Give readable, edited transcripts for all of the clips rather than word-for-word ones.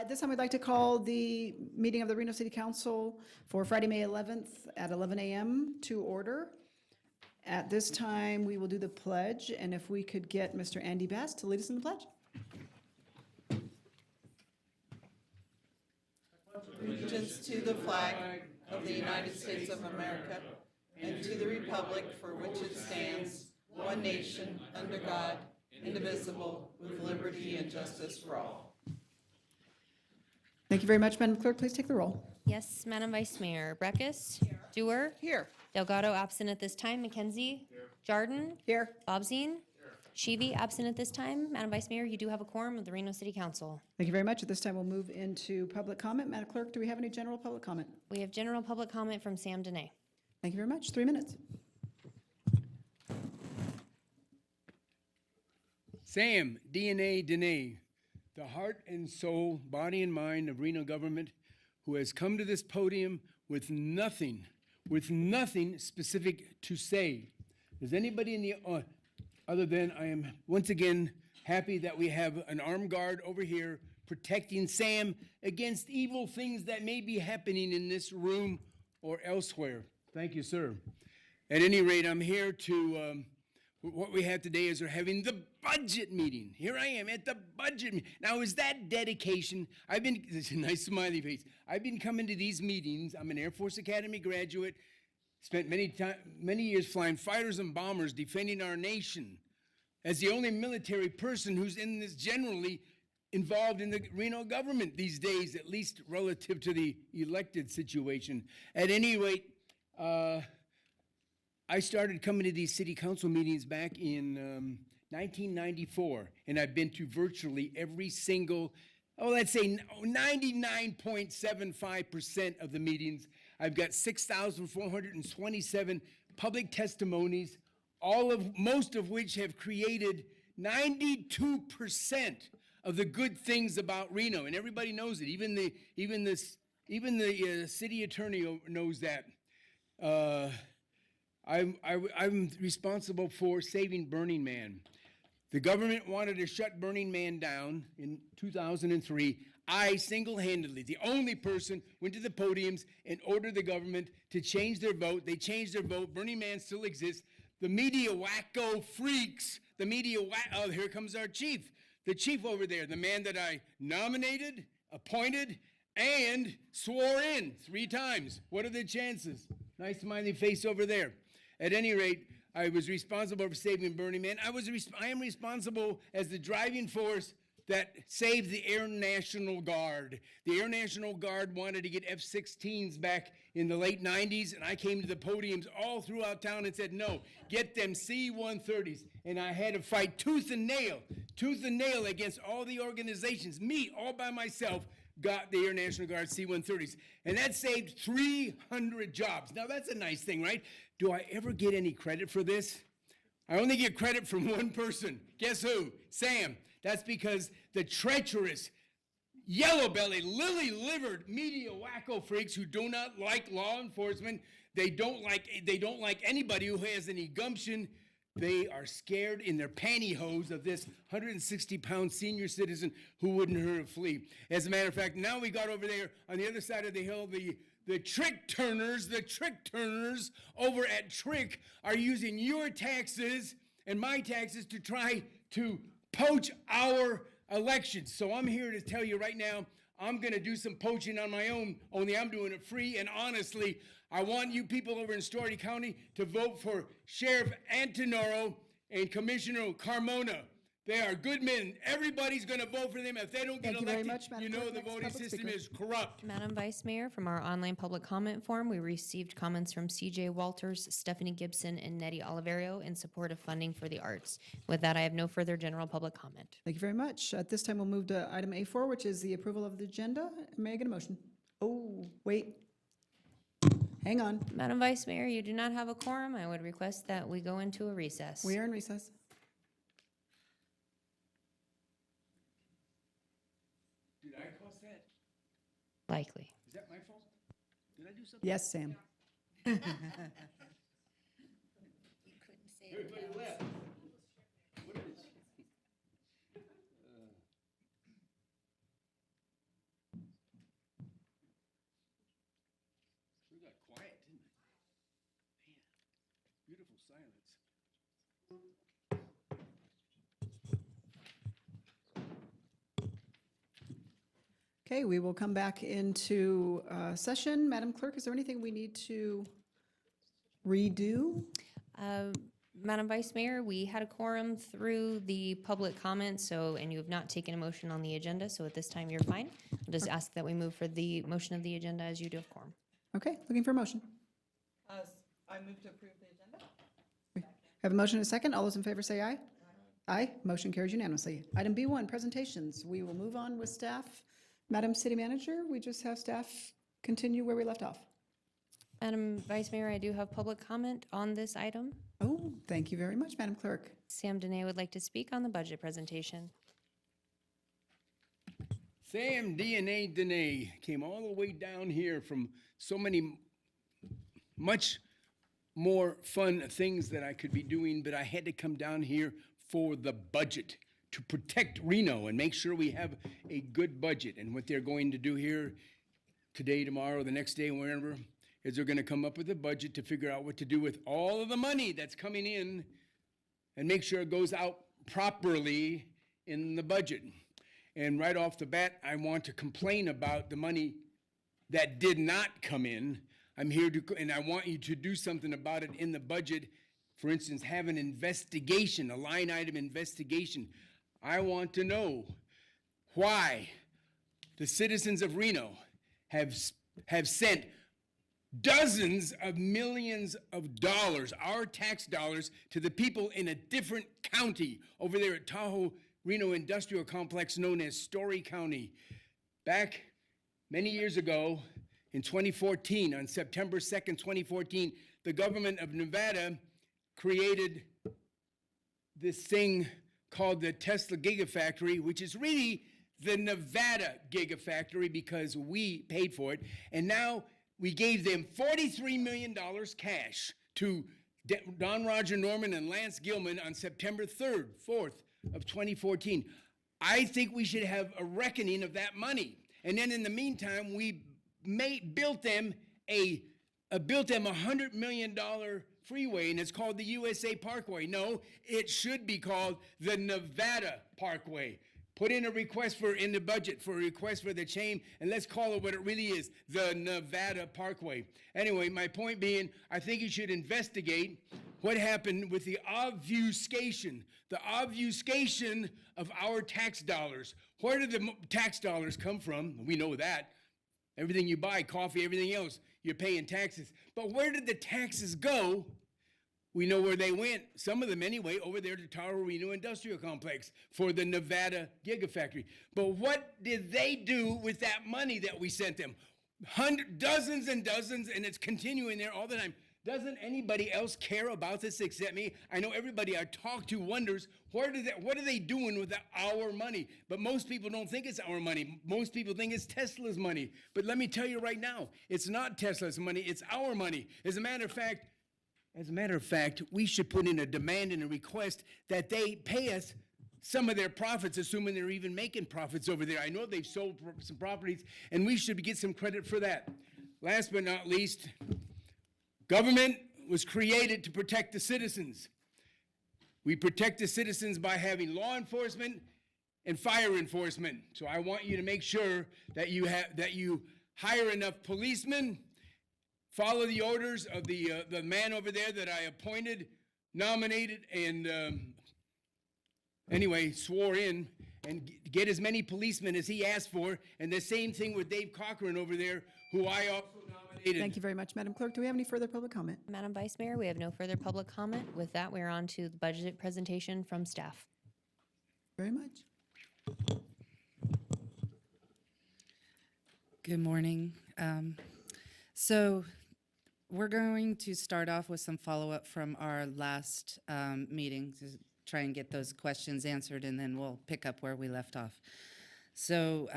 At this time, we'd like to call the meeting of the Reno City Council for Friday, May 11th at 11 a.m. to order. At this time, we will do the pledge, and if we could get Mr. Andy Bass to lead us in the pledge. Allegiance to the flag of the United States of America and to the republic for which it stands, one nation, under God, indivisible, with liberty and justice for all. Thank you very much, Madam Clerk. Please take the roll. Yes, Madam Vice Mayor. Breckus? Dewar? Here. Delgado absent at this time. McKenzie? Jordan? Here. Bobzien? Shivi absent at this time. Madam Vice Mayor, you do have a quorum of the Reno City Council. Thank you very much. At this time, we'll move into public comment. Madam Clerk, do we have any general public comment? We have general public comment from Sam Dene. Thank you very much. 3 minutes. Sam, DNA Dene, the heart and soul, body and mind of Reno government, who has come to this podium with nothing specific to say. Does anybody in the, other than I am once again happy that we have an armed guard over here protecting Sam against evil things that may be happening in this room or elsewhere. Thank you, sir. At any rate, I'm here to, what we have today is we're having the budget meeting. Here I am at the budget meeting. Now, is that dedication? It's a nice smiley face. I've been coming to these meetings. I'm an Air Force Academy graduate, spent many years flying fighters and bombers defending our nation as the only military person who's in this generally involved in the Reno government these days, at least relative to the elected situation. At any rate, I started coming to these city council meetings back in 1994, and I've been to virtually every single, let's say 99.75% of the meetings. I've got 6,427 public testimonies, most of which have created 92% of the good things about Reno, and everybody knows it. Even the city attorney knows that. I'm responsible for saving Burning Man. The government wanted to shut Burning Man down in 2003. I single-handedly, the only person, went to the podiums and ordered the government to change their vote. They changed their vote. Burning Man still exists. The media wacko freaks, here comes our chief. The chief over there, the man that I nominated, appointed, and swore in 3 times. What are the chances? Nice smiley face over there. At any rate, I was responsible for saving Burning Man. I am responsible as the driving force that saved the Air National Guard. The Air National Guard wanted to get F-16s back in the late 90s, and I came to the podiums all throughout town and said, no, get them C-130s. And I had to fight tooth and nail against all the organizations. Me, all by myself, got the Air National Guard C-130s. And that saved 300 jobs. Now, that's a nice thing, right? Do I ever get any credit for this? I only get credit from one person. Guess who? Sam. That's because the treacherous, yellow-bellied, lily-livered media wacko freaks who do not like law enforcement, they don't like anybody who has any gumption. They are scared in their pantyhose of this 160-pound senior citizen who wouldn't hurt a flea. As a matter of fact, now we got over there on the other side of the hill, the trick turners over at Trick are using your taxes and my taxes to try to poach our elections. So I'm here to tell you right now, I'm going to do some poaching on my own, only I'm doing it free and honestly. I want you people over in Story County to vote for Sheriff Antonoro and Commissioner Carmona. They are good men. Everybody's going to vote for them. If they don't get elected, you know the voting system is corrupt. Madam Vice Mayor, from our online public comment form, we received comments from CJ Walters, Stephanie Gibson, and Nettie Oliverio in support of funding for the arts. With that, I have no further general public comment. Thank you very much. At this time, we'll move to item A4, which is the approval of the agenda. May I get a motion? Oh, wait. Hang on. Madam Vice Mayor, you do not have a quorum. I would request that we go into a recess. We are in recess. Did I cause that? Likely. Is that my fault? Did I do something? Yes, Sam. Everybody left. What is? silence. Okay, we will come back into session. Madam Clerk, is there anything we need to redo? Madam Vice Mayor, we had a quorum through the public comment, and you have not taken a motion on the agenda, so at this time, you're fine. I'll just ask that we move for the motion of the agenda as you do have quorum. Okay, looking for a motion. I move to approve the agenda. Have a motion and a second. All those in favor say aye. Aye. Motion carries unanimously. Item B1, presentations. We will move on with staff. Madam City Manager, we just have staff continue where we left off. Madam Vice Mayor, I do have public comment on this item. Oh, thank you very much, Madam Clerk. Sam Dene would like to speak on the budget presentation. Sam Dene came all the way down here from so many, much more fun things that I could be doing, but I had to come down here for the budget to protect Reno and make sure we have a good budget. And what they're going to do here today, tomorrow, the next day, wherever, is they're going to come up with a budget to figure out what to do with all of the money that's coming in and make sure it goes out properly in the budget. And right off the bat, I want to complain about the money that did not come in. I'm here to, and I want you to do something about it in the budget. For instance, have an investigation, a line item investigation. I want to know why the citizens of Reno have sent dozens of millions of dollars, our tax dollars, to the people in a different county over there at Tahoe Reno Industrial Complex known as Story County. Back many years ago in 2014, on September 2nd, 2014, the government of Nevada created this thing called the Tesla Gigafactory, which is really the Nevada Gigafactory because we paid for it. And now we gave them $43 million cash to Don Roger Norman and Lance Gilman on September 3rd, 4th of 2014. I think we should have a reckoning of that money. And then in the meantime, we built them a $100 million freeway, and it's called the USA Parkway. No, it should be called the Nevada Parkway. Put in a request in the budget for a request for the change, and let's call it what it really is, the Nevada Parkway. Anyway, my point being, I think you should investigate what happened with the obfuscation of our tax dollars. Where did the tax dollars come from? We know that. Everything you buy, coffee, everything else, you're paying taxes. But where did the taxes go? We know where they went, some of them anyway, over there to Tahoe Reno Industrial Complex for the Nevada Gigafactory. But what did they do with that money that we sent them? Dozens and dozens, and it's continuing there all the time. Doesn't anybody else care about this except me? I know everybody I talk to wonders, what are they doing with our money? But most people don't think it's our money. Most people think it's Tesla's money. But let me tell you right now, it's not Tesla's money, it's our money. As a matter of fact, we should put in a demand and a request that they pay us some of their profits, assuming they're even making profits over there. I know they've sold some properties, and we should get some credit for that. Last but not least, government was created to protect the citizens. We protect the citizens by having law enforcement and fire enforcement. So I want you to make sure that you hire enough policemen, follow the orders of the man over there that I appointed, nominated, and anyway, swore in, and get as many policemen as he asked for. And the same thing with Dave Cochran over there, who I also nominated. Thank you very much, Madam Clerk. Do we have any further public comment? Madam Vice Mayor, we have no further public comment. With that, we are on to the budget presentation from staff. Very much. Good morning. So we're going to start off with some follow-up from our last meeting to try and get those questions answered, and then we'll pick up where we left off. So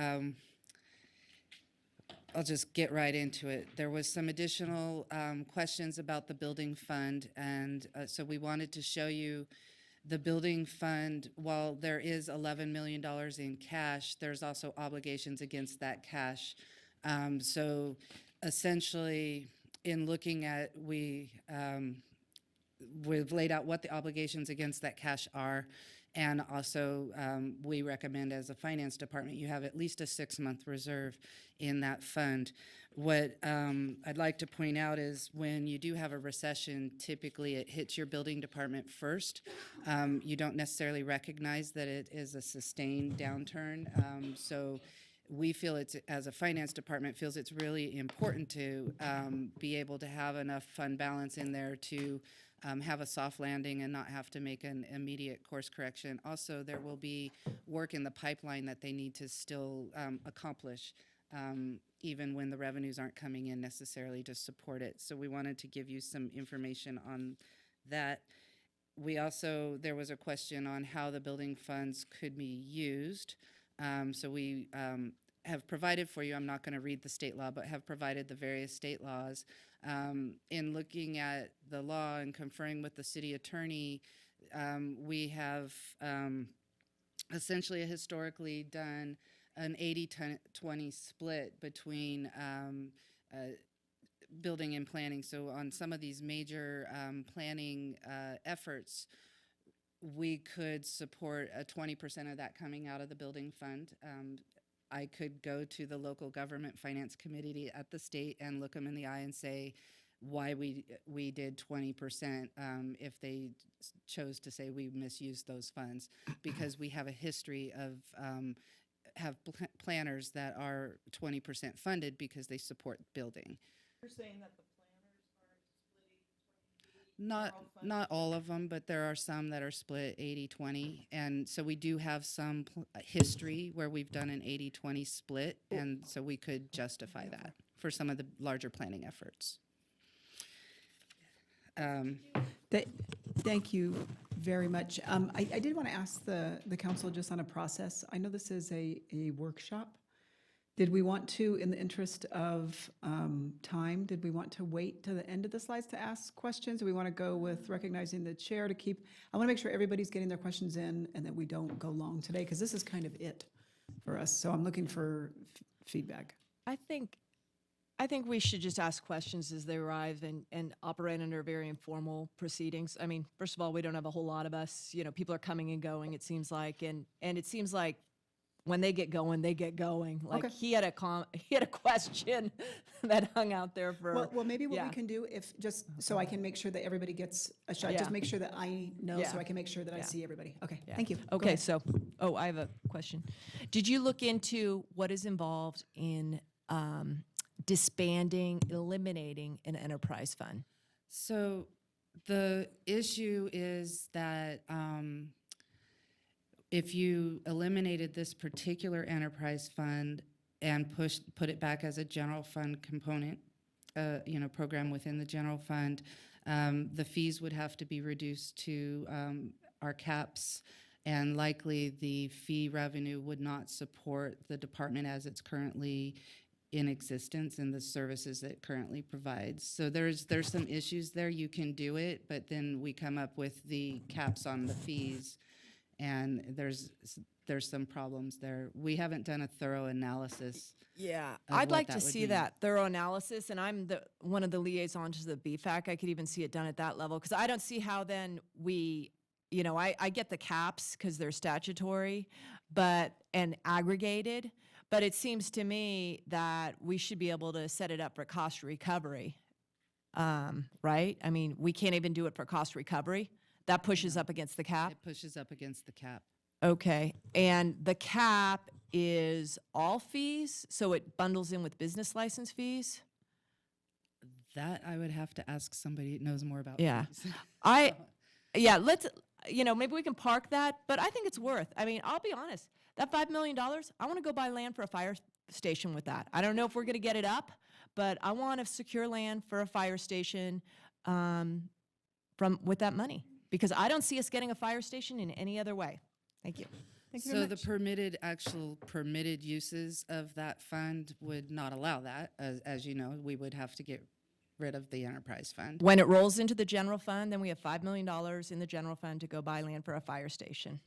I'll just get right into it. There was some additional questions about the building fund, and so we wanted to show you the building fund. While there is $11 million in cash, there's also obligations against that cash. So essentially, in looking at, we've laid out what the obligations against that cash are. And also, we recommend as a finance department, you have at least a 6-month reserve in that fund. What I'd like to point out is when you do have a recession, typically it hits your building department first. You don't necessarily recognize that it is a sustained downturn. So we feel it's, as a finance department, feels it's really important to be able to have enough fund balance in there to have a soft landing and not have to make an immediate course correction. Also, there will be work in the pipeline that they need to still accomplish, even when the revenues aren't coming in necessarily to support it. So we wanted to give you some information on that. We also, there was a question on how the building funds could be used. So we have provided for you, I'm not going to read the state law, but have provided the various state laws. In looking at the law and conferring with the city attorney, we have essentially historically done an 80-20 split between building and planning. So on some of these major planning efforts, we could support a 20% of that coming out of the building fund. I could go to the local government finance committee at the state and look them in the eye and say why we did 20% if they chose to say we misused those funds, because we have a history of planners that are 20% funded because they support building. You're saying that the planners are splitting 20? Not all of them, but there are some that are split 80-20. And so we do have some history where we've done an 80-20 split, and so we could justify that for some of the larger planning efforts. Thank you very much. I did want to ask the council just on a process. I know this is a workshop. Did we want to, in the interest of time, did we want to wait to the end of the slides to ask questions? Do we want to go with recognizing the chair to keep, I want to make sure everybody's getting their questions in and that we don't go long today, because this is kind of it for us. So I'm looking for feedback. I think we should just ask questions as they arrive and operate under very informal proceedings. I mean, first of all, we don't have a whole lot of us. You know, people are coming and going, it seems like, and it seems like when they get going, they get going. Like Okay. he had a question that hung out there for. Well, maybe what yeah. we can do, if just so I can make sure that everybody gets a shot, Yeah. just make sure that I know, Yeah. so I can make sure that I Yeah. see everybody. Okay, Yeah. thank you. Go Okay, ahead. so, I have a question. Did you look into what is involved in disbanding, eliminating an enterprise fund? So the issue is that if you eliminated this particular enterprise fund and put it back as a general fund component, program within the general fund, the fees would have to be reduced to our caps, and likely the fee revenue would not support the department as it's currently in existence and the services it currently provides. So there's some issues there. You can do it, but then we come up with the caps on the fees, and there's some problems there. We haven't done a thorough analysis. Yeah, of I'd what like that to would see mean. that thorough analysis, and I'm one of the liaisons to the BFAC. I could even see it done at that level, because I don't see how then we, I get the caps because they're statutory, and aggregated, but it seems to me that we should be able to set it up for cost recovery, right? I mean, we can't even do it for cost recovery. That pushes up against the cap. It pushes up against the cap. Okay, and the cap is all fees, so it bundles in with business license fees? That I would have to ask somebody who knows more about Yeah. fees. Let's, maybe we can park that, but I think it's worth. I mean, I'll be honest, that $5 million, I want to go buy land for a fire station with that. I don't know if we're going to get it up, but I want to secure land for a fire station with that money, because I don't see us getting a fire station in any other way. Thank you. Thank you very So the much. permitted uses of that fund would not allow that. As you know, we would have to get rid of the enterprise fund. When it rolls into the general fund, then we have $5 million in the general fund to go buy land for a fire station.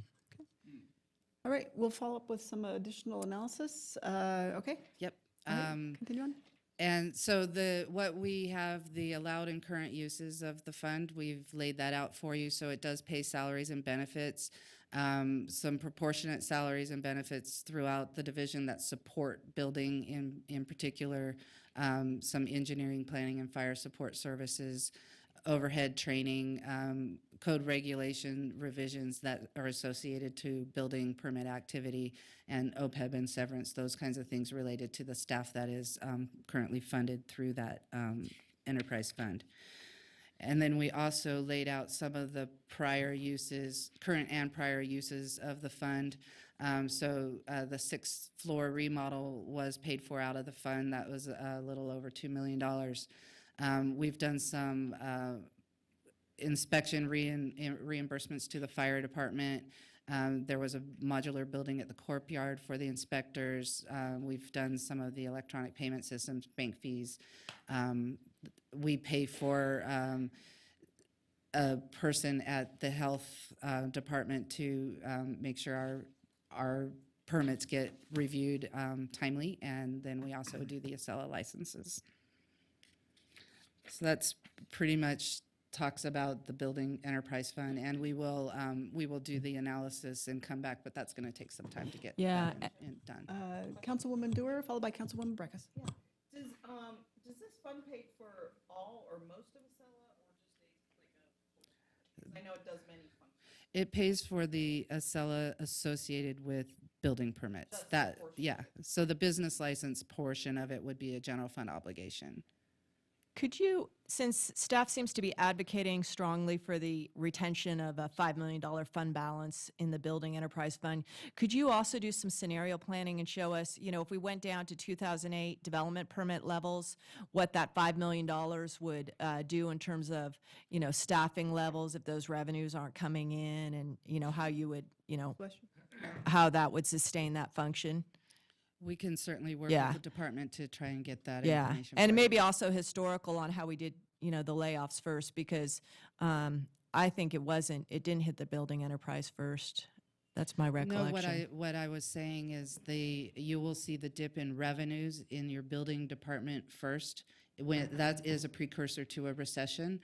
All right, we'll follow up with some additional analysis. Okay, Yep. all right, continue on. And so what we have, the allowed and current uses of the fund, we've laid that out for you. So it does pay salaries and benefits, some proportionate salaries and benefits throughout the division that support building in particular, some engineering, planning, and fire support services, overhead training, code regulation revisions that are associated to building permit activity, and OPEB and severance, those kinds of things related to the staff that is currently funded through that enterprise fund. And then we also laid out some of the prior uses, current and prior uses of the fund. So the 6th floor remodel was paid for out of the fund. That was a little over $2 million. We've done some inspection reimbursements to the fire department. There was a modular building at the Corp Yard for the inspectors. We've done some of the electronic payment systems, bank fees. We pay for a person at the health department to make sure our permits get reviewed timely, and then we also do the Acela licenses. So that's pretty much talks about the building enterprise fund, and we will do the analysis and come back, but that's going to take some time to get Yeah, that done. Councilwoman Dewar, followed by Councilwoman Breckus. Does this fund pay for all or most of Acela, or just I know it does many functions. It pays for the Acela associated with building permits. That's the That, portion. yeah. So the business license portion of it would be a general fund obligation. Could you, since staff seems to be advocating strongly for the retention of a $5 million fund balance in the building enterprise fund, could you also do some scenario planning and show us, if we went down to 2008 development permit levels, what that $5 million would do in terms of, staffing levels if those revenues aren't coming in, and, how you would, how that would sustain that function? We can certainly work Yeah. with the department to try and get that Yeah, information. and for you. maybe also historical on how we did, the layoffs first, because I think it didn't hit the building enterprise first. That's my No, recollection. what I was saying is you will see the dip in revenues in your building department first. When that is a precursor to a recession.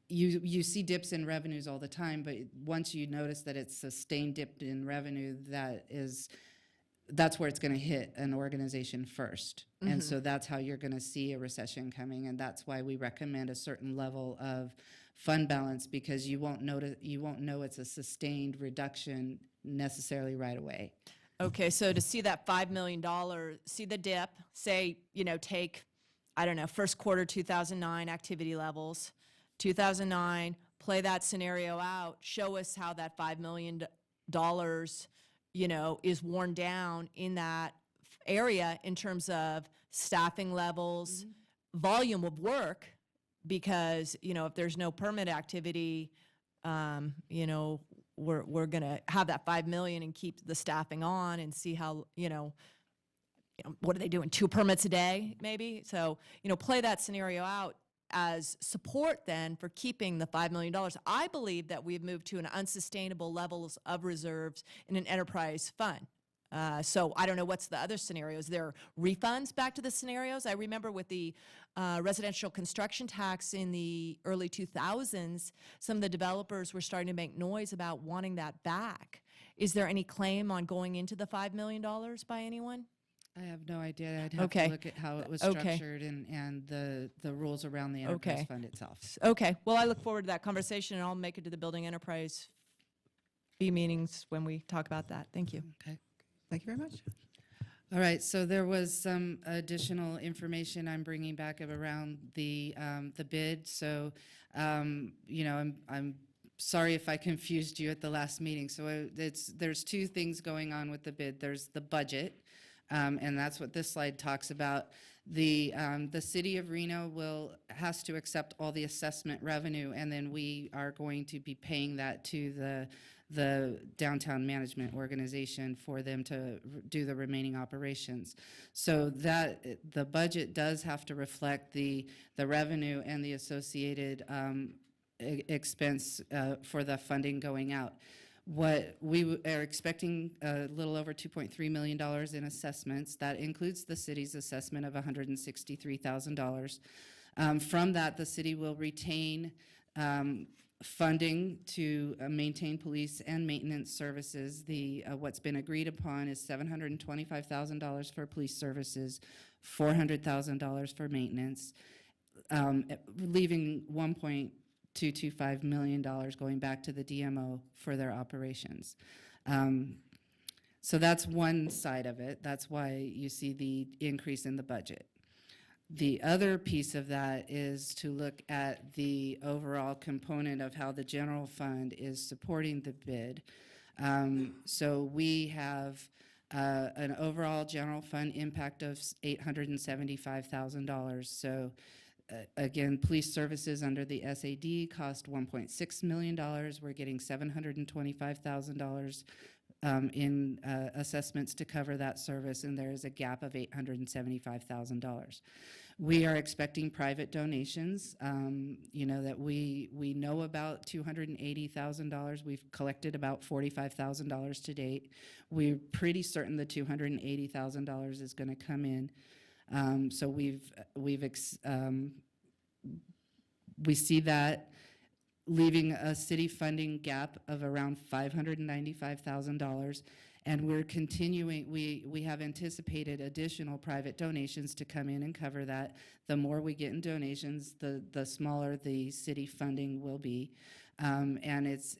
You see dips in revenues all the time, but once you notice that it's sustained dip in revenue, that's where it's going to hit an organization first. And so that's how you're going to see a recession coming. And that's why we recommend a certain level of fund balance, because you won't know it's a sustained reduction necessarily right away. Okay, so to see that $5 million, see the dip, say, take, I don't know, first quarter 2009 activity levels, 2009, play that scenario out, show us how that $5 million, is worn down in that area in terms of staffing levels, volume of work, because, if there's no permit activity, we're going to have that 5 million and keep the staffing on and see how, what are they doing? 2 permits a day, maybe? So, play that scenario out as support then for keeping the $5 million. I believe that we've moved to an unsustainable levels of reserves in an enterprise fund. So I don't know what's the other scenarios. There are refunds back to the scenarios. I remember with the residential construction tax in the early 2000s, some of the developers were starting to make noise about wanting that back. Is there any claim on going into the $5 million by anyone? I have no idea. I'd have Okay. to look at how it was Okay. structured and the rules around the enterprise Okay. fund itself. Okay, well, I look forward to that conversation, and I'll make it to the building enterprise fee meetings when we talk about that. Thank you. Okay. Thank you very much. All right, so there was some additional information I'm bringing back around the bid. So, I'm sorry if I confused you at the last meeting. So there's 2 things going on with the bid. There's the budget, and that's what this slide talks about. The city of Reno has to accept all the assessment revenue, and then we are going to be paying that to the downtown management organization for them to do the remaining operations. So that the budget does have to reflect the revenue and the associated expense for the funding going out. What we are expecting a little over $2.3 million in assessments. That includes the city's assessment of $163,000. From that, the city will retain funding to maintain police and maintenance services. What's been agreed upon is $725,000 for police services, $400,000 for maintenance, leaving $1.225 million going back to the DMO for their operations. So that's one side of it. That's why you see the increase in the budget. The other piece of that is to look at the overall component of how the general fund is supporting the bid. So we have an overall general fund impact of $875,000. So again, police services under the SAD cost $1.6 million. We're getting $725,000 in assessments to cover that service, and there is a gap of $875,000. We are expecting private donations, that we know about $280,000. We've collected about $45,000 to date. We're pretty certain the $280,000 is going to come in. So we see that leaving a city funding gap of around $595,000. And we're continuing, we have anticipated additional private donations to come in and cover that. The more we get in donations, the smaller the city funding will be. And it's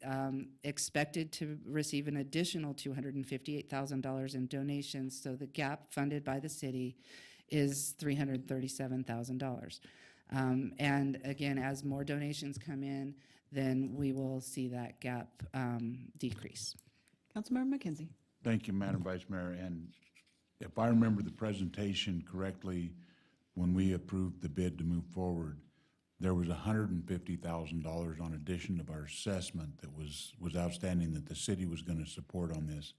expected to receive an additional $258,000 in donations. So the gap funded by the city is $337,000. And again, as more donations come in, then we will see that gap decrease. Councilmember McKenzie. Thank you, Madam Vice Mayor. And if I remember the presentation correctly, when we approved the bid to move forward, there was $150,000 on addition of our assessment that was outstanding that the city was going to support on this.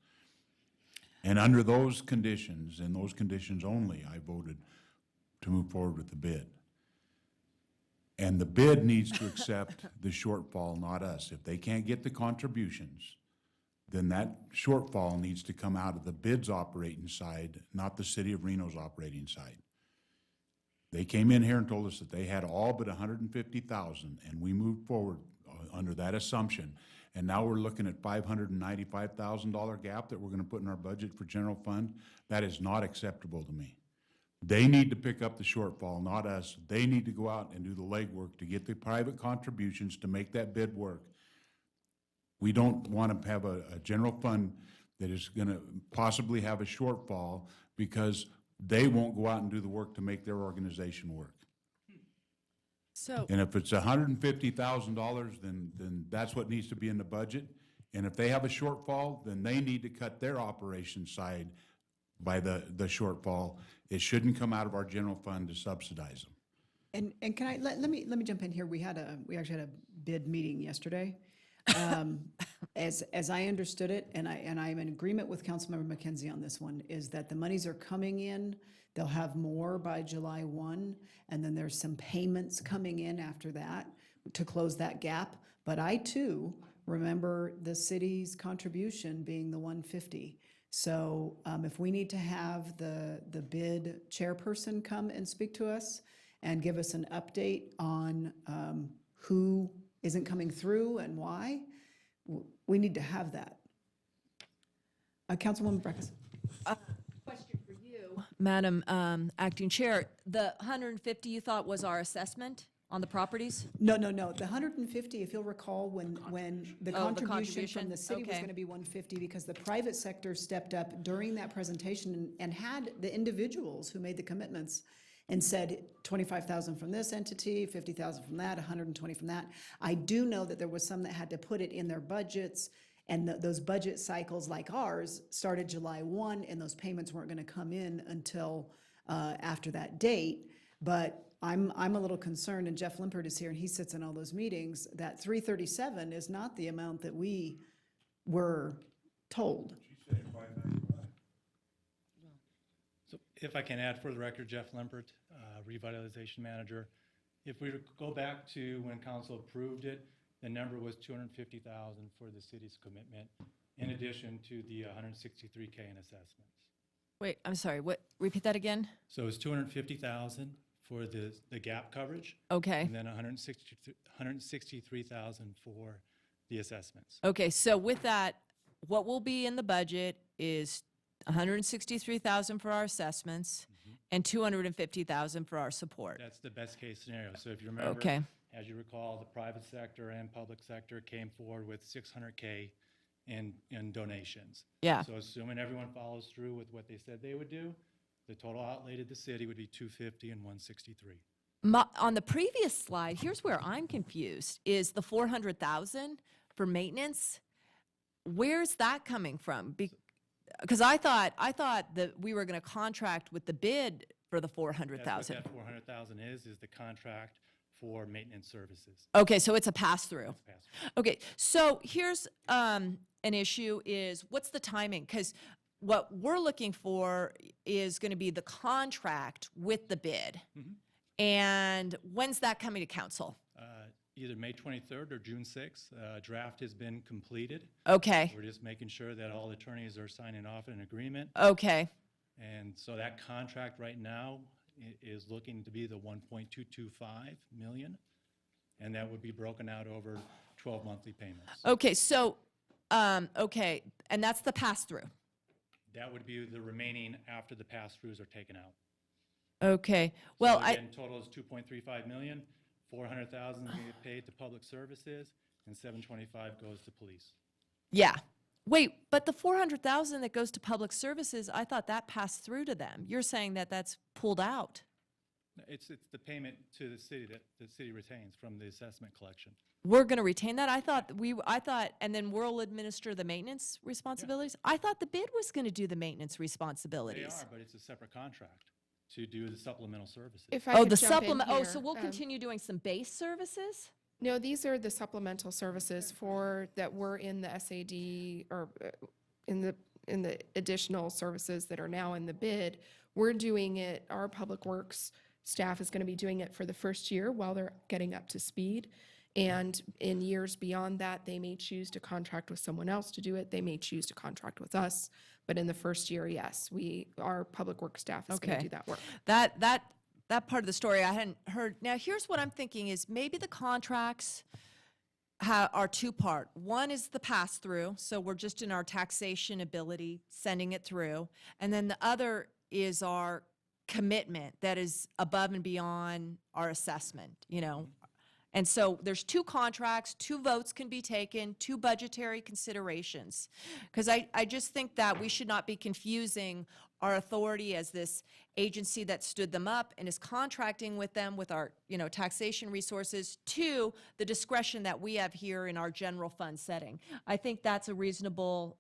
And under those conditions, and those conditions only, I voted to move forward with the bid. And the bid needs to accept the shortfall, not us. If they can't get the contributions, then that shortfall needs to come out of the bid's operating side, not the city of Reno's operating side. They came in here and told us that they had all but $150,000, and we moved forward under that assumption. And now we're looking at $595,000 gap that we're going to put in our budget for general fund. That is not acceptable to me. They need to pick up the shortfall, not us. They need to go out and do the legwork to get the private contributions to make that bid work. We don't want to have a general fund that is going to possibly have a shortfall because they won't go out and do the work to make their organization work. So, And if it's $150,000, then that's what needs to be in the budget. And if they have a shortfall, then they need to cut their operation side by the shortfall. It shouldn't come out of our general fund to subsidize them. And can I, let me jump in here. We actually had a bid meeting yesterday. As I understood it, and I'm in agreement with Councilmember McKenzie on this one, is that the monies are coming in. They'll have more by July 1, and then there's some payments coming in after that to close that gap. But I too remember the city's contribution being the $150. So if we need to have the bid chairperson come and speak to us and give us an update on who isn't coming through and why, we need to have that. Councilwoman Breckes. question for you, Madam Acting Chair. The 150 you thought was our assessment on the properties? No. The 150, if you'll recall, when the contribution from the city was Okay. going to be 150 because the private sector stepped up during that presentation and had the individuals who made the commitments and said 25,000 from this entity, 50,000 from that, 120 from that. I do know that there was some that had to put it in their budgets, and those budget cycles like ours started July 1, and those payments weren't going to come in until after that date. But I'm a little concerned, and Jeff Limpert is here, and he sits in all those meetings, that 337 is not the amount that we were told. So if I can add for the record, Jeff Limpert, Revitalization Manager. If we go back to when council approved it, the number was 250,000 for the city's commitment, in addition to the 163K in assessments. Wait, I'm sorry, what, repeat that again? So it's 250,000 for the gap coverage, Okay. and then 163,000 for the assessments. Okay, so with that, what will be in the budget is 163,000 for our assessments and 250,000 for our support. That's the best case scenario. So if you remember, Okay. as you recall, the private sector and public sector came forward with 600K in donations. Yeah. So assuming everyone follows through with what they said they would do, the total outlay to the city would be 250 and 163. On the previous slide, here's where I'm confused, is the 400,000 for maintenance. Where's that coming from? Because I thought that we were going to contract with the bid for the That's what 400,000. that 400,000 is the contract for maintenance services. Okay, so it's a pass-through. It's pass-through. Okay, so here's an issue is, what's the timing? Because what we're looking for is going to be the contract with the bid. And when's that coming to council? Either May 23rd or June 6th. Draft has been completed. Okay, We're just making sure that all attorneys are signing off an agreement. okay, And so that contract right now is looking to be the 1.225 million. And that would be broken out over 12 monthly payments. okay, so, okay, and that's the pass-through. That would be the remaining after the pass-throughs are taken out. Okay, well, So again, total is 2.35 million, 400,000 get paid to public services, and 725 goes to police. yeah. Wait, but the 400,000 that goes to public services, I thought that passed through to them. You're saying that that's pulled out. It's the payment to the city that the city retains from the assessment collection. We're going to retain that? I thought, and then we'll administer the maintenance responsibilities? I thought the bid was going to do the maintenance They responsibilities. are, but it's a separate contract to do the supplemental services. If I Oh, could the jump in supplement, oh, here, so we'll continue doing some base services? No, these are the supplemental services that were in the SAD or in the additional services that are now in the bid. We're doing it, our Public Works staff is going to be doing it for the first year while they're getting up to speed. And in years beyond that, they may choose to contract with someone else to do it. They may choose to contract with us. But in the first year, yes, our Public Works staff is going Okay. to do that work. That part of the story I hadn't heard. Now, here's what I'm thinking is maybe the contracts are two-part. One is the pass-through, so we're just in our taxation ability, sending it through. And then the other is our commitment that is above and beyond our assessment, you know. And so there's two contracts, two votes can be taken, two budgetary considerations. Because I just think that we should not be confusing our authority as this agency that stood them up and is contracting with them with our, taxation resources to the discretion that we have here in our general fund setting. I think that's a reasonable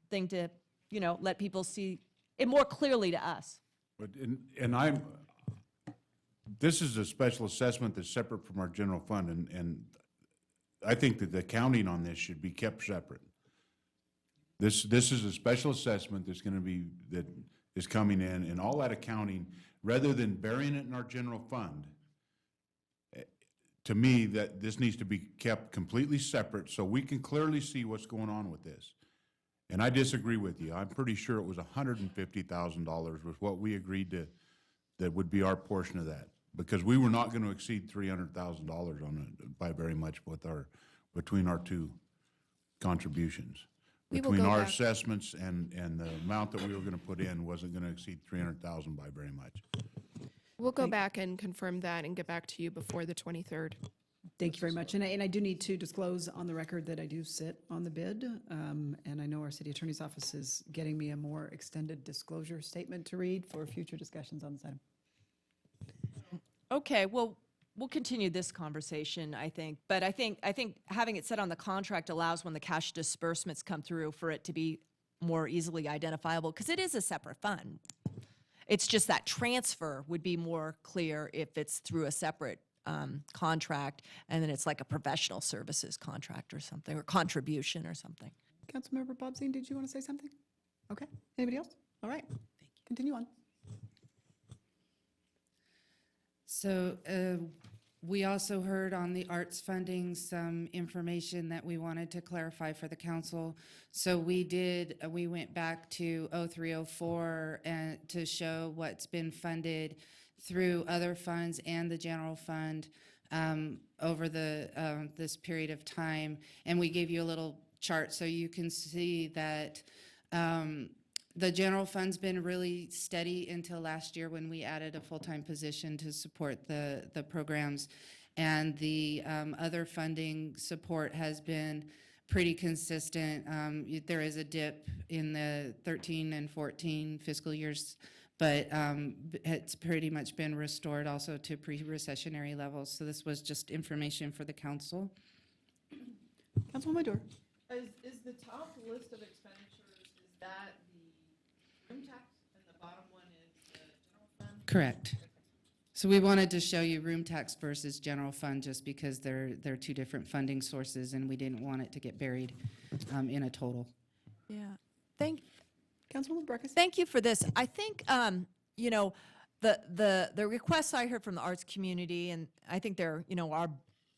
thing to, let people see it more clearly to us. But, this is a special assessment that's separate from our general fund, and I think that the accounting on this should be kept separate. This is a special assessment that is coming in, and all that accounting, rather than burying it in our general fund, to me, that this needs to be kept completely separate so we can clearly see what's going on with this. And I disagree with you. I'm pretty sure it was $150,000 was what we agreed to, that would be our portion of that. Because we were not going to exceed $300,000 on it by very much between our two contributions. We will Between go our back. assessments and the amount that we were going to put in wasn't going to exceed $300,000 by very much. We'll go back and confirm that and get back to you before the 23rd. Thank you very much. And I do need to disclose on the record that I do sit on the bid. And I know our city attorney's office is getting me a more extended disclosure statement to read for future discussions on this item. Okay, well, we'll continue this conversation, I think. But I think having it set on the contract allows when the cash disbursements come through for it to be more easily identifiable, because it is a separate fund. It's just that transfer would be more clear if it's through a separate contract, and then it's like a professional services contract or something, or contribution or something. Councilmember Bob Zine, did you want to say something? Okay. Anybody else? All right. Continue on. So We also heard on the arts funding some information that we wanted to clarify for the council. So we went back to 0304 and to show what's been funded through other funds and the general fund over this period of time. And we gave you a little chart so you can see that the general fund's been really steady until last year when we added a full-time position to support the programs. And the other funding support has been pretty consistent. There is a dip in the 13 and 14 fiscal years, but it's pretty much been restored also to pre-recessionary levels. So this was just information for the council. Councilwoman Dor. Is the top list of expenditures, is that the room tax and the bottom one is the general fund? Correct. So we wanted to show you room tax versus general fund just because they're two different funding sources and we didn't want it to get buried in a total. Yeah. Councilwoman Breckus. Thank you for this. I think, you know, the requests I heard from the arts community, and I think they're, you know, our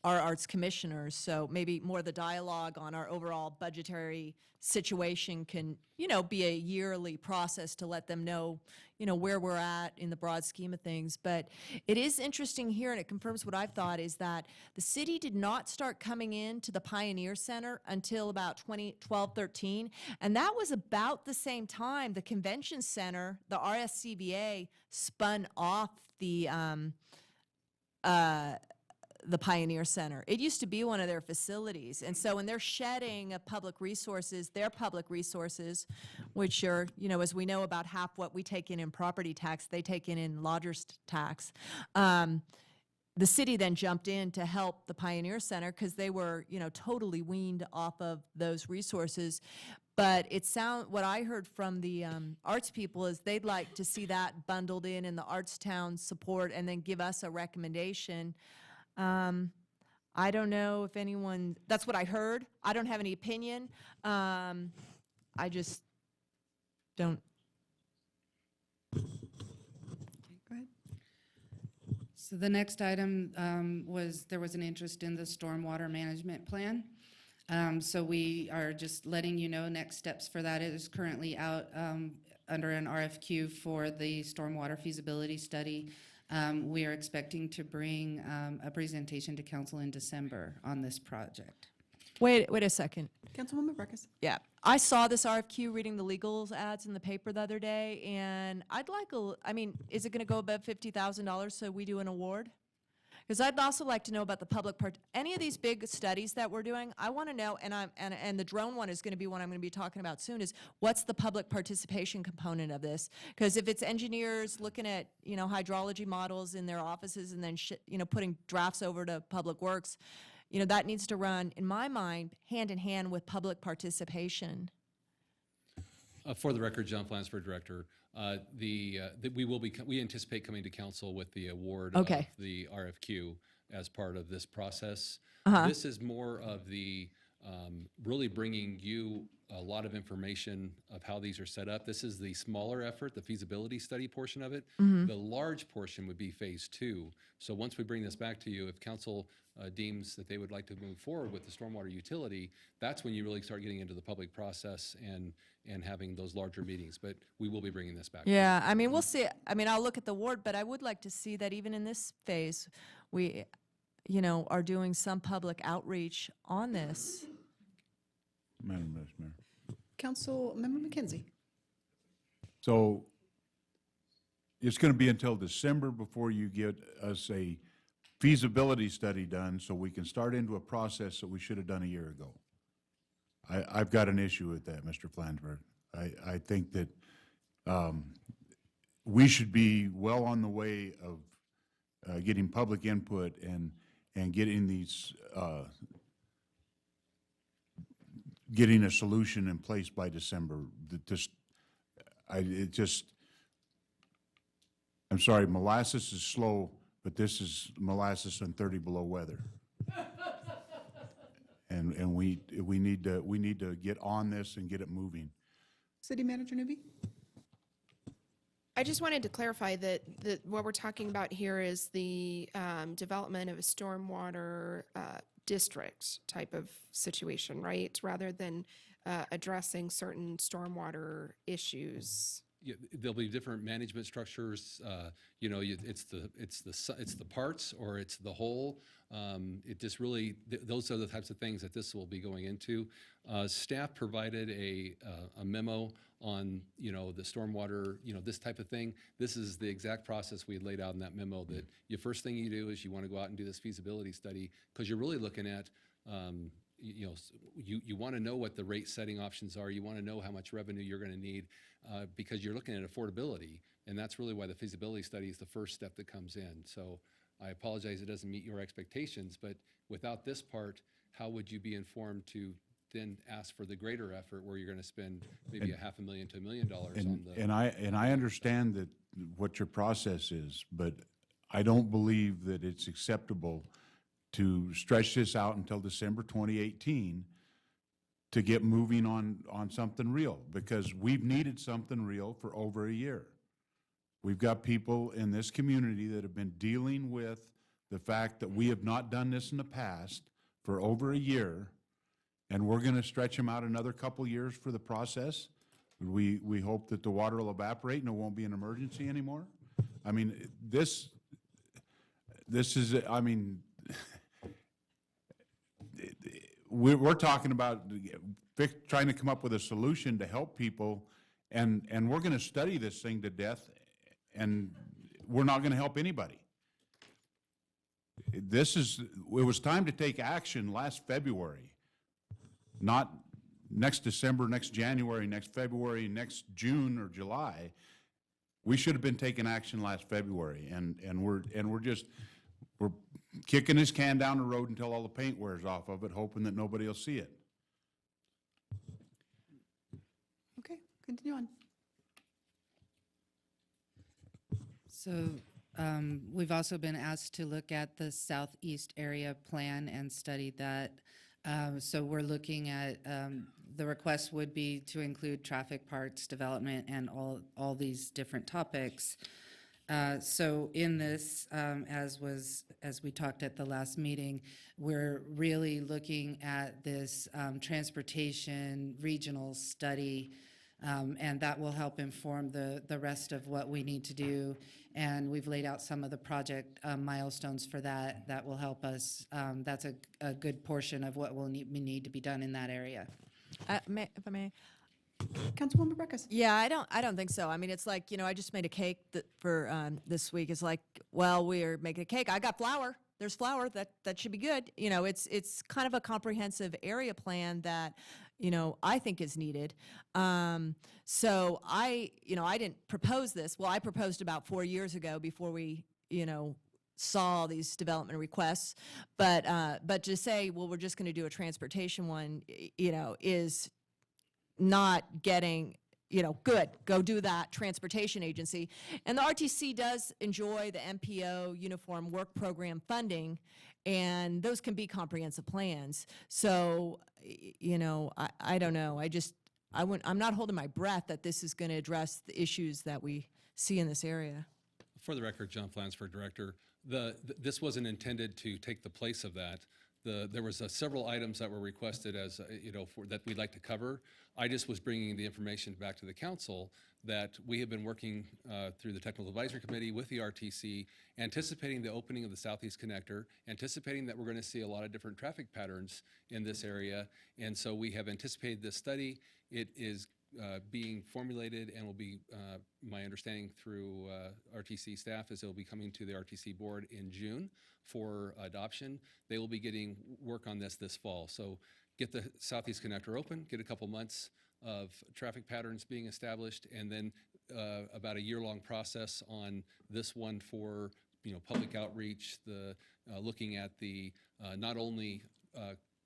arts commissioners, so maybe more the dialogue on our overall budgetary situation can, you know, be a yearly process to let them know, you know, where we're at in the broad scheme of things. But it is interesting here, and it confirms what I've thought, is that the city did not start coming into the Pioneer Center until about 2012, 13. And that was about the same time the convention center, the RSCBA, spun off the Pioneer Center. It used to be one of their facilities. And so when they're shedding of public resources, their public resources, which are, you know, as we know, about half what we take in property tax, they take in lodger's tax. The city then jumped in to help the Pioneer Center because they were, you know, totally weaned off of those resources. But what I heard from the arts people is they'd like to see that bundled in the Arts Town support and then give us a recommendation. I don't know if anyone, that's what I heard. I don't have any opinion. I just don't. Go ahead. So the next item there was an interest in the stormwater management plan. So we are just letting you know next steps for that. It is currently out under an RFQ for the stormwater feasibility study. We are expecting to bring a presentation to council in December on this project. Wait a second. Councilwoman Breckus. Yeah, I saw this RFQ reading the legals ads in the paper the other day, and I'd like is it going to go above $50,000 so we do an award? Because I'd also like to know about the public part. Any of these big studies that we're doing, I want to know, and the drone one is going to be one I'm going to be talking about soon, is what's the public participation component of this? Because if it's engineers looking at, you know, hydrology models in their offices and then, you know, putting drafts over to Public Works, you know, that needs to run, in my mind, hand in hand with public participation. For the record, John Flansburgh, Director. We anticipate coming to council with the award of Okay. the RFQ as part of this process. Uh-huh. This is more of the really bringing you a lot of information of how these are set up. This is the smaller effort, the feasibility study portion of it. Mm-hmm. The large portion would be phase 2. So once we bring this back to you, if council deems that they would like to move forward with the stormwater utility, that's when you really start getting into the public process and having those larger meetings. But we will be bringing this back. Yeah, I mean, we'll see. I mean, I'll look at the award, but I would like to see that even in this phase, we, you know, are doing some public outreach on this. Madam Vice Mayor. Councilmember McKenzie. So it's going to be until December before you get us a feasibility study done so we can start into a process that we should have done a year ago. I've got an issue with that, Mr. Flansburgh. I think that we should be well on the way of getting public input and getting these getting a solution in place by December. I'm sorry, molasses is slow, but this is molasses in 30 below weather. And we need to get on this and get it moving. City Manager Newby. I just wanted to clarify that what we're talking about here is the development of a stormwater district type of situation, right? Rather than addressing certain stormwater issues. Yeah, there'll be different management structures. It's the parts or it's the whole. It just really those are the types of things that this will be going into. Staff provided a memo on the stormwater, this type of thing. This is the exact process we had laid out in that memo. That the first thing you do is you want to go out and do this feasibility study because you're really looking at. You want to know what the rate setting options are. You want to know how much revenue you're going to need because you're looking at affordability. And that's really why the feasibility study is the first step that comes in. So I apologize it doesn't meet your expectations, but without this part, how would you be informed to then ask for the greater effort where you're going to spend maybe $500,000 to $1 million on the. And I understand that what your process is, but I don't believe that it's acceptable to stretch this out until December 2018 to get moving on something real, because we've needed something real for over a year. We've got people in this community that have been dealing with the fact that we have not done this in the past for over a year, and we're going to stretch them out another couple years for the process. We hope that the water will evaporate and it won't be an emergency anymore. I mean, this is, I mean, we're talking about trying to come up with a solution to help people, and we're going to study this thing to death, and we're not going to help anybody. It was time to take action last February, not next December, next January, next February, next June or July. We should have been taking action last February, and we're kicking this can down the road until all the paint wears off of it, hoping that nobody will see it. Okay, continue on. So we've also been asked to look at the southeast area plan and study that. So we're looking at, the request would be to include traffic, parks, development, and all these different topics. So in this, as we talked at the last meeting, we're really looking at this transportation regional study, and that will help inform the rest of what we need to do. And we've laid out some of the project milestones for that. That will help us. That's a good portion of what will need to be done in that area. If I may. Councilwoman Breckus. Yeah, I don't think so. I mean, it's like, I just made a cake for this week. It's like, well, we're making a cake. I got flour. There's flour. That should be good. It's kind of a comprehensive area plan that, I think is needed. So I didn't propose this. Well, I proposed about 4 years ago before we, saw these development requests. But to say, well, we're just going to do a transportation one, is not getting, good, go do that, transportation agency. And the RTC does enjoy the MPO Uniform Work Program funding, and those can be comprehensive plans. So, I don't know. I'm not holding my breath that this is going to address the issues that we see in this area. For the record, John Flansford, Director, this wasn't intended to take the place of that. There was several items that were requested as, that we'd like to cover. I just was bringing the information back to the council that we have been working through the Technical Advisory Committee with the RTC, anticipating the opening of the Southeast Connector, anticipating that we're going to see a lot of different traffic patterns in this area. And so we have anticipated this study. It is being formulated and will be, my understanding through RTC staff is it will be coming to the RTC board in June for adoption. They will be getting work on this fall. So get the Southeast Connector open, get a couple months of traffic patterns being established, and then about a year-long process on this one for public outreach, the looking at the not only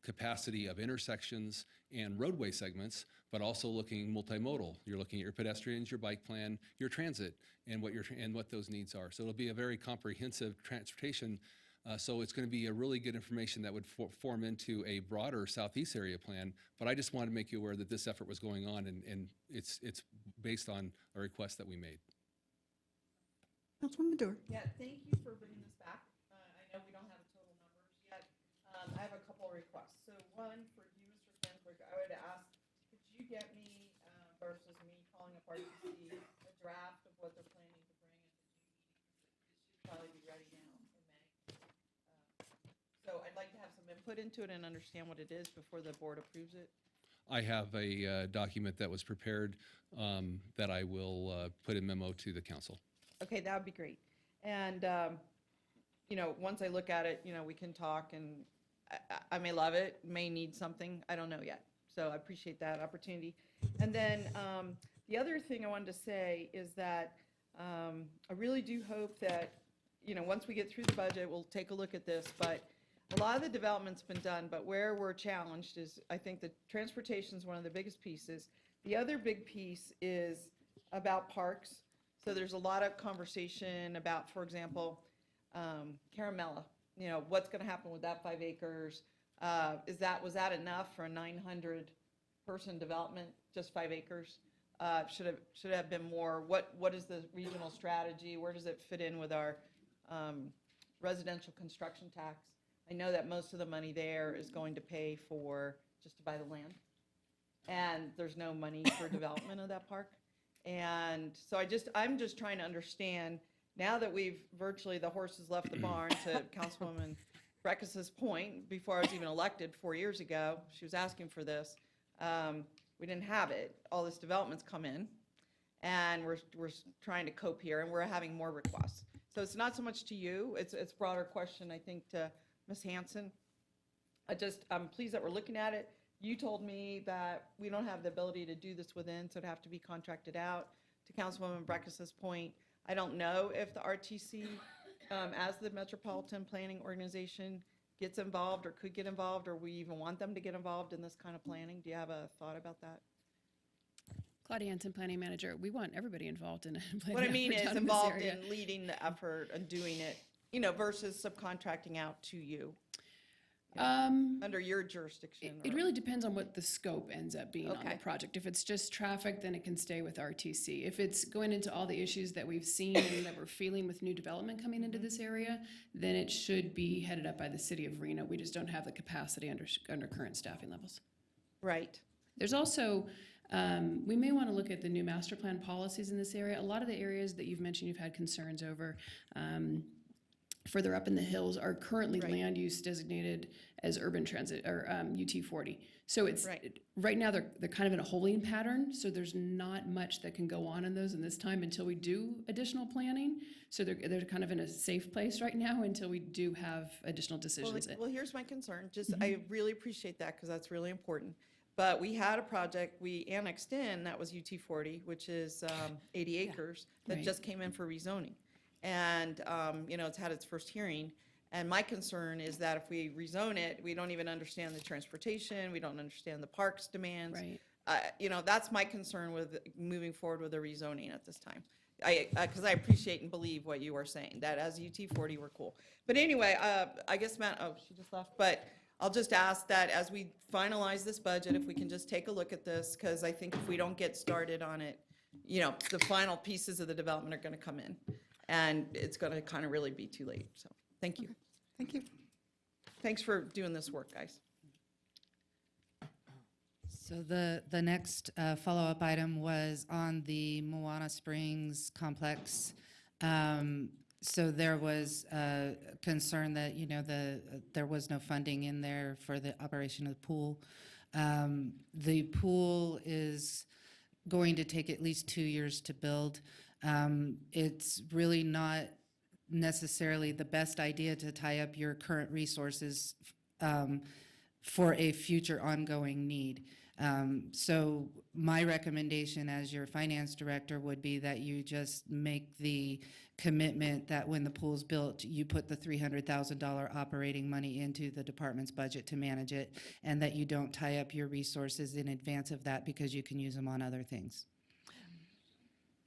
capacity of intersections and roadway segments, but also looking multimodal. You're looking at your pedestrians, your bike plan, your transit, and what those needs are. So it'll be a very comprehensive transportation. So it's going to be a really good information that would form into a broader Southeast area plan. But I just wanted to make you aware that this effort was going on, and it's based on a request that we made. Councilwoman Madore. Yeah, thank you for bringing this back. I know we don't have the total numbers yet. I have a couple of requests. So one for you, Mr. Stansburg, I would ask, could you get me, versus me calling up RTC, a draft of what they're planning to bring at the June meeting? It should probably be ready now in May. So I'd like to have some input into it and understand what it is before the board approves it. I have a document that was prepared that I will put in memo to the council. Okay, that would be great. And, once I look at it, we can talk, and I may love it, may need something, I don't know yet. So I appreciate that opportunity. And then the other thing I wanted to say is that I really do hope that, once we get through the budget, we'll take a look at this, but a lot of the development's been done, but where we're challenged is, I think the transportation is one of the biggest pieces. The other big piece is about parks. So there's a lot of conversation about, for example, Caramella, what's going to happen with that 5 acres? Was that enough for a 900-person development, just 5 acres? Should it have been more? What is the regional strategy? Where does it fit in with our residential construction tax? I know that most of the money there is going to pay for just to buy the land, and there's no money for development of that park. And so I'm just trying to understand, now that we've virtually, the horse has left the barn, to Councilwoman Breckis's point, before I was even elected 4 years ago, she was asking for this. We didn't have it. All this development's come in, and we're trying to cope here, and we're having more requests. So it's not so much to you, it's a broader question, I think, to Ms. Hanson. I'm pleased that we're looking at it. You told me that we don't have the ability to do this within, so it'd have to be contracted out. To Councilwoman Breckis's point, I don't know if the RTC, as the Metropolitan Planning Organization, gets involved or could get involved, or we even want them to get involved in this kind of planning. Do you have a thought about that? Claudia Hanson, Planning Manager. We want everybody involved in planning. What I mean effort is down in this involved area. in leading the effort and doing it, versus subcontracting out to you, under your jurisdiction. It or- really depends on what the scope ends up being on Okay. the project. If it's just traffic, then it can stay with RTC. If it's going into all the issues that we've seen and that we're feeling with new development coming into this area, then it should be headed up by the city of Reno. We just don't have the capacity under current staffing levels. Right. There's also, we may want to look at the new master plan policies in this area. A lot of the areas that you've mentioned you've had concerns over, further up in the hills, are currently Right. land use designated as urban transit, or UT 40. So it's, Right. right now, they're kind of in a holding pattern, so there's not much that can go on in those in this time until we do additional planning. So they're kind of in a safe place right now until we do have additional decisions. Well, here's my concern. I really appreciate that, because that's really important. But we had a project we annexed in, that was UT 40, which is 80 acres, that Right. just came in for rezoning. And, it's had its first hearing. And my concern is that if we rezone it, we don't even understand the transportation, we don't understand the parks demands. Right. That's my concern with moving forward with the rezoning at this time. Because I appreciate and believe what you are saying, that as UT 40, we're cool. But anyway, I guess Matt, she just left, but I'll just ask that as we finalize this budget, if we can just take a look at this, because I think if we don't get started on it, the final pieces of the development are going to come in, and it's going to kind of really be too late. So, thank you. Thank you. Thanks for doing this work, guys. So the next follow-up item was on the Moana Springs complex. So there was concern that, there was no funding in there for the operation of the pool. The pool is going to take at least 2 years to build. It's really not necessarily the best idea to tie up your current resources for a future ongoing need. So my recommendation as your finance director would be that you just make the commitment that when the pool's built, you put the $300,000 operating money into the department's budget to manage it, and that you don't tie up your resources in advance of that, because you can use them on other things.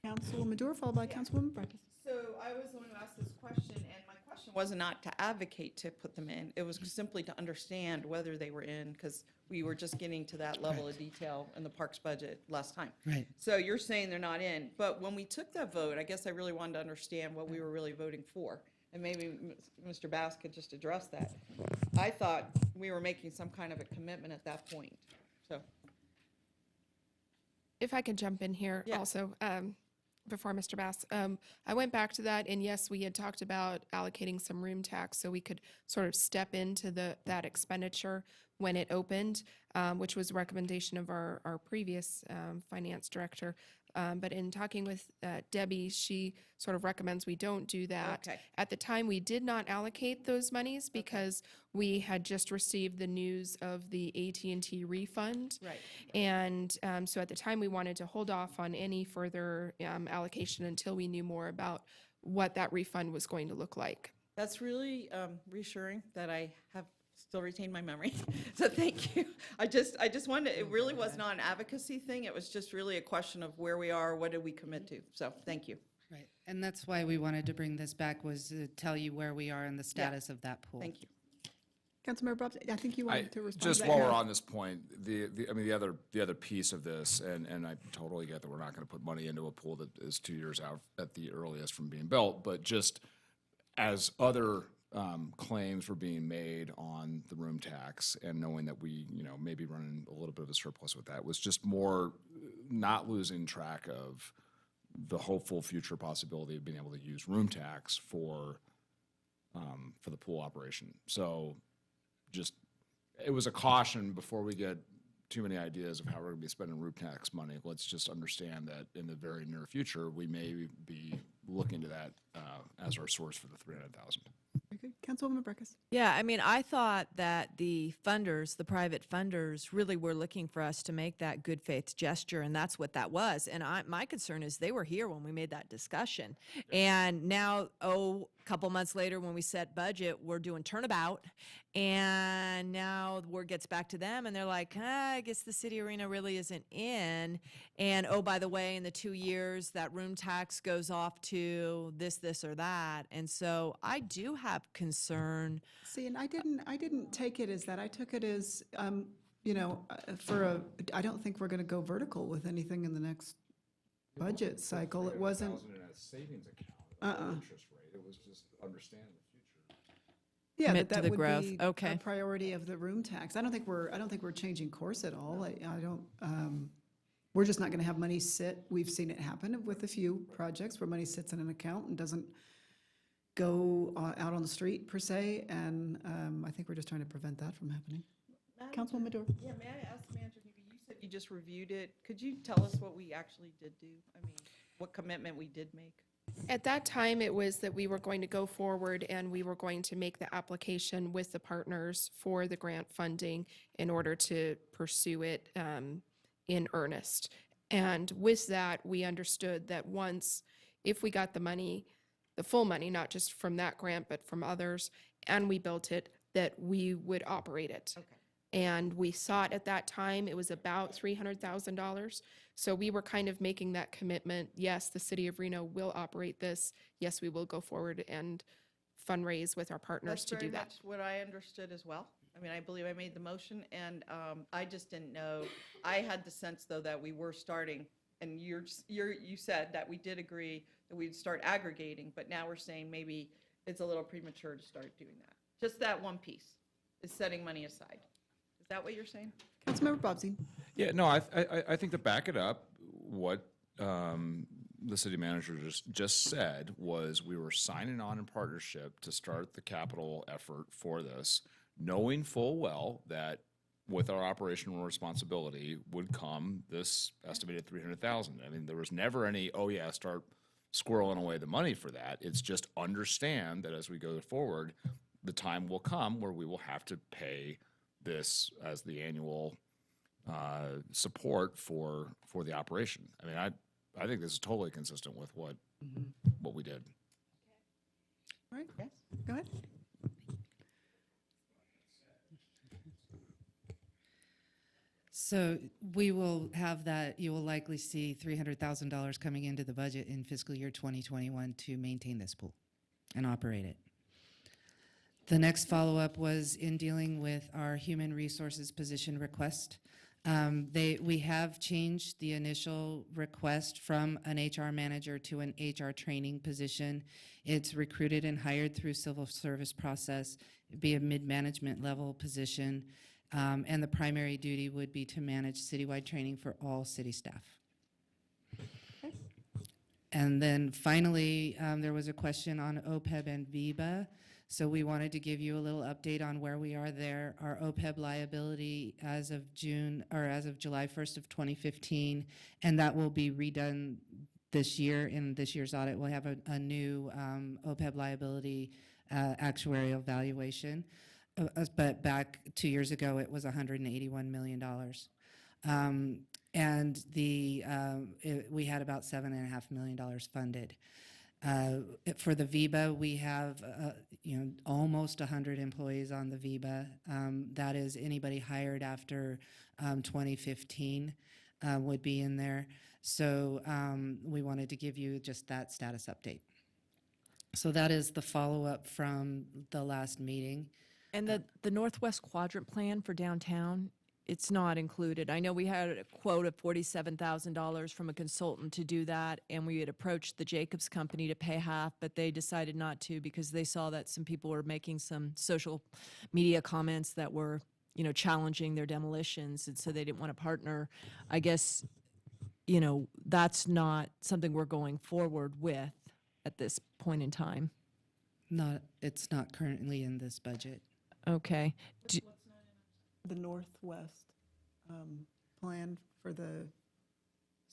Councilwoman Madore, followed by Councilwoman Breckis. So I was the one who asked this question, and my question was not to advocate to put them in. It was simply to understand whether they were in, because we were just getting to that level of detail in the parks budget last time. Right. So you're saying they're not in, but when we took that vote, I guess I really wanted to understand what we were really voting for. And maybe Mr. Bass could just address that. I thought we were making some kind of a commitment at that point, so. If I could jump in here Yeah. also, before Mr. Bass, I went back to that, and yes, we had talked about allocating some room tax so we could sort of step into that expenditure when it opened, which was a recommendation of our previous finance director. But in talking with Debbie, she sort of recommends we don't do that. Okay. At the time, we did not allocate those monies because we had just received the news of the AT&T refund. Right. And so at the time, we wanted to hold off on any further allocation until we knew more about what that refund was going to look like. That's really reassuring that I have still retained my memory. So thank you. I just wanted, it really was not an advocacy thing. It was just really a question of where we are, what did we commit to? So thank you. Right. And that's why we wanted to bring this back, was to tell you where we are in the status of that pool. Thank you. Councilmember Bob, I think you wanted to respond to Just that. while Yeah. we're on this point, the other piece of this, and I totally get that we're not going to put money into a pool that is 2 years out at the earliest from being built, but just as other claims were being made on the room tax, and knowing that we, may be running a little bit of a surplus with that, was just more not losing track of the hopeful future possibility of being able to use room tax for the pool operation. So just, it was a caution before we get too many ideas of how we're going to be spending room tax money. Let's just understand that in the very near future, we may be looking to that as our source for the $300,000. Very good. Councilwoman Breckus. Yeah, I mean, I thought that the funders, the private funders, really were looking for us to make that good faith gesture, and that's what that was. And my concern is they were here when we made that discussion. And now, a couple months later, when we set budget, we're doing turnabout, and now word gets back to them, and they're like, I guess the city arena really isn't in. And oh, by the way, in the 2 years, that room tax goes off to this, or that. And so I do have concern. See, and I didn't take it as that. I took it as, I don't think we're going to go vertical with anything in the next budget cycle. It wasn't. In a savings account, interest rate. It was just understand the future. Yeah, Commit to that the would growth. be Okay. a priority of the room tax. I don't think we're changing course at all. I don't, we're just not going to have money sit. We've seen it happen with a few projects where money sits in an account and doesn't go out on the street per se. And I think we're just trying to prevent that from happening. Councilwoman Madore. Yeah, may I ask, Manager Hebe, you said you just reviewed it. Could you tell us what we actually did do? I mean, what commitment we did make? At that time, it was that we were going to go forward and we were going to make the application with the partners for the grant funding in order to pursue it in earnest. And with that, we understood that once, if we got the money, the full money, not just from that grant, but from others, and we built it, that we would operate it. Okay. And we saw it at that time, it was about $300,000. So we were kind of making that commitment. Yes, the city of Reno will operate this. Yes, we will go forward and fundraise with our partners to do that. That's what I understood as well. I mean, I believe I made the motion, and I just didn't know. I had the sense, though, that we were starting, and you said that we did agree that we'd start aggregating, but now we're saying maybe it's a little premature to start doing that. Just that one piece is setting money aside. Is that what you're saying? Councilmember Bobzien. Yeah, no, I think to back it up, what the city manager just said was we were signing on in partnership to start the capital effort for this, knowing full well that with our operational responsibility would come this estimated $300,000. I mean, there was never any, oh yeah, start squirreling away the money for that. It's just understand that as we go forward, the time will come where we will have to pay this as the annual support for the operation. I mean, I think this is totally consistent with what we did. All right, Yes. go ahead. So we will have that, you will likely see $300,000 coming into the budget in fiscal year 2021 to maintain this pool and operate it. The next follow-up was in dealing with our human resources position request. We have changed the initial request from an HR manager to an HR training position. It's recruited and hired through civil service process. It'd be a mid-management level position, and the primary duty would be to manage citywide training for all city staff. And then finally, there was a question on OPEB and VEBA. So we wanted to give you a little update on where we are there. Our OPEB liability as of July 1st of 2015, and that will be redone this year. In this year's audit, we'll have a new OPEB liability actuarial valuation. But back 2 years ago, it was $181 million. And we had about $7.5 million funded. For the VEBA, we have almost 100 employees on the VEBA. That is anybody hired after 2015 would be in there. So we wanted to give you just that status update. So that is the follow-up from the last meeting. And the Northwest Quadrant Plan for downtown, it's not included. I know we had a quote of $47,000 from a consultant to do that, and we had approached the Jacobs Company to pay half, but they decided not to because they saw that some people were making some social media comments that were, challenging their demolitions, and so they didn't want to partner. I guess, that's not something we're going forward with at this point in time. It's not currently in this budget. Okay. The Northwest plan for the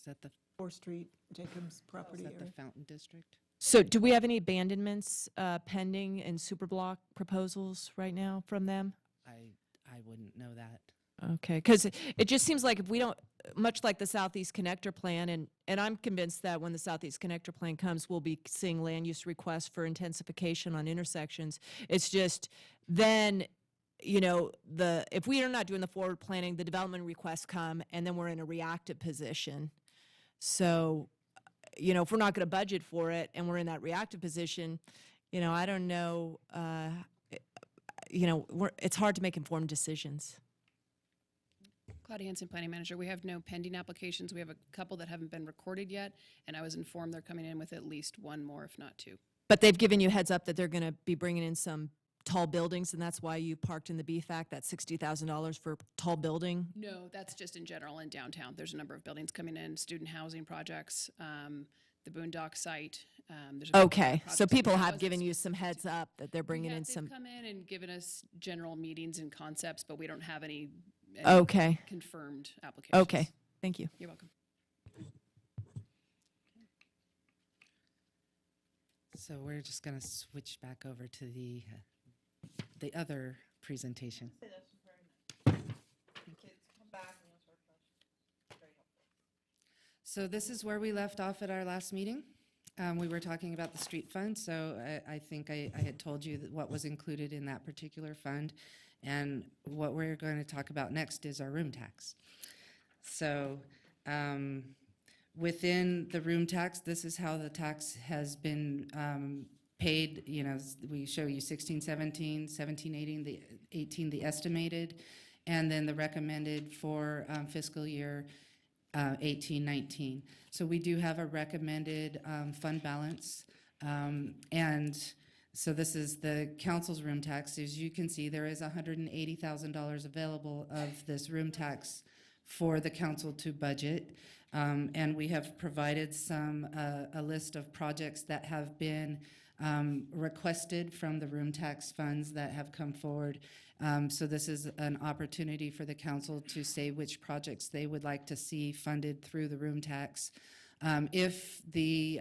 Is that the 4th Street Jacobs property area. Fountain District? So do we have any abandonments pending in superblock proposals right now from them? I wouldn't know that. Okay, because it just seems like if we don't, much like the Southeast Connector Plan, and I'm convinced that when the Southeast Connector Plan comes, we'll be seeing land use requests for intensification on intersections. It's just then, if we are not doing the forward planning, the development requests come, and then we're in a reactive position. So, if we're not going to budget for it and we're in that reactive position, I don't know, it's hard to make informed decisions. Claudia Hanson, Planning Manager. We have no pending applications. We have a couple that haven't been recorded yet, and I was informed they're coming in with at least one more, if not two. But they've given you heads up that they're going to be bringing in some tall buildings, and that's why you parked in the BFAC, that $60,000 for tall building? No, that's just in general in downtown. There's a number of buildings coming in, student housing projects, the Boondock site. There's a couple Okay, other so projects people that I have wasn't given you some heads up that they're bringing in they've some, come in and given us general meetings and concepts, but we don't have any okay, confirmed applications. okay, thank you. You're welcome. So we're just going to switch back over to the other presentation. So this is where we left off at our last meeting. We were talking about the street fund, so I think I had told you that what was included in that particular fund. And what we're going to talk about next is our room tax. So within the room tax, this is how the tax has been paid. We show you 16, 17, 17, 18, the estimated, and then the recommended for fiscal year 18, 19. So we do have a recommended fund balance. And so this is the council's room tax. As you can see, there is $180,000 available of this room tax for the council to budget. And we have provided a list of projects that have been requested from the room tax funds that have come forward. So this is an opportunity for the council to say which projects they would like to see funded through the room tax. If the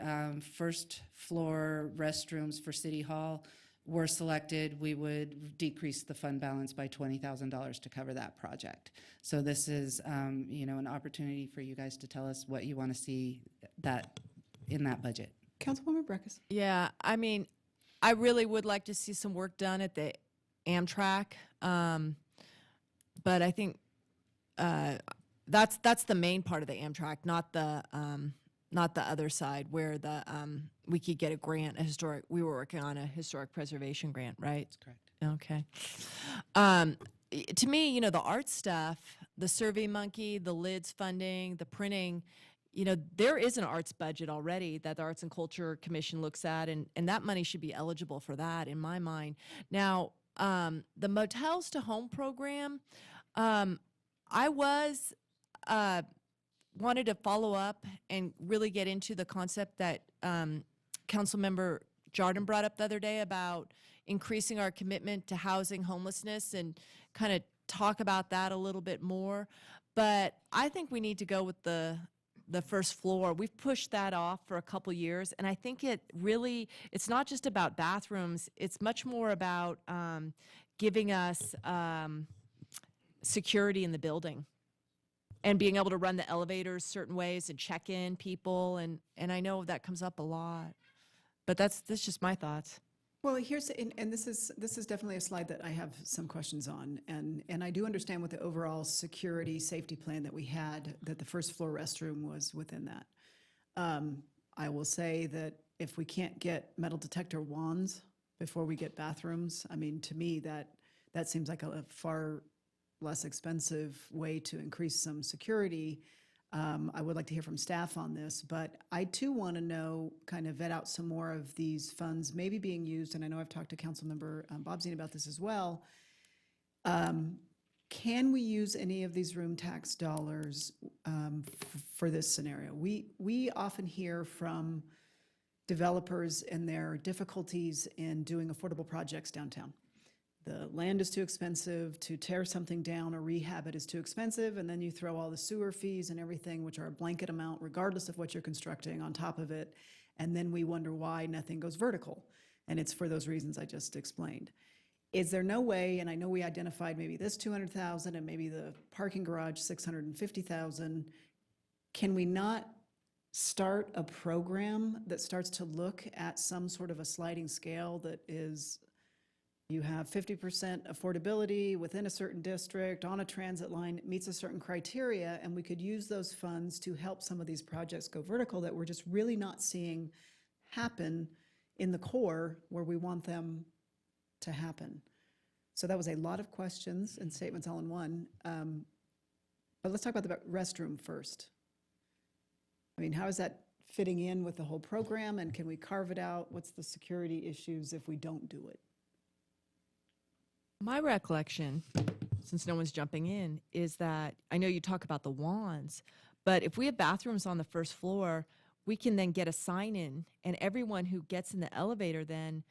first floor restrooms for City Hall were selected, we would decrease the fund balance by $20,000 to cover that project. So this is, an opportunity for you guys to tell us what you want to see in that budget. Councilwoman Breckus. Yeah, I mean, I really would like to see some work done at the Amtrak, but I think that's the main part of the Amtrak, not not the other side where the, we could get a grant, we were working on a historic preservation grant, right? That's correct. Okay. To me, you know, the art stuff, the Survey Monkey, the LIDS funding, the printing, you know, there is an arts budget already that the Arts and Culture Commission looks at, and that money should be eligible for that, in my mind. Now, the Motels to Home program, I wanted to follow up and really get into the concept that Councilmember Jordan brought up the other day about increasing our commitment to housing homelessness and kind of talk about that a little bit more. But I think we need to go with the first floor. We've pushed that off for a couple years, and I think it's not just about bathrooms. It's much more about giving us security in the building and being able to run the elevators certain ways and check in people, and I know that comes up a lot. But that's just my thoughts. Well, and this is definitely a slide that I have some questions on, and I do understand with the overall security safety plan that we had, that the first floor restroom was within that. I will say that if we can't get metal detector wands before we get bathrooms, I mean, to me, that seems like a far less expensive way to increase some security. I would like to hear from staff on this, but I too want to know, kind of vet out some more of these funds maybe being used, and I know I've talked to Councilmember Bobzien about this as well. Can we use any of these room tax dollars for this scenario? We often hear from developers and their difficulties in doing affordable projects downtown. The land is too expensive, to tear something down or rehab it is too expensive, and then you throw all the sewer fees and everything, which are a blanket amount regardless of what you're constructing, on top of it, and then we wonder why nothing goes vertical. And it's for those reasons I just explained. Is there no way, and I know we identified maybe this 200,000 and maybe the parking garage 650,000, can we not start a program that starts to look at some sort of a sliding scale that is, you have 50% affordability within a certain district, on a transit line, it meets a certain criteria, and we could use those funds to help some of these projects go vertical that we're just really not seeing happen in the core where we want them to happen. So that was a lot of questions and statements all in one. But let's talk about the restroom first. I mean, how is that fitting in with the whole program, and can we carve it out? What's the security issues if we don't do it? My recollection, since no one's jumping in, is that I know you talk about the wands, but if we have bathrooms on the first floor, we can then get a sign in, and everyone who gets in the elevator then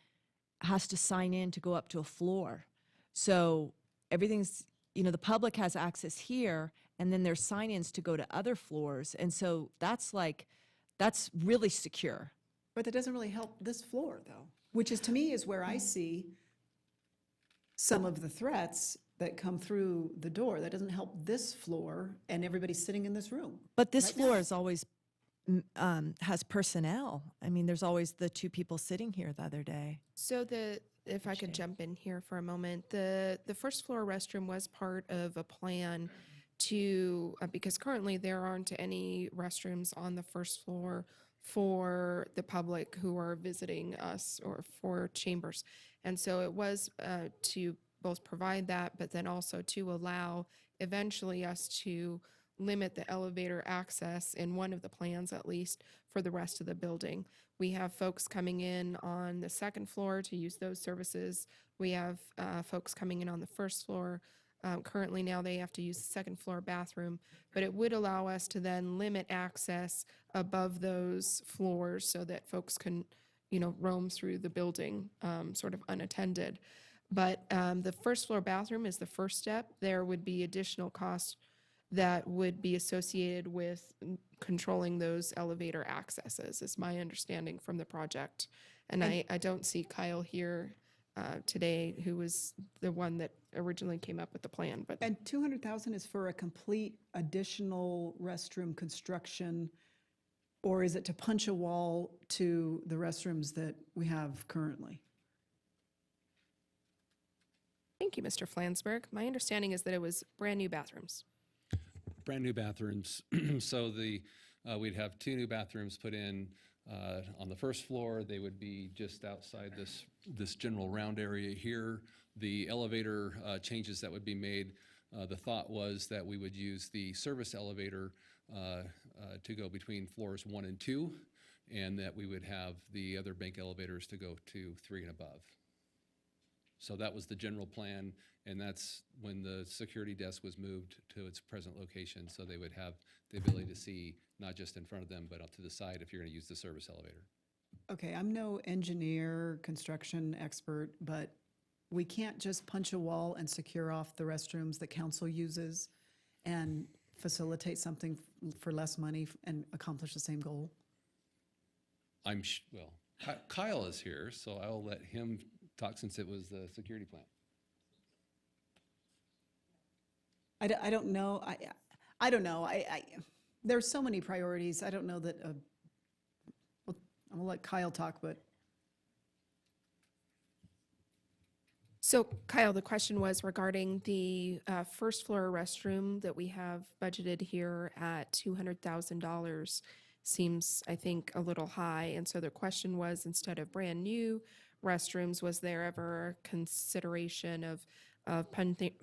has to sign in to go up to a floor. So everything's, you know, the public has access here, and then there's sign-ins to go to other floors. And so that's really secure. But that doesn't really help this floor, though, which is, to me, is where I see some of the threats that come through the door. That doesn't help this floor and everybody sitting in this room. But this floor is always has personnel. I mean, there's always the two people sitting here the other day. So if I could jump in here for a moment, the first floor restroom was part of a plan to, because currently there aren't any restrooms on the first floor for the public who are visiting us or for chambers. And so it was to both provide that, but then also to allow eventually us to limit the elevator access in one of the plans, at least, for the rest of the building. We have folks coming in on the second floor to use those services. We have folks coming in on the first floor. Currently now they have to use the second floor bathroom, but it would allow us to then limit access above those floors so that folks can, you know, roam through the building sort of unattended. But the first floor bathroom is the first step. There would be additional costs that would be associated with controlling those elevator accesses, is my understanding from the project. And I don't see Kyle here today, who was the one that originally came up with the plan. But And 200,000 is for a complete additional restroom construction, or is it to punch a wall to the restrooms that we have currently? thank you, Mr. Flansburgh. My understanding is that it was brand new bathrooms. Brand new bathrooms. So the We'd have 2 new bathrooms put in on the first floor. They would be just outside this general round area here. The elevator changes that would be made, the thought was that we would use the service elevator to go between floors 1 and 2, and that we would have the other bank elevators to go to 3 and above. So that was the general plan, and that's when the security desk was moved to its present location, so they would have the ability to see not just in front of them, but up to the side if you're going to use the service elevator. Okay, I'm no engineer, construction expert, but we can't just punch a wall and secure off the restrooms that council uses and facilitate something for less money and accomplish the same goal. Well, Kyle is here, so I'll let him talk since it was the security plan. I don't know. I don't know. There's so many priorities. I don't know that, well, I'm gonna let Kyle talk, but. So Kyle, the question was regarding the first floor restroom that we have budgeted here at $200,000 seems, I think, a little high. And so the question was, instead of brand new restrooms, was there ever consideration of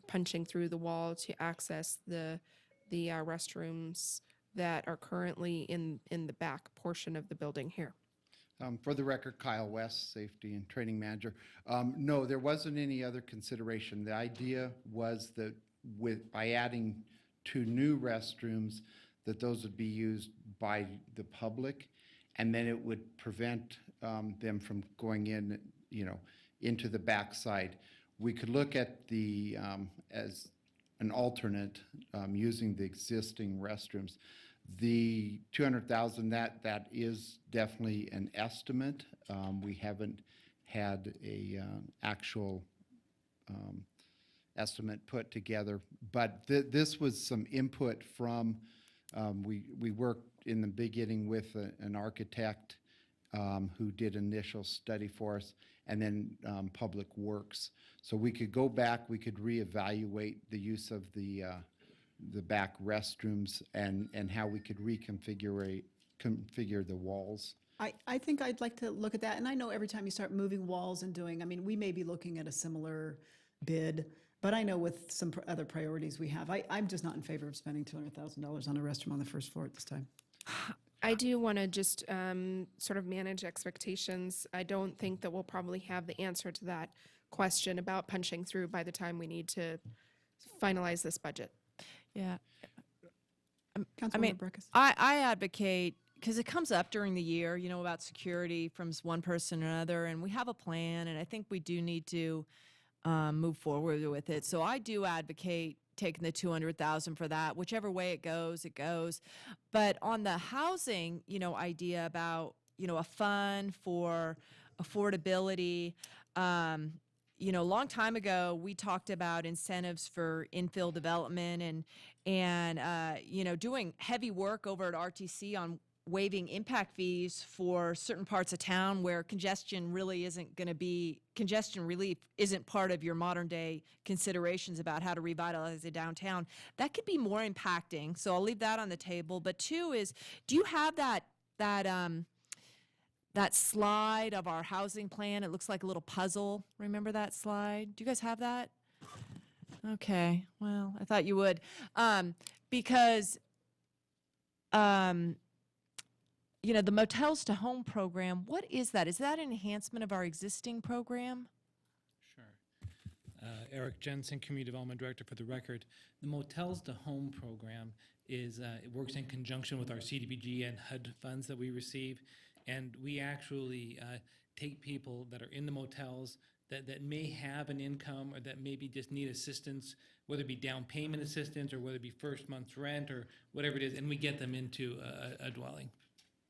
punching through the wall to access the restrooms that are currently in the back portion of the building here? For the record, Kyle West, Safety and Training Manager. No, there wasn't any other consideration. The idea was that by adding 2 new restrooms, that those would be used by the public, and then it would prevent them from going in, into the backside. We could look at the, as an alternate, using the existing restrooms. The 200,000, that is definitely an estimate. We haven't had a actual estimate put together, but this was some input from, we worked in the beginning with an architect who did initial study for us, and then Public Works. So we could go back, we could reevaluate the use of the back restrooms and how we could configure the walls. I think I'd like to look at that, and I know every time you start moving walls and doing, I mean, we may be looking at a similar bid, but I know with some other priorities we have, I'm just not in favor of spending $200,000 on a restroom on the first floor at this time. I do want to just sort of manage expectations. I don't think that we'll probably have the answer to that question about punching through by the time we need to finalize this budget. Yeah. Councilwoman Breckus. I advocate, because it comes up during the year, about security from one person to another, and we have a plan, and I think we do need to move forward with it. So I do advocate taking the 200,000 for that. Whichever way it goes, it goes. But on the housing, idea about, a fund for affordability, a long time ago, we talked about incentives for infill development and doing heavy work over at RTC on waiving impact fees for certain parts of town where congestion relief isn't part of your modern day considerations about how to revitalize a downtown. That could be more impacting. So I'll leave that on the table. But 2 is, do you have that slide of our housing plan? It looks like a little puzzle. Remember that slide? Do you guys have that? Okay. Well, I thought you would. Because the Motels to Home program, what is that? Is that an enhancement of our existing program? Sure. Eric Jensen, Community Development Director for the record. The Motels to Home program it works in conjunction with our CDBG and HUD funds that we receive. And we actually take people that are in the motels that may have an income or that maybe just need assistance, whether it be down payment assistance or whether it be first month's rent or whatever it is, and we get them into a dwelling.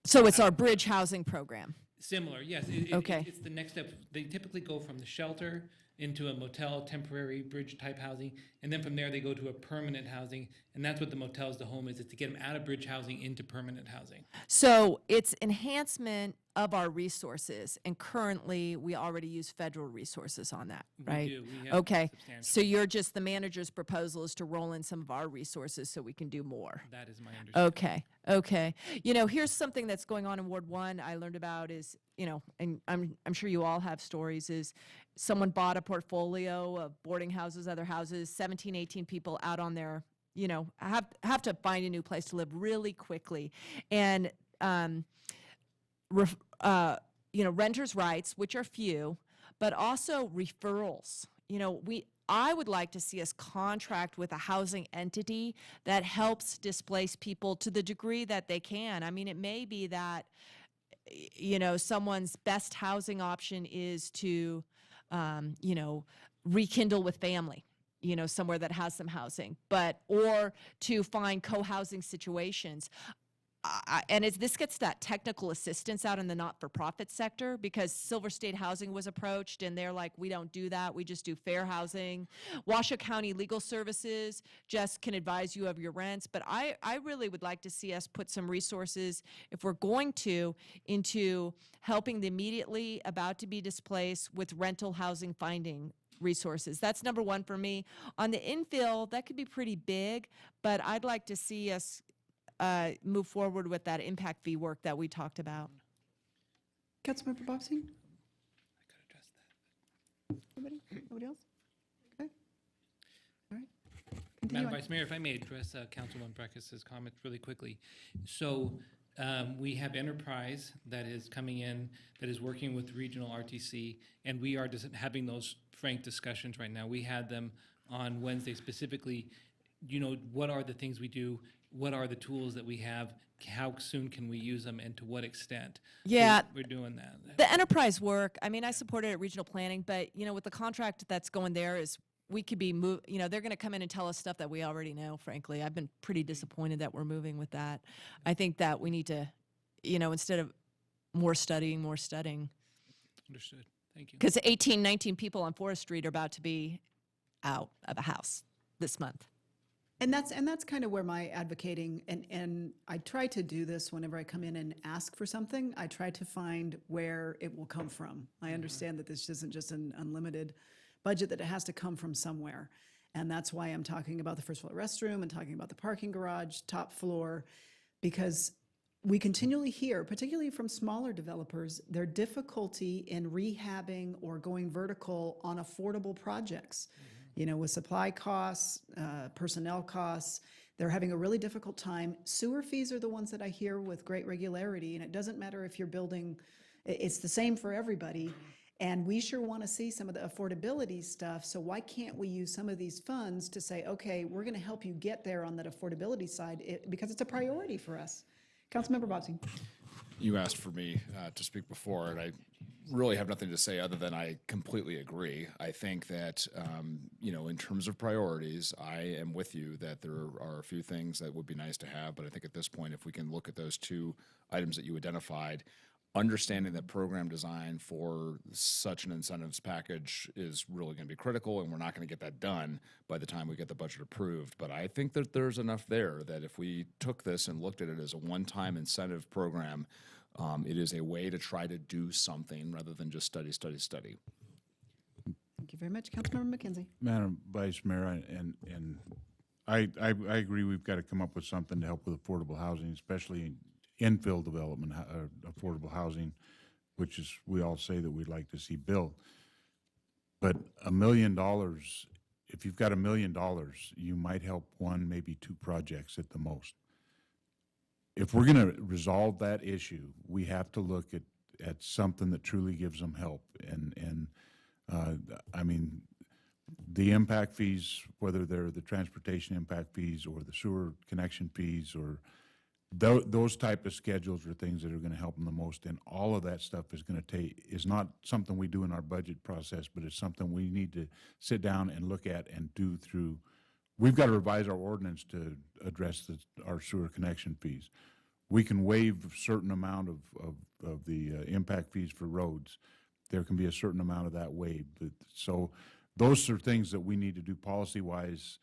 So it's our bridge housing program. Similar, yes. Okay. It's the next step. They typically go from the shelter into a motel, temporary bridge type housing, and then from there they go to a permanent housing, and that's what the motel's the home is to get them out of bridge housing into permanent housing. So it's enhancement of our resources, and currently we already use federal resources on that, We right? do. We have Okay, substantial. so you're just, the manager's proposal is to roll in some of our resources so we can do more. That is my understanding. Okay, okay. You know, here's something that's going on in Ward 1 I learned about is, you know, and I'm sure you all have stories, is someone bought a portfolio of boarding houses, other houses, 17, 18 people out on their, you know, have to find a new place to live really quickly. And, you know, renters' rights, which are few, but also referrals. You know, I would like to see us contract with a housing entity that helps displace people to the degree that they can. I mean, it may be that, you know, someone's best housing option is to, you know, rekindle with family, you know, somewhere that has some housing, or to find co-housing situations. And this gets that technical assistance out in the not-for-profit sector, because Silver State Housing was approached and they're like, we don't do that, we just do fair housing. Washoe County Legal Services just can advise you of your rents, but I really would like to see us put some resources, if we're going to, into helping the immediately about to be displaced with rental housing finding resources. That's number one for me. On the infill, that could be pretty big, but I'd like to see us move forward with that impact fee work that we talked about. Councilmember Bobbsey? I could address that. Nobody else? Okay. All right. Madam Continue on. Vice Mayor, if I may address Councilman Breckus's comments really quickly. So we have Enterprise that is coming in, that is working with regional RTC, and we are just having those frank discussions right now. We had them on Wednesday specifically, you know, what are the things we do? What are the tools that we have? How soon can we use them, and to what extent? Yeah. We're doing that. The enterprise work, I mean, I supported it at regional planning, but, you know, with the contract that's going there is, we could be you know, they're going to come in and tell us stuff that we already know, frankly. I've been pretty disappointed that we're moving with that. I think that we need to, you know, instead of more studying. Understood. Thank you. Because 18, 19 people on Forest Street are about to be out of a house this month. And that's kind of where my advocating, and I try to do this whenever I come in and ask for something. I try to find where it will come from. I understand that this isn't just an unlimited budget, that it has to come from somewhere. And that's why I'm talking about the first floor restroom and talking about the parking garage, top floor, because we continually hear, particularly from smaller developers, their difficulty in rehabbing or going vertical on affordable projects. You know, with supply costs, personnel costs, they're having a really difficult time. Sewer fees are the ones that I hear with great regularity, and it doesn't matter if you're building, it's the same for everybody. And we sure want to see some of the affordability stuff, so why can't we use some of these funds to say, okay, we're going to help you get there on that affordability side, because it's a priority for us. Councilmember Bobbsey. You asked for me to speak before, and I really have nothing to say other than I completely agree. I think that, you know, in terms of priorities, I am with you that there are a few things that would be nice to have, but I think at this point, if we can look at those two items that you identified, understanding that program design for such an incentives package is really going to be critical, and we're not going to get that done by the time we get the budget approved. But I think that there's enough there that if we took this and looked at it as a one-time incentive program, it is a way to try to do something rather than just study. Thank you very much. Councilmember McKenzie. Madam Vice Mayor, and I agree we've got to come up with something to help with affordable housing, especially infill development, affordable housing, which is, we all say that we'd like to see built. But $1 million, if you've got $1 million, you might help one, maybe two projects at the most. If we're going to resolve that issue, we have to look at something that truly gives them help. And I mean, the impact fees, whether they're the transportation impact fees or the sewer connection fees, or those type of schedules are things that are going to help them the most. And all of that stuff is not something we do in our budget process, but it's something we need to sit down and look at and do through. We've got to revise our ordinance to address our sewer connection fees. we can waive a certain amount of the impact fees for roads. There can be a certain amount of that waived. So those are things that we need to do policy-wise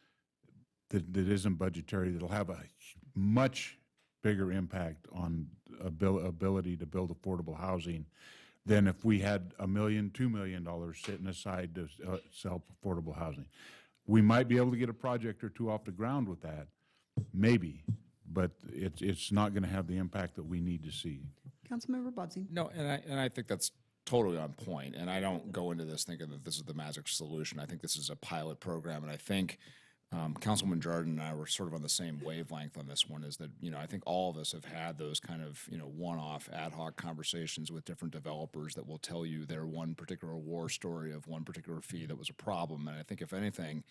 that isn't budgetary, that'll have a much bigger impact on ability to build affordable housing than if we had $1 million, $2 million sitting aside to sell affordable housing. We might be able to get a project or two off the ground with that, maybe, but it's not going to have the impact that we need to see. Councilmember Bodzin. No, and I think that's totally on point, and I don't go into this thinking that this is the magic solution. I think this is a pilot program, and I think Councilman Jordan and I were sort of on the same wavelength on this one, is that, I think all of us have had those kind of, one-off ad hoc conversations with different developers that will tell you their one particular war story of one particular fee that was a problem. And I think if anything,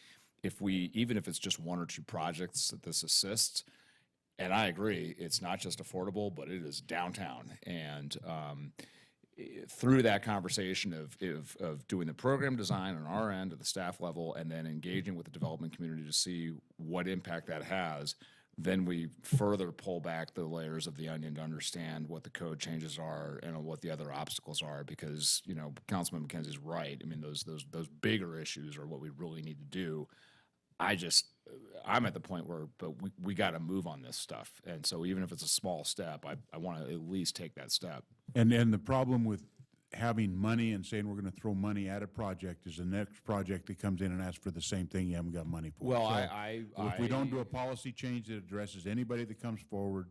even if it's just one or two projects that this assists, and I agree, it's not just affordable, but it is downtown. And through that conversation of doing the program design on our end at the staff level and then engaging with the development community to see what impact that has, then we further pull back the layers of the onion to understand what the code changes are and what the other obstacles are, because, Councilman McKenzie's right. I mean, those bigger issues are what we really need to do. I'm at the point where, but we got to move on this stuff. And so even if it's a small step, I want to at least take that step. And the problem with having money and saying we're going to throw money at a project is the next project that comes in and asks for the same thing you haven't got money for. Well, So if we don't do a policy change that addresses anybody that comes forward,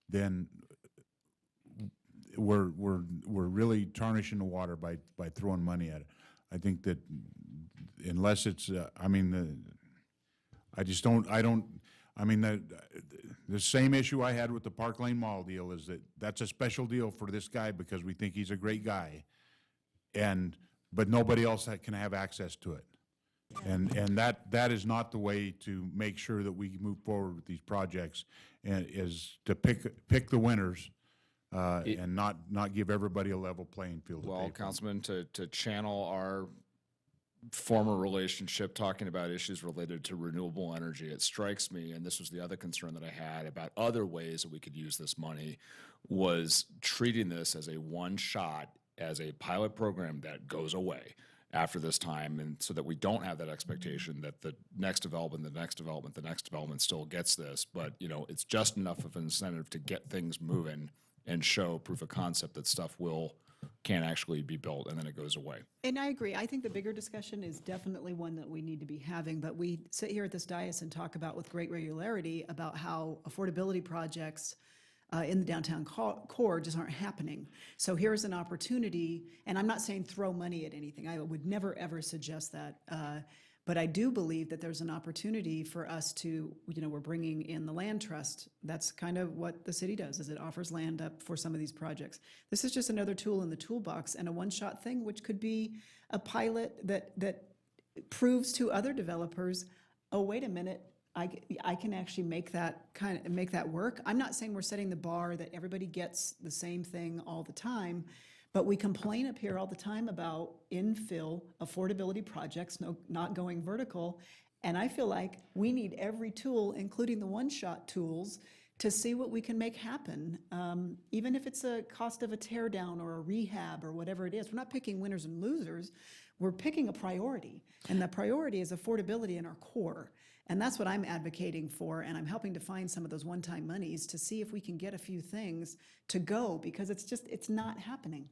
then we're really tarnishing the water by throwing money at it. I think that unless it's, the same issue I had with the Park Lane Mall deal is that's a special deal for this guy because we think he's a great guy, but nobody else can have access to it. And that is not the way to make sure that we move forward with these projects, and is to pick the winners and not give everybody a level playing field. Well, Councilman, to channel our former relationship talking about issues related to renewable energy, it strikes me, and this was the other concern that I had about other ways that we could use this money, was treating this as a one shot, as a pilot program that goes away after this time, and so that we don't have that expectation that the next development still gets this, but it's just enough of an incentive to get things moving and show proof of concept that stuff can actually be built, and then it goes away. And I agree. I think the bigger discussion is definitely one that we need to be having, but we sit here at this dais and talk about with great regularity about how affordability projects in the downtown core just aren't happening. So here's an opportunity, and I'm not saying throw money at anything. I would never, ever suggest that. But I do believe that there's an opportunity for us to, we're bringing in the land trust. That's kind of what the city does, is it offers land up for some of these projects. This is just another tool in the toolbox and a one-shot thing, which could be a pilot that proves to other developers, oh, wait a minute, I can actually make that work. I'm not saying we're setting the bar that everybody gets the same thing all the time, but we complain up here all the time about infill affordability projects not going vertical. And I feel like we need every tool, including the one-shot tools, to see what we can make happen. Even if it's a cost of a tear down or a rehab or whatever it is. We're not picking winners and losers. We're picking a priority. And the priority is affordability in our core. And that's what I'm advocating for. And I'm helping to find some of those one-time monies to see if we can get a few things to go, because it's not happening.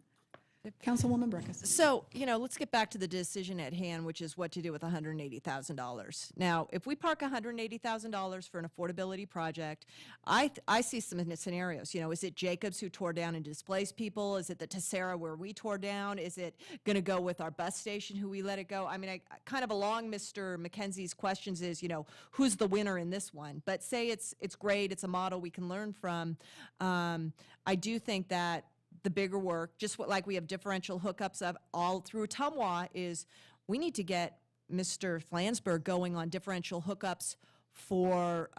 Councilwoman Breckus. So, let's get back to the decision at hand, which is what to do with $180,000. Now, if we park $180,000 for an affordability project, I see some scenarios. Is it Jacobs who tore down and displaced people? Is it the Tessera where we tore down? Is it going to go with our bus station who we let it go? I mean, I kind of along Mr. McKenzie's questions is, who's the winner in this one? But say it's great, it's a model we can learn from. I do think that the bigger work, just like we have differential hookups of all through Tumwa, is we need to get Mr. Flansburgh going on differential hookups for,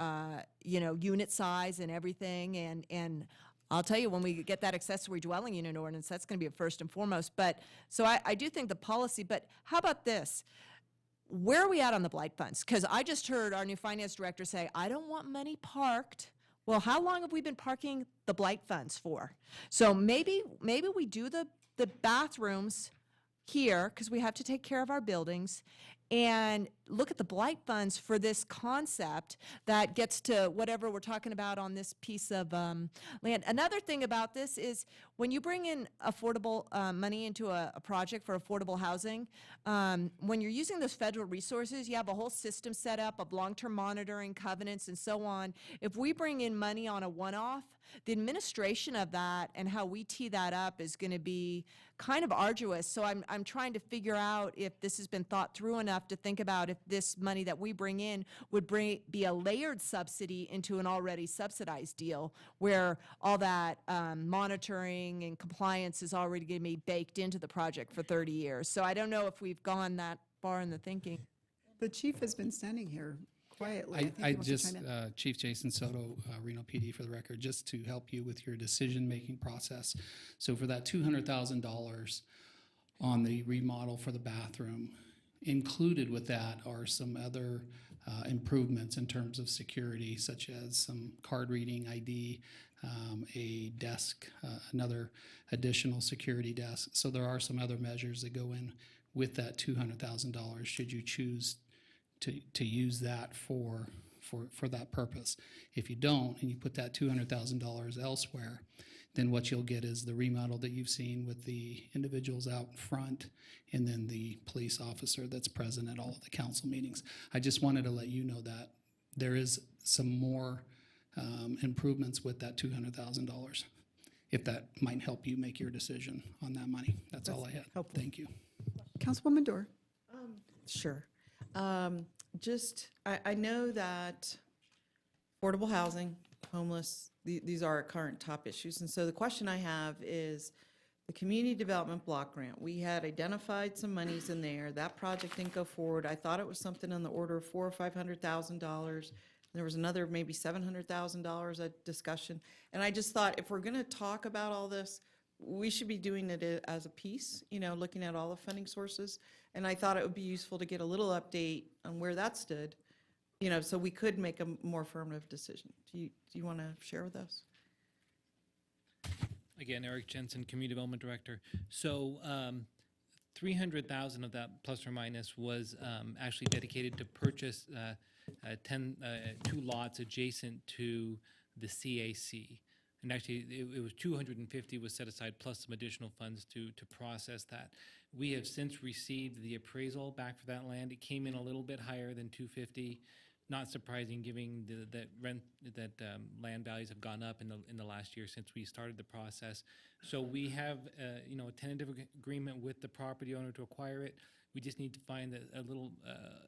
unit size and everything. And I'll tell you, when we get that accessory dwelling unit ordinance, that's going to be first and foremost. But so I do think the policy, but how about this? Where are we at on the blight funds? Because I just heard our new finance director say, I don't want money parked Well, how long have we been parking the blight funds for? So maybe we do the bathrooms here, because we have to take care of our buildings, and look at the blight funds for this concept that gets to whatever we're talking about on this piece of land. Another thing about this is when you bring in affordable money into a project for affordable housing, when you're using those federal resources, you have a whole system set up of long-term monitoring, covenants, and so on. If we bring in money on a one-off, the administration of that and how we tee that up is going to be kind of arduous. So I'm trying to figure out if this has been thought through enough to think about if this money that we bring in would be a layered subsidy into an already subsidized deal where all that monitoring and compliance is already going to be baked into the project for 30 years. So I don't know if we've gone that far in the thinking. The chief has been standing here quietly. think he I wants to just, chime in. Chief Jason Soto, Reno PD for the record, just to help you with your decision-making process. So for that $200,000 on the remodel for the bathroom, included with that are some other improvements in terms of security, such as some card reading ID, a desk, another additional security desk. So there are some other measures that go in with that $200,000 should you choose to use that for that purpose. If you don't, and you put that $200,000 elsewhere, then what you'll get is the remodel that you've seen with the individuals out front and then the police officer that's present at all of the council meetings. I just wanted to let you know that there is some more improvements with that $200,000, if that might help you make your decision on that money. That's all I had. helpful. Thank you. Councilwoman Dorr. Sure. I know that affordable housing, homeless, these are our current top issues. And so the question I have is the community development block grant. We had identified some monies in there. That project didn't go forward. I thought it was something in the order of $400,000 or $500,000. There was another maybe $700,000 at discussion. And I just thought if we're going to talk about all this, we should be doing it as a piece, looking at all the funding sources. And I thought it would be useful to get a little update on where that stood, so we could make a more affirmative decision. Do you want to share with us? Again, Eric Jensen, Community Development Director. So 300,000 of that plus or minus was actually dedicated to purchase 2 lots adjacent to the CAC. And actually, it was 250 was set aside plus some additional funds to process that. We have since received the appraisal back for that land. It came in a little bit higher than 250. Not surprising, given that land values have gone up in the last year since we started the process. So we have a tentative agreement with the property owner to acquire it. We just need to find a little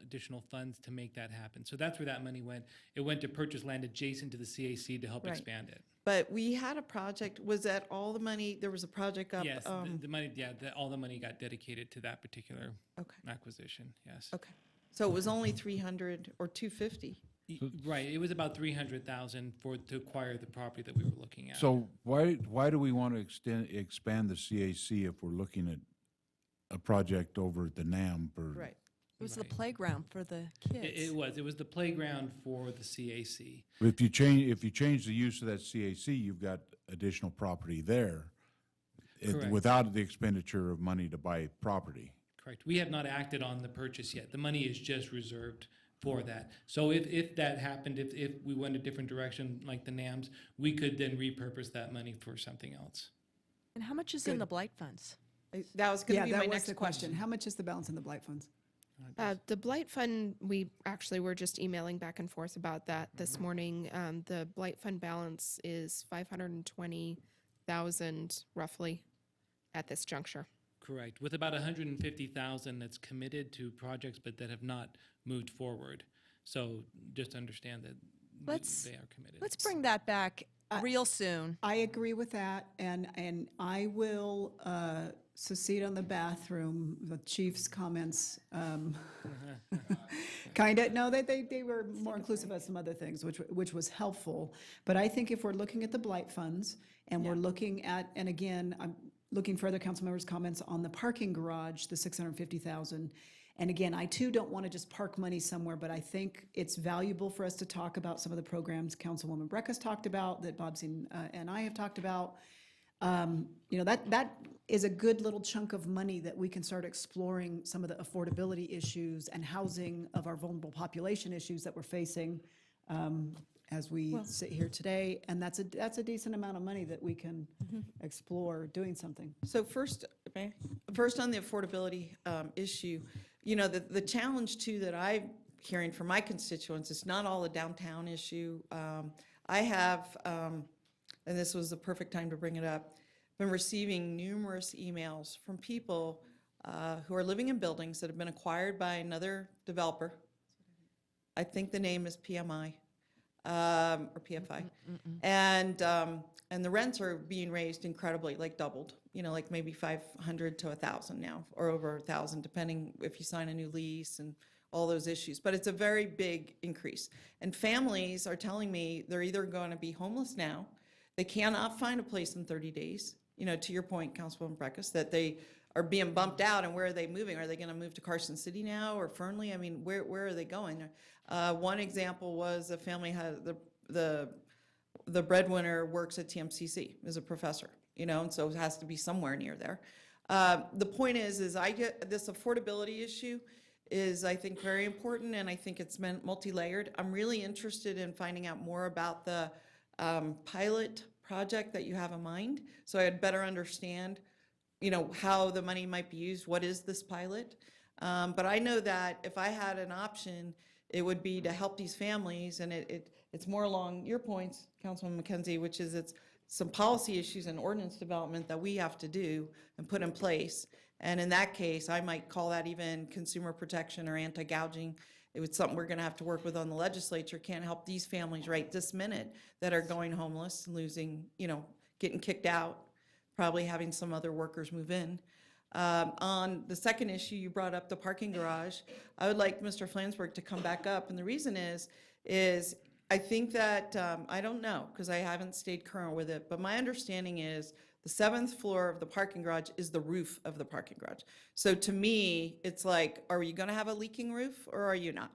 additional funds to make that happen. So that's where that money went. It went to purchase land adjacent to the CAC to help Right. expand it. But we had a project, was that all the money, there was a project up? Yes, the money, all the money got dedicated to that particular Okay, acquisition, yes. okay. So it was only 300 or 250? Right, it was about 300,000 to acquire the property that we were looking at. So why do we want to expand the CAC if we're looking at a project over at the NAM for? Right. It was the Right. playground for the kids. It was the playground for the CAC. If you change the use of that CAC, you've got additional property there. Correct. Without the expenditure of money to buy property. Correct. We have not acted on the purchase yet. The money is just reserved for that. So if that happened, if we went a different direction like the NAMs, we could then repurpose that money for something else. And how much is in the blight funds? That was going to Yeah, be that my was next the question. How much is the balance in the blight funds? The blight fund, we actually were just emailing back and forth about that this morning. The blight fund balance is 520,000 roughly at this juncture. Correct. With about 150,000 that's committed to projects but that have not moved forward. So just understand that they are committed. Let's bring that back real soon. I agree with that, and I will secede on the bathroom, the chief's comments. Kind of, no, they were more inclusive of some other things, which was helpful. But I think if we're looking at the blight funds, and we're looking at, and again, I'm looking for other council members' comments on the parking garage, the 650,000, And again, I too don't want to just park money somewhere, but I think it's valuable for us to talk about some of the programs Councilwoman Breckus talked about, that Bobsy and I have talked about. You know, that is a good little chunk of money that we can start exploring some of the affordability issues and housing of our vulnerable population issues that we're facing as we sit here today. And that's a decent amount of money that we can explore doing something. So first on the affordability issue, you know, the challenge too that I'm hearing from my constituents, it's not all a downtown issue. I have, and this was the perfect time to bring it up, been receiving numerous emails from people who are living in buildings that have been acquired by another developer. I think the name is PMI or PFI. And the rents are being raised incredibly, like doubled, you know, like maybe 500 to 1,000 now, or over 1,000, depending if you sign a new lease and all those issues. But it's a very big increase. And families are telling me they're either going to be homeless now, they cannot find a place in 30 days, you know, to your point, Councilwoman Breckus, that they are being bumped out, and where are they moving? Are they going to move to Carson City now or Fernley? I mean, where are they going? One example was a family had the breadwinner works at TMCC as a professor, you know, and so it has to be somewhere near there. The point is I get this affordability issue is, I think, very important, and I think it's multi-layered. I'm really interested in finding out more about the pilot project that you have in mind, so I'd better understand, you know, how the money might be used. What is this pilot? But I know that if I had an option, it would be to help these families, and it's more along your points, Councilwoman McKenzie, which is it's some policy issues and ordinance development that we have to do and put in place. And in that case, I might call that even consumer protection or anti-gouging. It was something we're going to have to work with on the legislature. Can't help these families right this minute that are going homeless, losing, you know, getting kicked out, probably having some other workers move in. On the second issue, you brought up the parking garage. I would like Mr. Flansburgh to come back up, and the reason is I think that, I don't know, because I haven't stayed current with it, but my understanding is the 7th floor of the parking garage is the roof of the parking garage. So to me, it's like, are you going to have a leaking roof or are you not?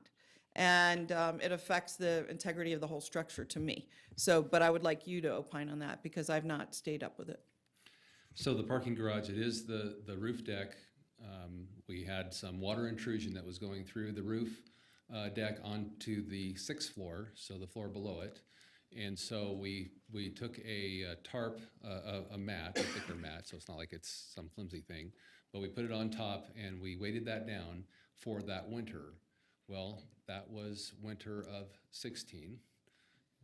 And it affects the integrity of the whole structure to me. So, but I would like you to opine on that because I've not stayed up with it. So the parking garage, it is the roof deck. We had some water intrusion that was going through the roof deck onto the 6th floor, so the floor below it. And so we took a tarp, a mat, a thicker mat, so it's not like it's some flimsy thing, but we put it on top and we weighted that down for that winter. Well, that was winter of 16.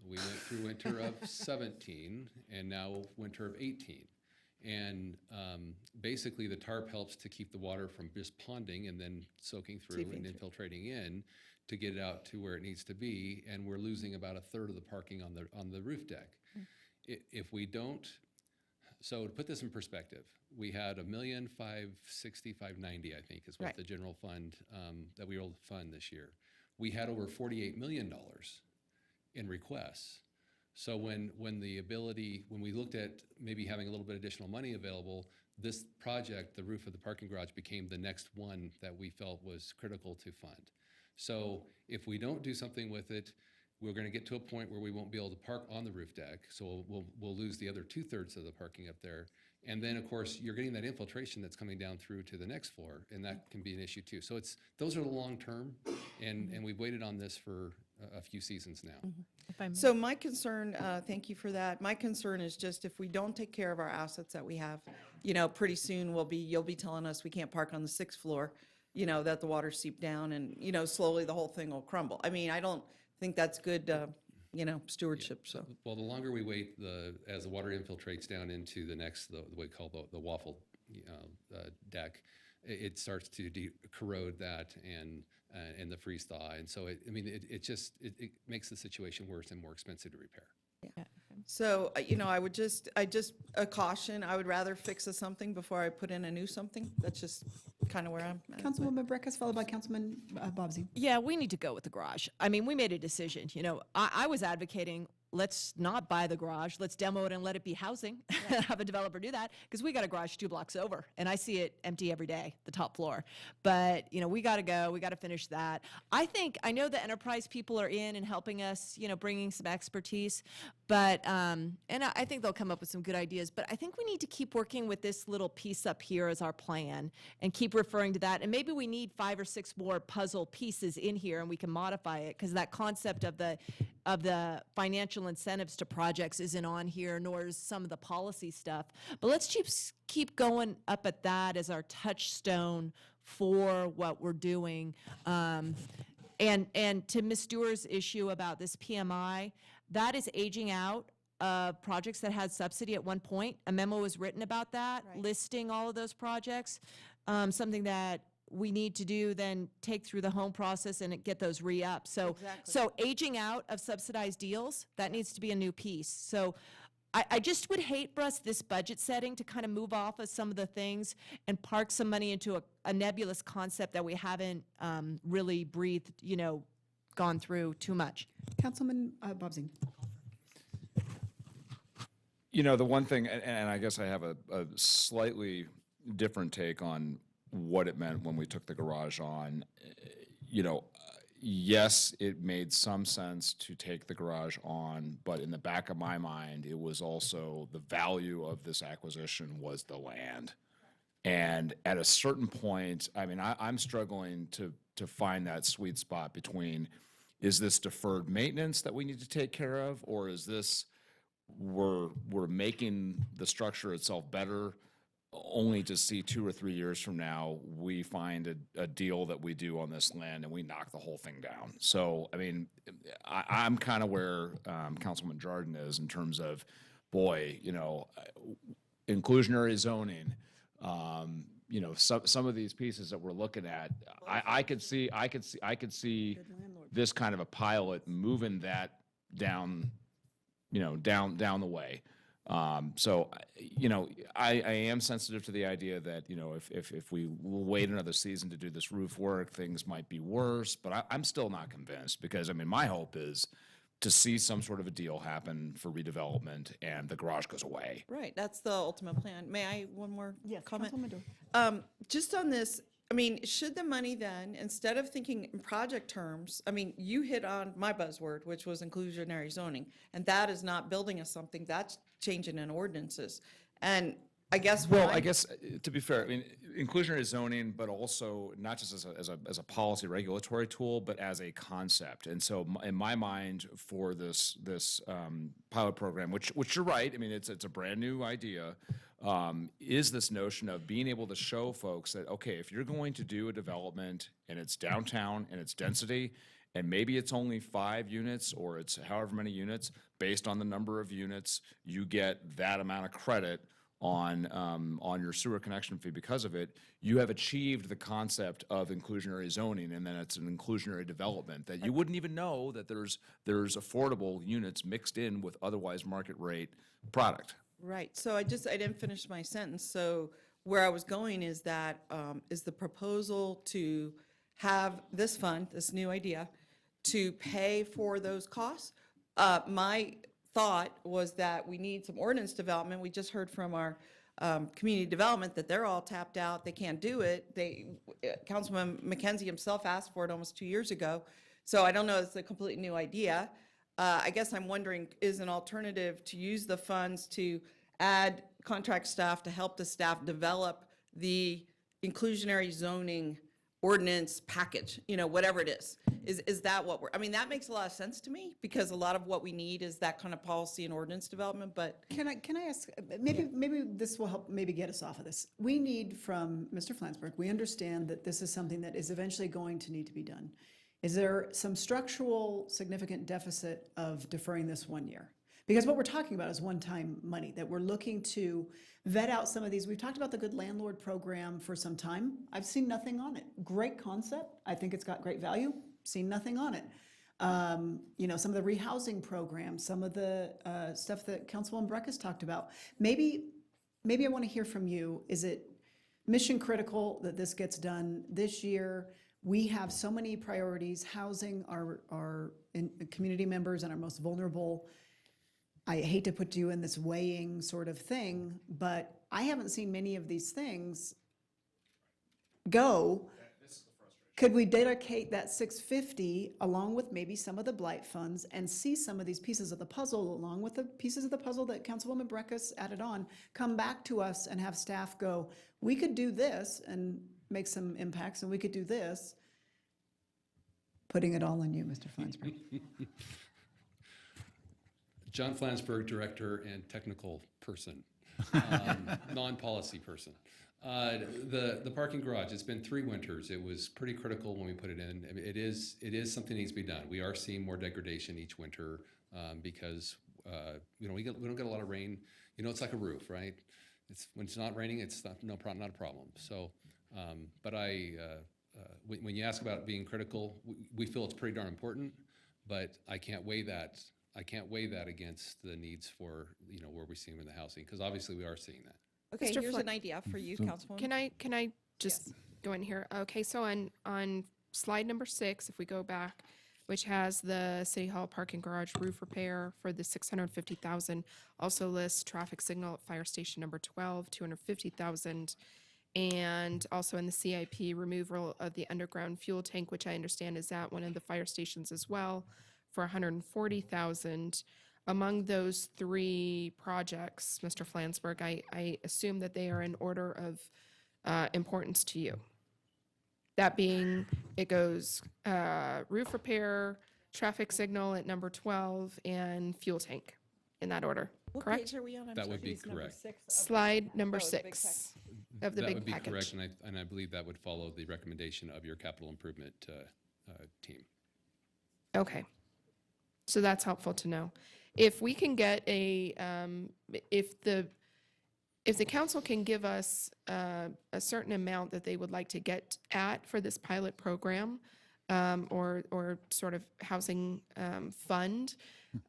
We went through winter of 17 and now winter of 18. And basically the tarp helps to keep the water from just ponding and then soaking through and infiltrating in to get it out to where it needs to be, and we're losing about 1/3 of the parking on the roof deck. If we don't, so to put this in perspective, we had $1,560,590, I think, is what the general fund that we were able to fund this year. We had over $48 million in requests. So when we looked at maybe having a little bit additional money available, this project, the roof of the parking garage, became the next one that we felt was critical to fund. So if we don't do something with it, we're going to get to a point where we won't be able to park on the roof deck. So we'll lose the other 2/3 of the parking up there. And then, of course, you're getting that infiltration that's coming down through to the next floor, and that can be an issue too. So those are the long term, and we've waited on this for a few seasons now. So my concern, thank you for that. My concern is just if we don't take care of our assets that we have, you know, pretty soon you'll be telling us we can't park on the 6th floor, you know, that the water seep down and, you know, slowly the whole thing will crumble. I mean, I don't think that's good, you know, stewardship, so. Well, the longer we wait, as the water infiltrates down into the next, what we call the waffle deck, it starts to corrode that and the freeze thaw. And so, it makes the situation worse and more expensive to repair. Yeah. So, you know, I just a caution, I would rather fix something before I put in a new something. That's just kind of where I'm at. Councilwoman Breckus, followed by Councilman Bobsy. Yeah, we need to go with the garage. I mean, we made a decision, you know, I was advocating let's not buy the garage. Let's demo it and let it be housing. Have a developer do that, because we got a garage 2 blocks over, and I see it empty every day, the top floor. But we got to go. We got to finish that. I know the enterprise people are in and helping us, bringing some expertise. But and I think they'll come up with some good ideas. But I think we need to keep working with this little piece up here as our plan, and keep referring to that. And maybe we need 5 or 6 more puzzle pieces in here, and we can modify it, because that concept of the financial incentives to projects isn't on here, nor is some of the policy stuff. But let's keep going up at that as our touchstone for what we're doing. And to Ms. Stewart's issue about this PMI, that is aging out of projects that had subsidy at one point. A memo was written about that, listing all of those projects. Something that we need to do, then take through the home process and get those re-up. So aging out of subsidized deals, that needs to be a new piece. So I just would hate for us, this budget setting, to kind of move off of some of the things and park some money into a nebulous concept that we haven't really breathed, gone through too much. Councilman Bobzing. The one thing, and I guess I have a slightly different take on what it meant when we took the garage on. Yes, it made some sense to take the garage on, but in the back of my mind, it was also the value of this acquisition was the land. And at a certain point, I'm struggling to find that sweet spot between, is this deferred maintenance that we need to take care of, or is this we're making the structure itself better, only to see 2 or 3 years from now, we find a deal that we do on this land and we knock the whole thing down. So, I'm kind of where Councilman Jordan is in terms of, inclusionary zoning, some of these pieces that we're looking at, I could see this kind of a pilot moving that down, down the way. I am sensitive to the idea that, if we wait another season to do this roof work, things might be worse, but I'm still not convinced, because, my hope is to see some sort of a deal happen for redevelopment and the garage goes away. Right, that's the ultimate plan. May I, one more comment? Councilwoman Just on this, should the money then, instead of thinking in project terms, you hit on my buzzword, which was inclusionary zoning, and that is not building us something, that's changing in ordinances. And I guess to be fair, inclusionary zoning, but also not just as a policy regulatory tool, but as a concept. And so, in my mind, for this pilot program, which you're right, it's a brand new idea, is this notion of being able to show folks that, okay, if you're going to do a development and it's downtown and it's density, and maybe it's only 5 units or it's however many units, based on the number of units, you get that amount of credit on your sewer connection fee because of it, you have achieved the concept of inclusionary zoning, and then it's an inclusionary development that you wouldn't even know that there's affordable units mixed in with otherwise market rate product. Right, so I didn't finish my sentence. So where I was going is that, is the proposal to have this fund, this new idea, to pay for those costs? My thought was that we need some ordinance development. We just heard from our community development that they're all tapped out. They can't do it. Councilman McKenzie himself asked for it almost 2 years ago. So I don't know, it's a completely new idea. I guess I'm wondering, is an alternative to use the funds to add contract staff to help the staff develop the inclusionary zoning ordinance package, whatever it is. Is that what that makes a lot of sense to me, because a lot of what we need is that kind of policy and ordinance development, but. Can I ask, maybe this will help get us off of this. We need from Mr. Flansburgh, we understand that this is something that is eventually going to need to be done. Is there some structural significant deficit of deferring this 1 year? Because what we're talking about is one-time money that we're looking to vet out some of these. We've talked about the Good Landlord program for some time. I've seen nothing on it. Great concept. I think it's got great value. Seen nothing on it. Some of the rehousing programs, some of the stuff that Councilwoman Breck has talked about. Maybe I want to hear from you. Is it mission critical that this gets done this year? We have so many priorities, housing our community members and our most vulnerable. I hate to put you in this weighing sort of thing, but I haven't seen many of these things go. Could we dedicate that 650 along with maybe some of the blight funds and see some of these pieces of the puzzle along with the pieces of the puzzle that Councilwoman Breckus added on, come back to us and have staff go, we could do this and make some impacts, and we could do this. Putting it all on you, Mr. Flansburgh. John Flansburgh, director and technical person, non-policy person. The parking garage, it's been 3 winters. It was pretty critical when we put it in. I mean, it is something that needs to be done. We are seeing more degradation each winter because we don't get a lot of rain. It's like a roof, right? When it's not raining, it's not a problem. So, but when you ask about it being critical, we feel it's pretty darn important. But I can't weigh that. I can't weigh that against the needs for where we see them in the housing, because obviously we are seeing that. Okay, Mr. here's Fla- an idea for you, Councilwoman. Can I just go in here? Okay, so on slide number 6, if we go back, which has the City Hall parking garage roof repair for the $650,000, also lists traffic signal at Fire Station number 12, $250,000, and also in the CIP, removal of the underground fuel tank, which I understand is at one of the fire stations as well, for $140,000. Among those 3 projects, Mr. Flansburgh, I assume that they are in order of importance to you. That being, it goes roof repair, traffic signal at number 12, and fuel tank, in that order, What correct? page are we on? I'm That sorry. would be It's number correct. 6 of the- Slide number Oh, the big 6 of the That big would be package. correct, and I believe that would follow the recommendation of your capital improvement team. Okay. So that's helpful to know. If we can get if the council can give us a certain amount that they would like to get at for this pilot program, or sort of housing fund,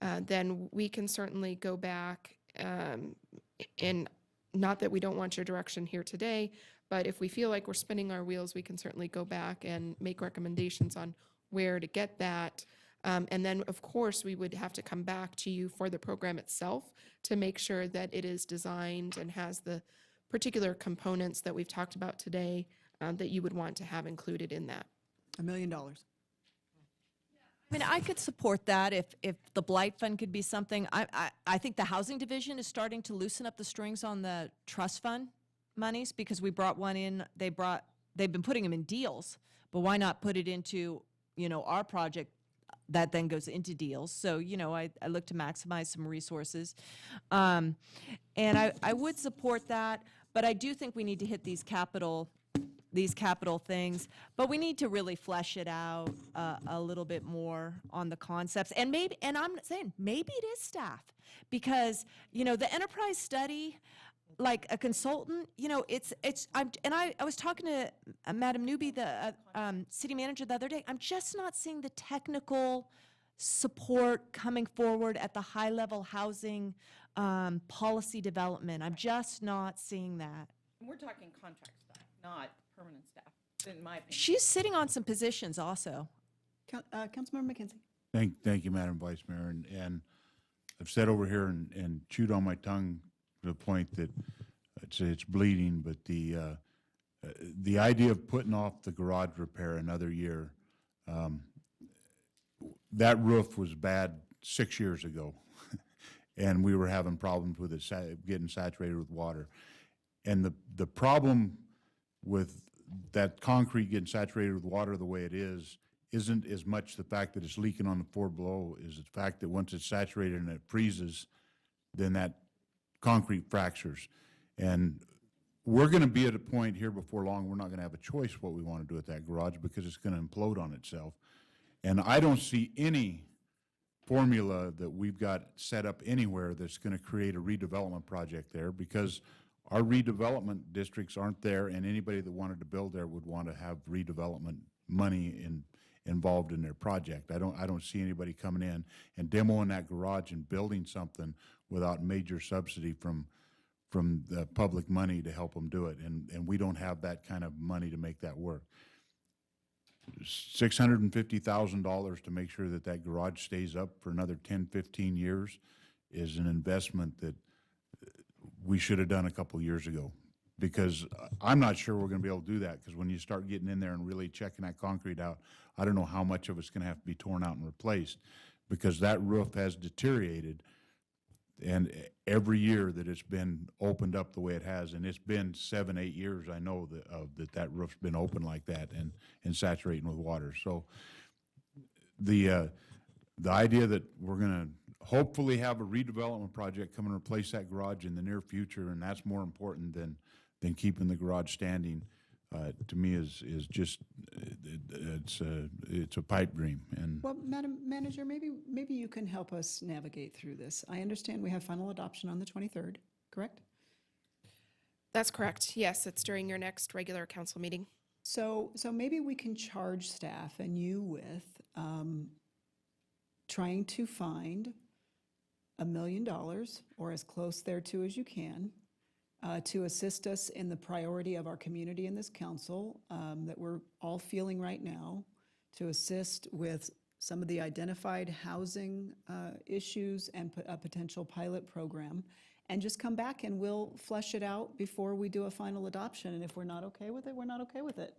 then we can certainly go back, and not that we don't want your direction here today, but if we feel like we're spinning our wheels, we can certainly go back and make recommendations on where to get that. And then, of course, we would have to come back to you for the program itself to make sure that it is designed and has the particular components that we've talked about today that you would want to have included in that. $1 million. I mean, I could support that if the blight fund could be something. I think the housing division is starting to loosen up the strings on the trust fund monies, because we brought one in. They've been putting them in deals, but why not put it into our project that then goes into deals? So I look to maximize some resources, and I would support that. But I do think we need to hit these capital things, but we need to really flesh it out a little bit more on the concepts. And I'm saying maybe it is staff, because the enterprise study, like a consultant, I was talking to Madam Newby, the city manager, the other day. I'm just not seeing the technical support coming forward at the high level housing policy development. I'm just not seeing that. We're talking contract staff, not permanent staff, in my opinion. She's sitting on some positions also. Councilmember McKenzie. Thank you, Madam Vice Mayor. And I've sat over here and chewed on my tongue to the point that it's bleeding, but the idea of putting off the garage repair another year, that roof was bad 6 years ago, and we were having problems with it getting saturated with water. And the problem with that concrete getting saturated with water the way it isn't as much the fact that it's leaking on the floor below, is the fact that once it's saturated and it freezes, then that concrete fractures. And we're going to be at a point here before long, we're not going to have a choice what we want to do with that garage, because it's going to implode on itself. And I don't see any formula that we've got set up anywhere that's going to create a redevelopment project there, because our redevelopment districts aren't there, and anybody that wanted to build there would want to have redevelopment money involved in their project. I don't see anybody coming in and demoing that garage and building something without major subsidy from the public money to help them do it, and we don't have that kind of money to make that work. $650,000 to make sure that garage stays up for another 10, 15 years is an investment that we should have done a couple years ago. Because I'm not sure we're gonna be able to do that, because when you start getting in there and really checking that concrete out, I don't know how much of it's gonna have to be torn out and replaced, because that roof has deteriorated. And every year that it's been opened up the way it has, and it's been 7, 8 years, I know that roof's been open like that and saturating with water. So the idea that we're gonna hopefully have a redevelopment project come and replace that garage in the near future, and that's more important than keeping the garage standing, to me is just, it's a pipe dream. And Well, Madam Manager, maybe you can help us navigate through this. I understand we have final adoption on the 23rd, correct? That's correct. Yes, it's during your next regular council meeting. So maybe we can charge staff and you with trying to find $1 million or as close thereto as you can to assist us in the priority of our community in this council that we're all feeling right now, to assist with some of the identified housing issues and a potential pilot program, and just come back and we'll flesh it out before we do a final adoption. And if we're not okay with it, we're not okay with it.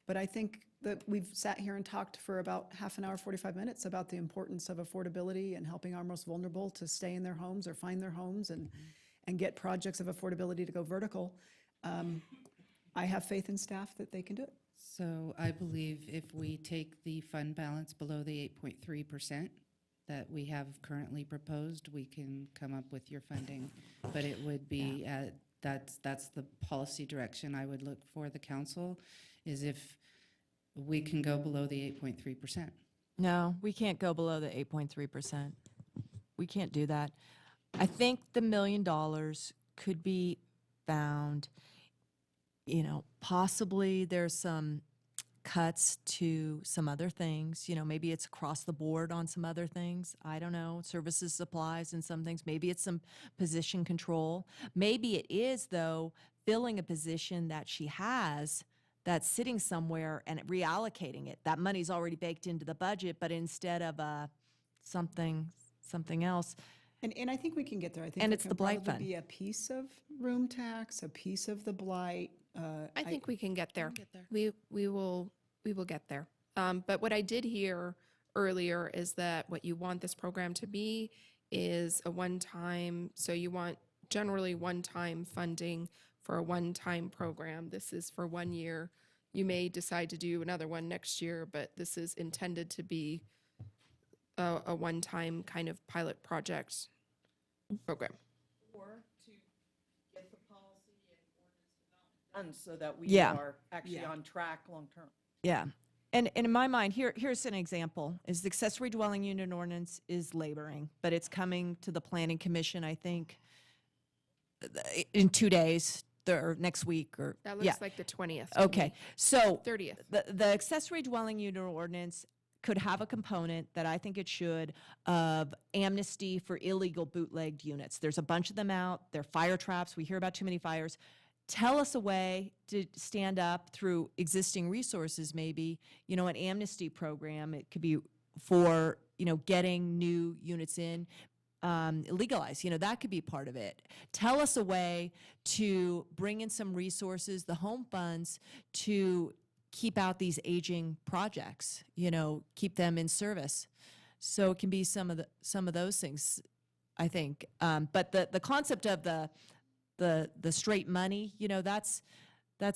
But I think that we've sat here and talked for about half an hour, 45 minutes about the importance of affordability and helping our most vulnerable to stay in their homes or find their homes and get projects of affordability to go vertical. I have faith in staff that they can do it. So I believe if we take the fund balance below the 8.3% that we have currently proposed, we can come up with your funding. But it would be, that's the policy direction I would look for the council, is if we can go below the 8.3%. No, we can't go below the 8.3%. We can't do that. I think the $1 million could be found, possibly there's some cuts to some other things, maybe it's across the board on some other things. I don't know, services, supplies, and some things. Maybe it's some position control. Maybe it is, though, filling a position that she has that's sitting somewhere and reallocating it. That money's already baked into the budget, but instead of something else. And I think we can get there. I think And there it's can the blight probably fund. be a piece of room tax, a piece of the blight. I think we can get there. We will get there. But what I did hear earlier is that what you want this program to be is a one-time, so you want generally one-time funding for a one-time program. This is for 1 year. You may decide to do another one next year, but this is intended to be a one-time kind of pilot project program. Or to get the policy and ordinance development done so that we Yeah. are actually on track long-term. Yeah. And in my mind, here's an example, is the accessory dwelling unit ordinance is laboring, but it's coming to the planning commission, I think, in 2 days, or next week, or, That yeah. looks like the 20th. to Okay, me. so 30th. the accessory dwelling unit ordinance could have a component that I think it should of amnesty for illegal bootlegged units. There's a bunch of them out. They're fire traps. We hear about too many fires. Tell us a way to stand up through existing resources, maybe, an amnesty program. It could be for, getting new units in, legalized, that could be part of it. Tell us a way to bring in some resources, the home funds, to keep out these aging projects, keep them in service. So it can be some of those things, I think. But the concept of the straight money, that's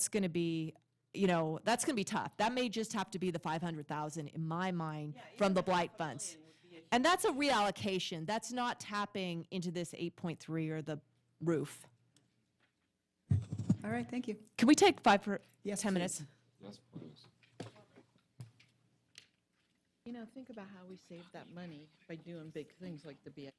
going to be, that's going to be tough. That may just have to be the 500,000 in my mind from the blight funds. And that's a reallocation. That's not tapping into this 8.3 or the roof. All right, thank you. Can we take 5 for Yes, 10 please. minutes? Yes, please. Think about how we save that money by doing big things like the BX.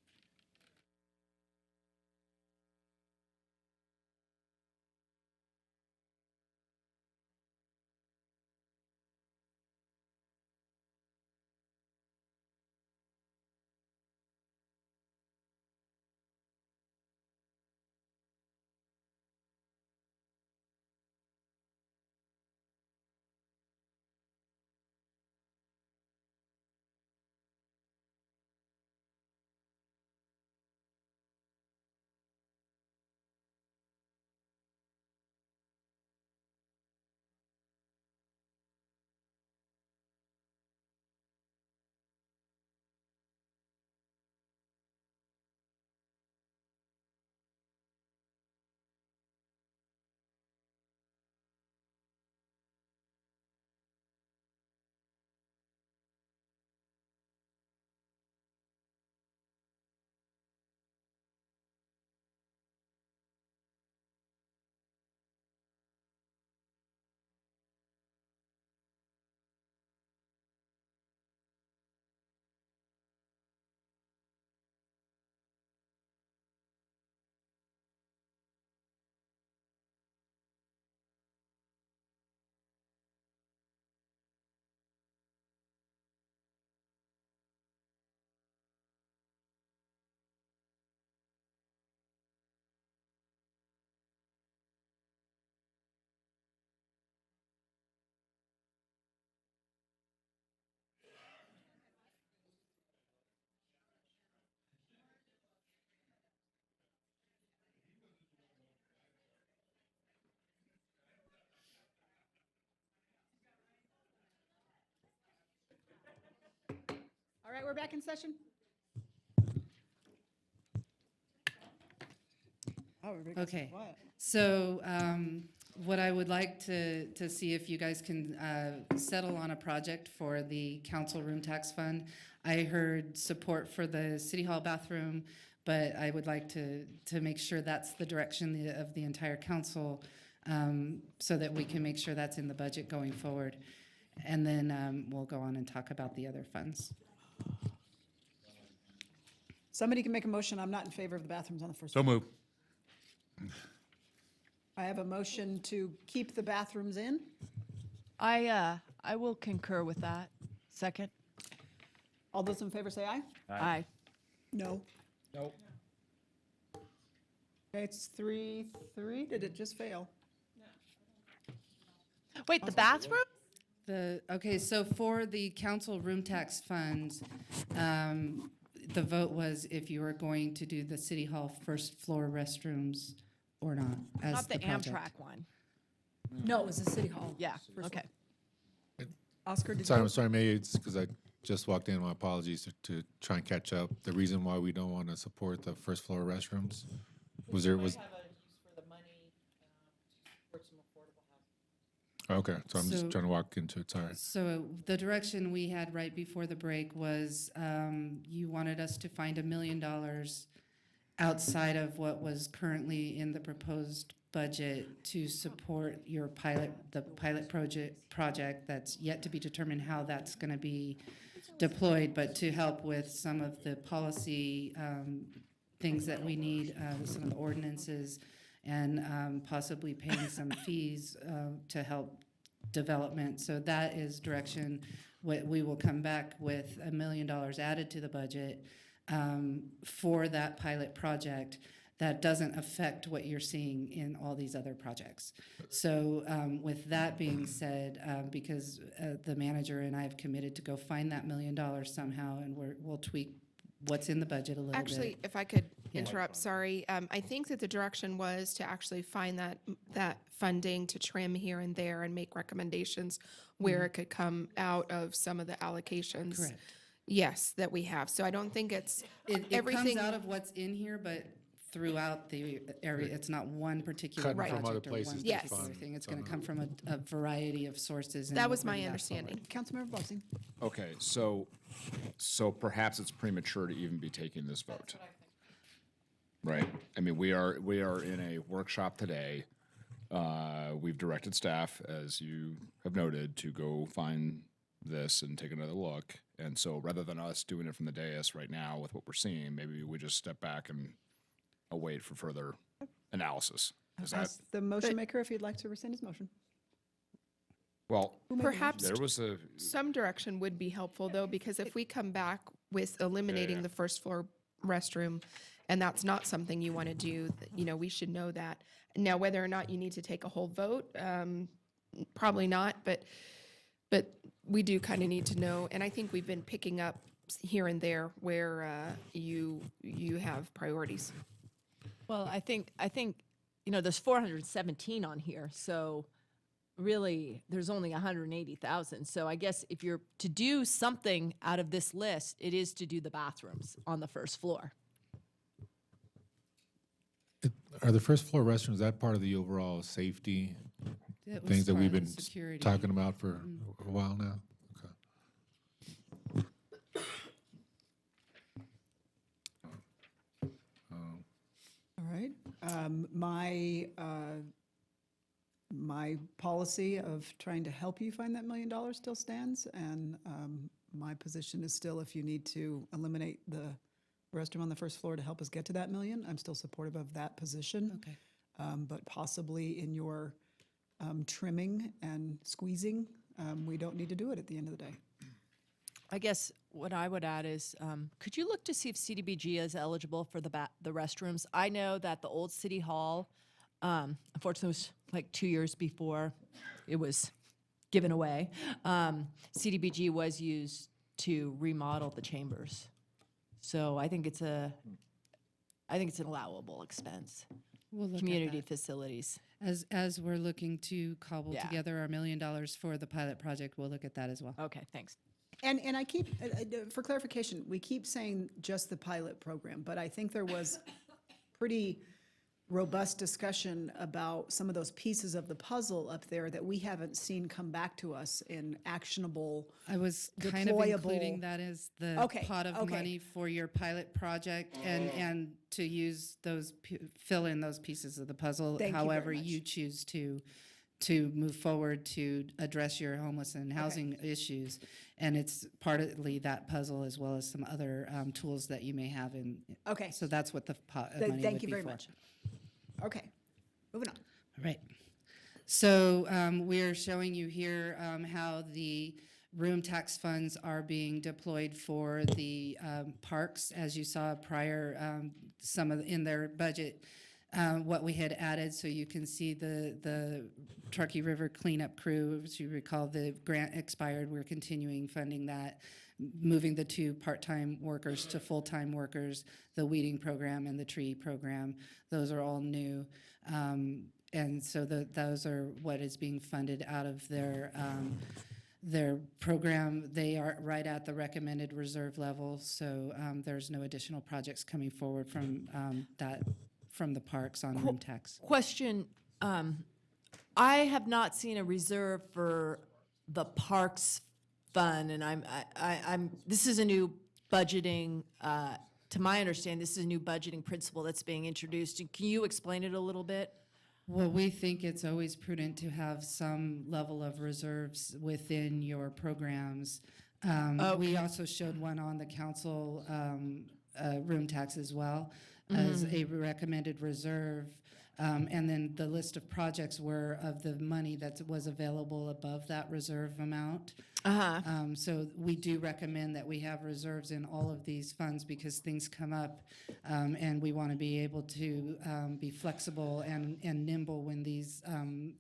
right, we're back in session. Oh, everybody got so Okay. quiet. So what I would like to see if you guys can settle on a project for the council room tax fund. I heard support for the city hall bathroom, but I would like to make sure that's the direction of the entire council, so that we can make sure that's in the budget going forward. And then we'll go on and talk about the other funds. Somebody can make a motion. I'm not in favor of the bathrooms on the first So floor. move. I have a motion to keep the bathrooms in. I will concur with that. Second? All those in favor say aye. Aye. No. Nope. Okay, it's 3-3. Did it just fail? Wait, the bathroom? Okay, so for the council room tax funds, the vote was if you were going to do the city hall first floor restrooms or not as Not the project. Amtrak one. No, it was the city hall. Yeah, okay. Oscar, did Sorry, you? I'm sorry, maybe it's because I just walked in. My apologies to try and catch up. The reason why we don't want to support the first floor restrooms was there was. Have a use for the money to support some affordable housing. Okay, so I'm So- just trying to walk into it. Sorry. So the direction we had right before the break was you wanted us to find $1 million outside of what was currently in the proposed budget to support your the pilot project that's yet to be determined how that's going to be deployed, but to help with some of the policy things that we need, some of the ordinances, and possibly paying some fees to help development. So that is direction. We will come back with $1 million added to the budget for that pilot project that doesn't affect what you're seeing in all these other projects. So with that being said, because the manager and I have committed to go find that $1 million somehow, and we'll tweak what's in the budget a little Actually, bit. if I could Yeah. interrupt, sorry. I think that the direction was to actually find that funding to trim here and there and make recommendations where it could come out of some of the allocations. Correct. Yes, that we have. So I don't think it's It everything. comes out of what's in here, but throughout the area, it's not one particular Cutting from project other or places one to Yes. particular fund thing. It's some going to of come from a variety of sources. and That we'll was my bring that understanding. Councilmember Blessing. Okay, so perhaps it's premature to even be taking this vote. Right? I mean, we are in a workshop today. We've directed staff, as you have noted, to go find this and take another look. And so rather than us doing it from the dais right now with what we're seeing, maybe we just step back and await for further analysis. Is that, Ask the motion maker if he'd like to rescind his motion. well, Perhaps there was a, some direction would be helpful though, because if we come back with eliminating the first floor restroom, and that's not something you want to do, we should know that. Now, whether or not you need to take a whole vote, probably not, but we do kind of need to know. And I think we've been picking up here and there where you have priorities. Well, I think there's 417 on here, so really there's only 180,000. So I guess if you're to do something out of this list, it is to do the bathrooms on the first floor. Are the first floor restrooms, is that part of the overall safety It was things that part we've of the been security. talking about for a while now? Okay. All right. My policy of trying to help you find that $1 million still stands, and my position is still if you need to eliminate the restroom on the first floor to help us get to that $1 million, I'm still supportive of that position. Okay. But possibly in your trimming and squeezing, we don't need to do it at the end of the day. I guess what I would add is, could you look to see if CDBG is eligible for the restrooms? I know that the old city hall, unfortunately, was like 2 years before it was given away. CDBG was used to remodel the chambers, so I think it's an allowable expense. We'll look at Community that. facilities. As we're looking to cobble Yeah. together our $1 million for the pilot project, we'll look at that as well. Okay, thanks. And I keep, for clarification, we keep saying just the pilot program, but I think there was pretty robust discussion about some of those pieces of the puzzle up there that we haven't seen come back to us in actionable, I was kind of deployable. including that as the Okay, pot of okay. money for your pilot project and to use those, fill in those pieces of the puzzle Thank you very however much. you choose to move forward to address your homeless and housing issues. And it's partly that puzzle as well as some other tools that you may have in. Okay. So that's what the pot of money would be for. Thank you very much. Okay, moving on. All right. So we're showing you here how the room tax funds are being deployed for the parks. As you saw prior, some of in their budget, what we had added. So you can see the Truckee River cleanup crew. As you recall, the grant expired. We're continuing funding that, moving the 2 part-time workers to full-time workers, the weeding program and the tree program. Those are all new. And so those are what is being funded out of their program. They are right at the recommended reserve level, so there's no additional projects coming forward from from the parks on room tax. Question, I have not seen a reserve for the parks fund, and I'm this is a new budgeting, to my understanding, this is a new budgeting principle that's being introduced. Can you explain it a little bit? Well, we think it's always prudent to have some level of reserves within your programs. We also showed one on the council room tax as well as a recommended reserve. And then the list of projects were of the money that was available above that reserve amount. So we do recommend that we have reserves in all of these funds because things come up, and we want to be able to be flexible and nimble when these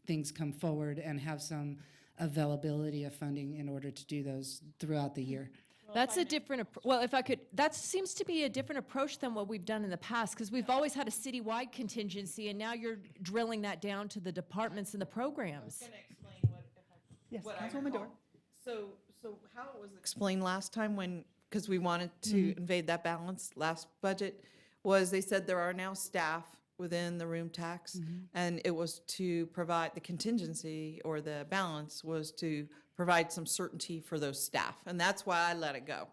things come forward and have some availability of funding in order to do those throughout the year. That's a different, well, if I could, that seems to be a different approach than what we've done in the past, because we've always had a citywide contingency, and now you're drilling that down to the departments and the programs. I'm going to explain what, if I, Yes, what I Councilwoman recall. Dorr. So how it was explained last time when, because we wanted to invade that balance last budget, was they said there are now staff within the room tax, and it was to provide the contingency, or the balance was to provide some certainty for those staff. And that's why I let it go.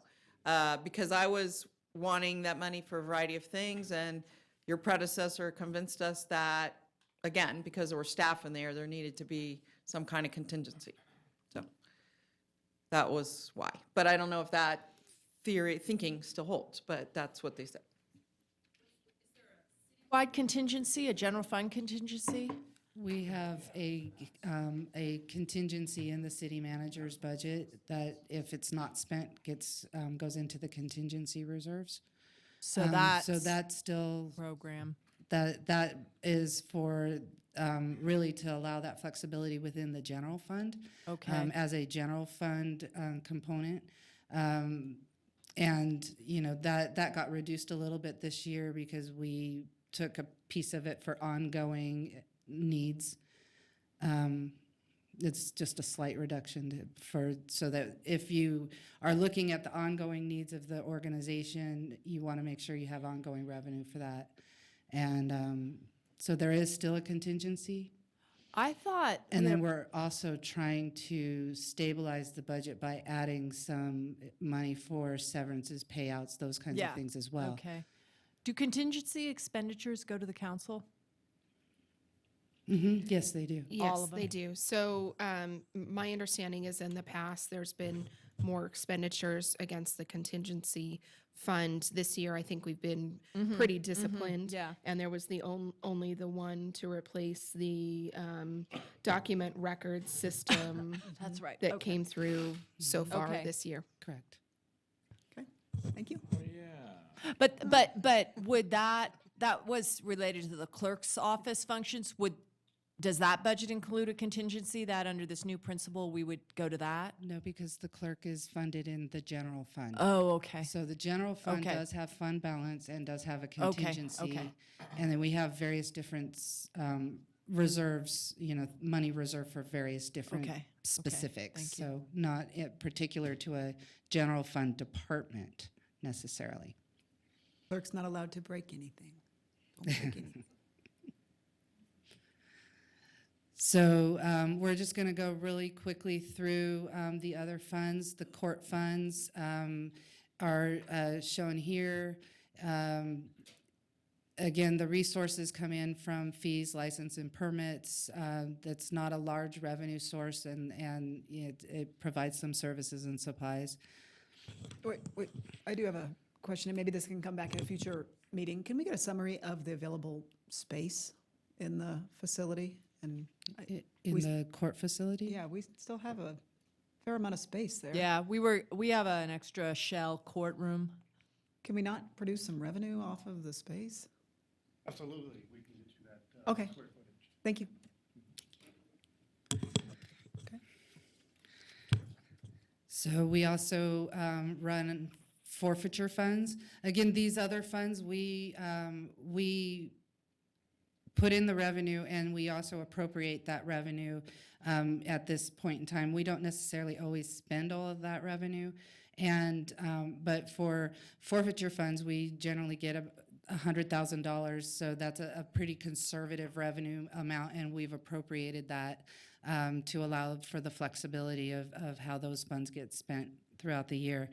Because I was wanting that money for a variety of things, and your predecessor convinced us that, again, because there were staff in there, there needed to be some kind of contingency. So that was why. But I don't know if that thinking still holds, but that's what they said. Wide contingency, a general fund contingency? We have a contingency in the city manager's budget that if it's not spent, goes into the contingency reserves. So that's still program. that is for really to allow that flexibility within the general fund. Okay. As a general fund component. And you know that got reduced a little bit this year because we took a piece of it for ongoing needs. It's just a slight reduction so that if you are looking at the ongoing needs of the organization, you want to make sure you have ongoing revenue for that. And so there is still a contingency. I thought. And then we're also trying to stabilize the budget by adding some money for severances, payouts, those kinds of things as well. Okay. Do contingency expenditures go to the council? Yes, they do. Yes, they do. So my understanding is in the past, there's been more expenditures against the contingency fund. This year, I think we've been pretty disciplined. Yeah. And there was the only the one to replace the document record system That's right. that came through so far Okay. this year. Correct. Okay, thank you. But would that was related to the clerk's office functions? Does that budget include a contingency that under this new principle, we would go to that? No, because the clerk is funded in the general fund. Oh, okay. So the general fund Okay. does have fund balance and does have a contingency. okay. And then we have various different reserves, money reserved for various different Okay. specifics. thank you. So not particular to a general fund department necessarily. Clerk's not allowed to break anything. Don't break anything. So we're just going to go really quickly through the other funds. The court funds are shown here. Again, the resources come in from fees, license, and permits. That's not a large revenue source, and it provides some services and supplies. Wait, I do have a question, and maybe this can come back in a future meeting. Can we get a summary of the available space in the facility? And In we- the court facility? Yeah, we still have a fair amount of space there. Yeah, we have an extra shell courtroom. Can we not produce some revenue off of the space? Absolutely, we can get you that. Okay, Square footage. thank you. So we also run forfeiture funds. Again, these other funds, we put in the revenue and we also appropriate that revenue at this point in time. We don't necessarily always spend all of that revenue. And, but for forfeiture funds, we generally get $100,000. So that's a pretty conservative revenue amount, and we've appropriated that to allow for the flexibility of how those funds get spent throughout the year.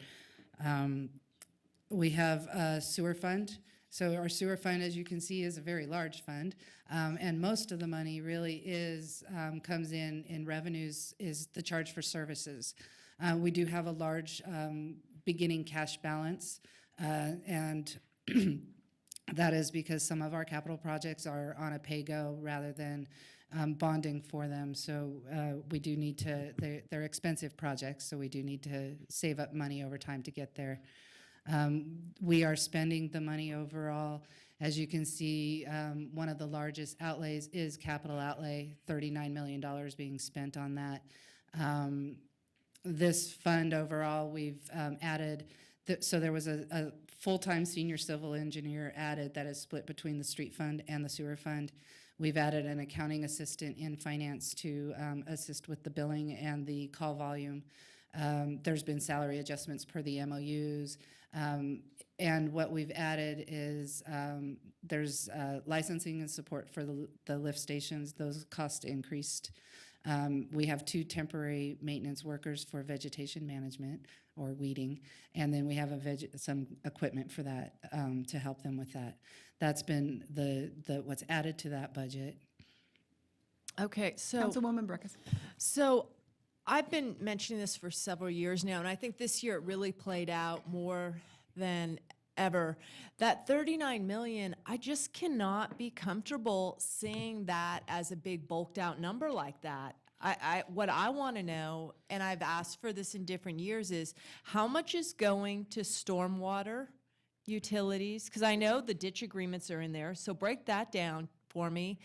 We have a sewer fund. So our sewer fund, as you can see, is a very large fund, and most of the money really comes in revenues, is the charge for services. We do have a large beginning cash balance, and that is because some of our capital projects are on a pay-go rather than bonding for them. So we do need to, they're expensive projects, so we do need to save up money over time to get there. We are spending the money overall. As you can see, one of the largest outlays is capital outlay, $39 million being spent on that. This fund overall, we've added, so there was a full-time senior civil engineer added that is split between the street fund and the sewer fund. We've added an accounting assistant in finance to assist with the billing and the call volume. There's been salary adjustments per the MOUs. And what we've added is there's licensing and support for the lift stations. Those costs increased. We have 2 temporary maintenance workers for vegetation management or weeding, and then we have some equipment for that to help them with that. That's been what's added to that budget. Okay, so Councilwoman Breckus. So I've been mentioning this for several years now, and I think this year it really played out more than ever. That 39 million, I just cannot be comfortable seeing that as a big bulked out number like that. What I want to know, and I've asked for this in different years, is how much is going to stormwater utilities? Because I know the ditch agreements are in there, so break that down for me.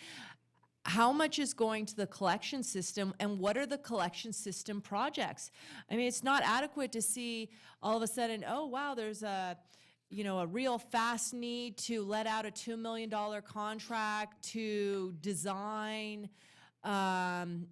How much is going to the collection system, and what are the collection system projects? I mean, it's not adequate to see all of a sudden, oh, wow, there's a real fast need to let out a $2 million contract to design, the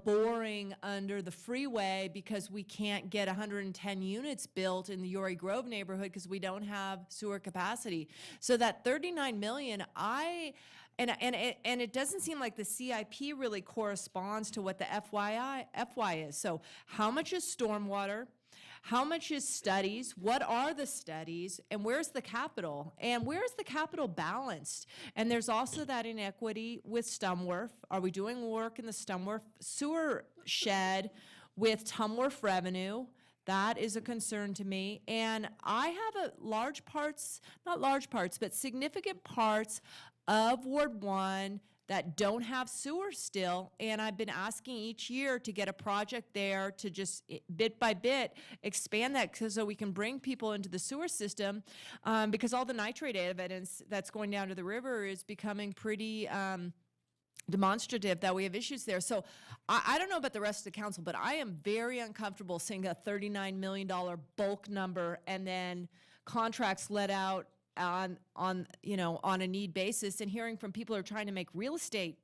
boring under the freeway because we can't get 110 units built in the Uri Grove neighborhood because we don't have sewer capacity. So that 39 million, and it doesn't seem like the CIP really corresponds to what the FY is. So how much is stormwater? How much is studies? What are the studies? And where's the capital? And where's the capital balanced? And there's also that inequity with Stumworth. Are we doing work in the Stumworth sewer shed with Tumworth revenue? That is a concern to me. And I have not large parts, but significant parts of Ward 1 that don't have sewer still, and I've been asking each year to get a project there to just bit by bit expand that so we can bring people into the sewer system, because all the nitrate evidence that's going down to the river is becoming pretty demonstrative that we have issues there. So I don't know about the rest of the council, but I am very uncomfortable seeing a $39 million bulk number and then contracts let out on a need basis, and hearing from people who are trying to make real estate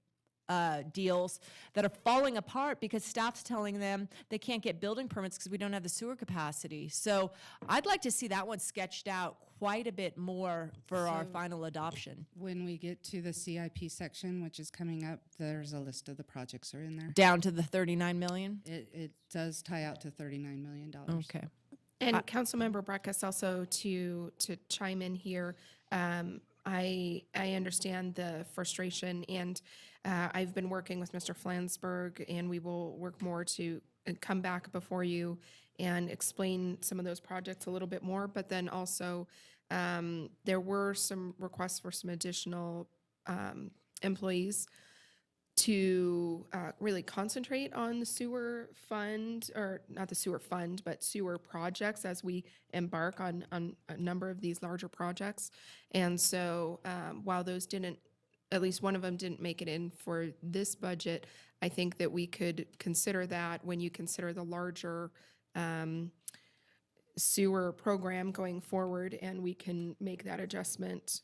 deals that are falling apart because staff's telling them they can't get building permits because we don't have the sewer capacity. So I'd like to see that one sketched out quite a bit more for our So- final adoption. When we get to the CIP section, which is coming up, there's a list of the projects are in there. Down to the 39 million? It does tie out to $39 million. Okay. And Councilmember Breckus, also to chime in here, I understand the frustration, and I've been working with Mr. Flansburgh, and we will work more to come back before you and explain some of those projects a little bit more. But then also, there were some requests for some additional employees to really concentrate on the sewer fund, or not the sewer fund, but sewer projects as we embark on a number of these larger projects. And so while those didn't, at least one of them didn't make it in for this budget, I think that we could consider that when you consider the larger sewer program going forward, and we can make that adjustment.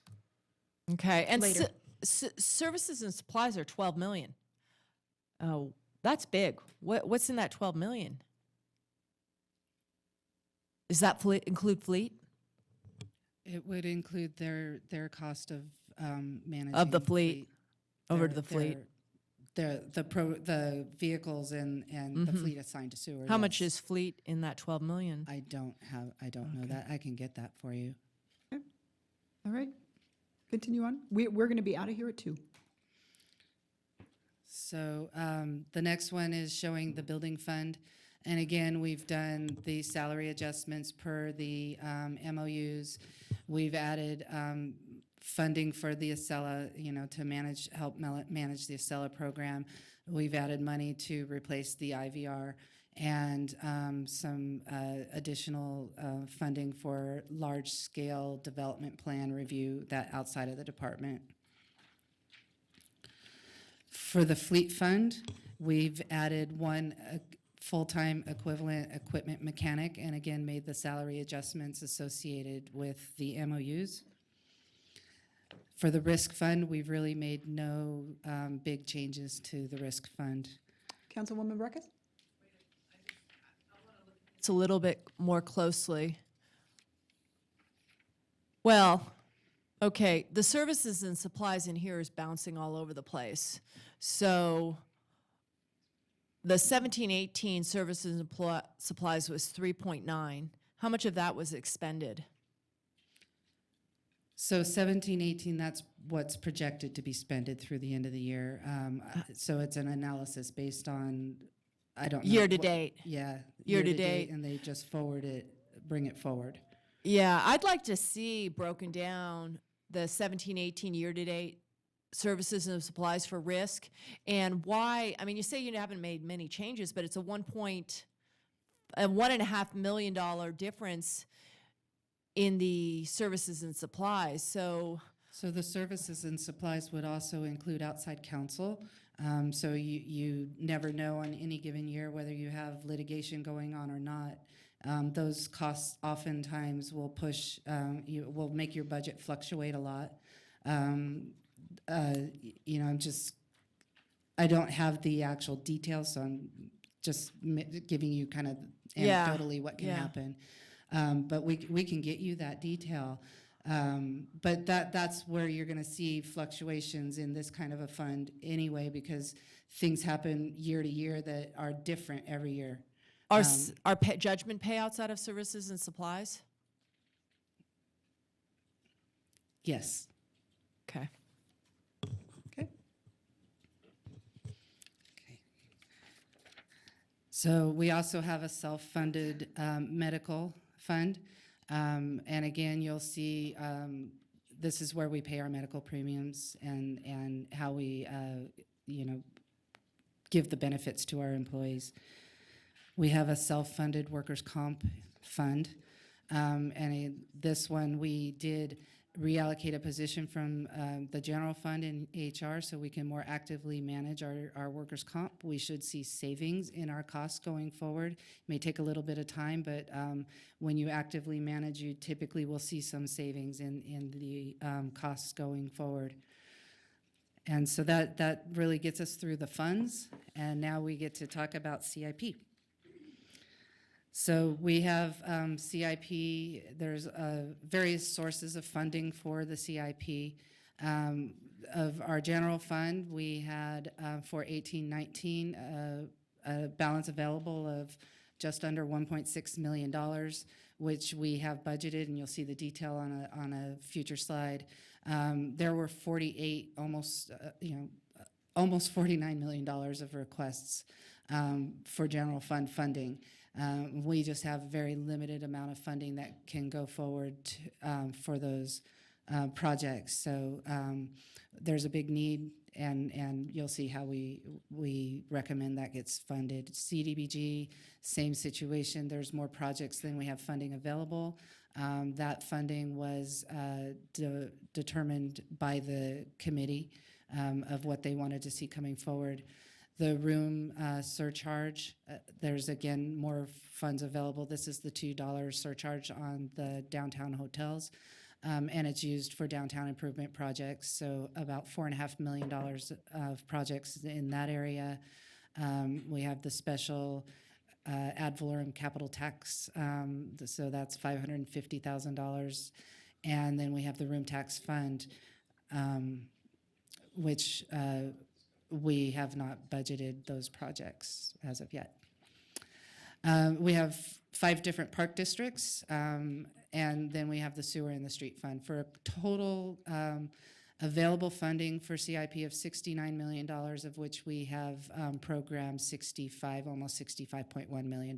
Okay, and Later. services and supplies are 12 million. Oh, that's big. What's in that 12 million? Does that include fleet? It would include their cost of managing. Of the fleet, over to the fleet. The vehicles and the fleet assigned to sewer. How much yes. is fleet in that 12 million? I don't know that. I can get that for you. All right, continue on. We're going to be out of here at 2. So the next one is showing the building fund. And again, we've done the salary adjustments per the MOUs. We've added funding for the Acela, to help manage the Acela program. We've added money to replace the IVR, and some additional funding for large-scale development plan review that outside of the department. For the fleet fund, we've added one full-time equivalent equipment mechanic, and again, made the salary adjustments associated with the MOUs. For the risk fund, we've really made no big changes to the risk fund. Councilwoman Breckus? It's a little bit more closely. Well, okay, the services and supplies in here is bouncing all over the place. So the 17-18 services and supplies was 3.9. How much of that was expended? So 17-18, that's what's projected to be spended through the end of the year. So it's an analysis based on, I don't know. Year to date. Yeah. Year to date. And they just bring it forward. Yeah, I'd like to see broken down the 17-18 year-to-date services and supplies for risk, and why. I mean, you say you haven't made many changes, but it's a $1.5 million difference in the services and supplies. So the services and supplies would also include outside counsel. So you never know on any given year whether you have litigation going on or not. Those costs oftentimes will will make your budget fluctuate a lot. I don't have the actual details, so I'm just giving you kind of anecdotally what can happen. But we can get you that detail. But that's where you're going to see fluctuations in this kind of a fund anyway, because things happen year to year that are different every year. Are judgment payouts out of services and supplies? Yes. Okay. So we also have a self-funded medical fund. And again, you'll see this is where we pay our medical premiums and how we give the benefits to our employees. We have a self-funded workers' comp fund. This one, we did reallocate a position from the general fund in HR so we can more actively manage our workers' comp. We should see savings in our costs going forward. It may take a little bit of time, but when you actively manage, you typically will see some savings in the costs going forward. And so that really gets us through the funds, and now we get to talk about CIP. So we have CIP, there's various sources of funding for the CIP. Of our general fund, we had for 18-19 a balance available of just under $1.6 million, which we have budgeted, and you'll see the detail on a future slide. There were 48, almost $49 million of requests for general fund funding. We just have a very limited amount of funding that can go forward for those projects. So there's a big need, and you'll see how we recommend that gets funded. CDBG, same situation. There's more projects than we have funding available. That funding was determined by the committee of what they wanted to see coming forward. The room surcharge, there's again more funds available. This is the $2 surcharge on the downtown hotels, and it's used for downtown improvement projects. So about $4.5 million of projects in that area. We have the special ad valorem capital tax, so that's $550,000. And then we have the room tax fund, which we have not budgeted those projects as of yet. We have 5 different park districts, and then we have the sewer and the street fund for a total available funding for CIP of $69 million, of which we have programmed almost $65.1 million.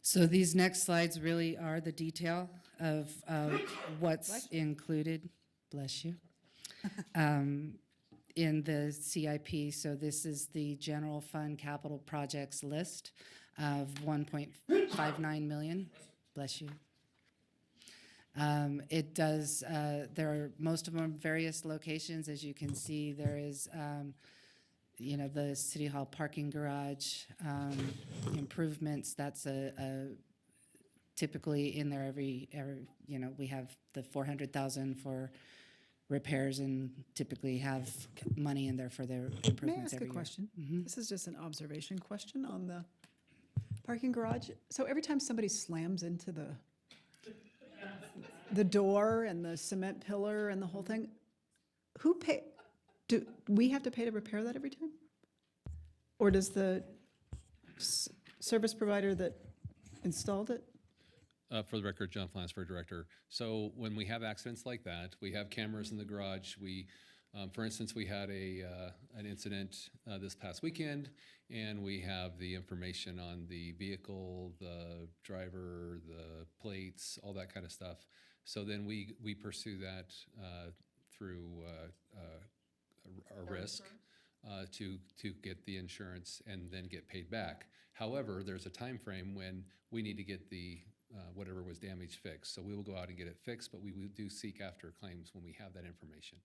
So these next slides really are the detail of what's included. Bless you. In the CIP. So this is the general fund capital projects list of 1.59 million. Bless you. It does, there are most of them various locations. As you can see, there is, the City Hall parking garage improvements. That's typically in there every, we have the 400,000 for repairs and typically have money in there for their improvements every year. May I ask a question? This is just an observation question on the parking garage. So every time somebody slams into the door and the cement pillar and the whole thing, do we have to pay to repair that every time? Or does the service provider that installed it? For the record, John Flansburgh, Director. So when we have accidents like that, we have cameras in the garage. We, for instance, we had an incident this past weekend, and we have the information on the vehicle, the driver, the plates, all that kind of stuff. So then we pursue that through a risk to get the insurance and then get paid back. However, there's a time frame when we need to get the whatever was damaged fixed. So we will go out and get it fixed, but we do seek after claims when we have that information.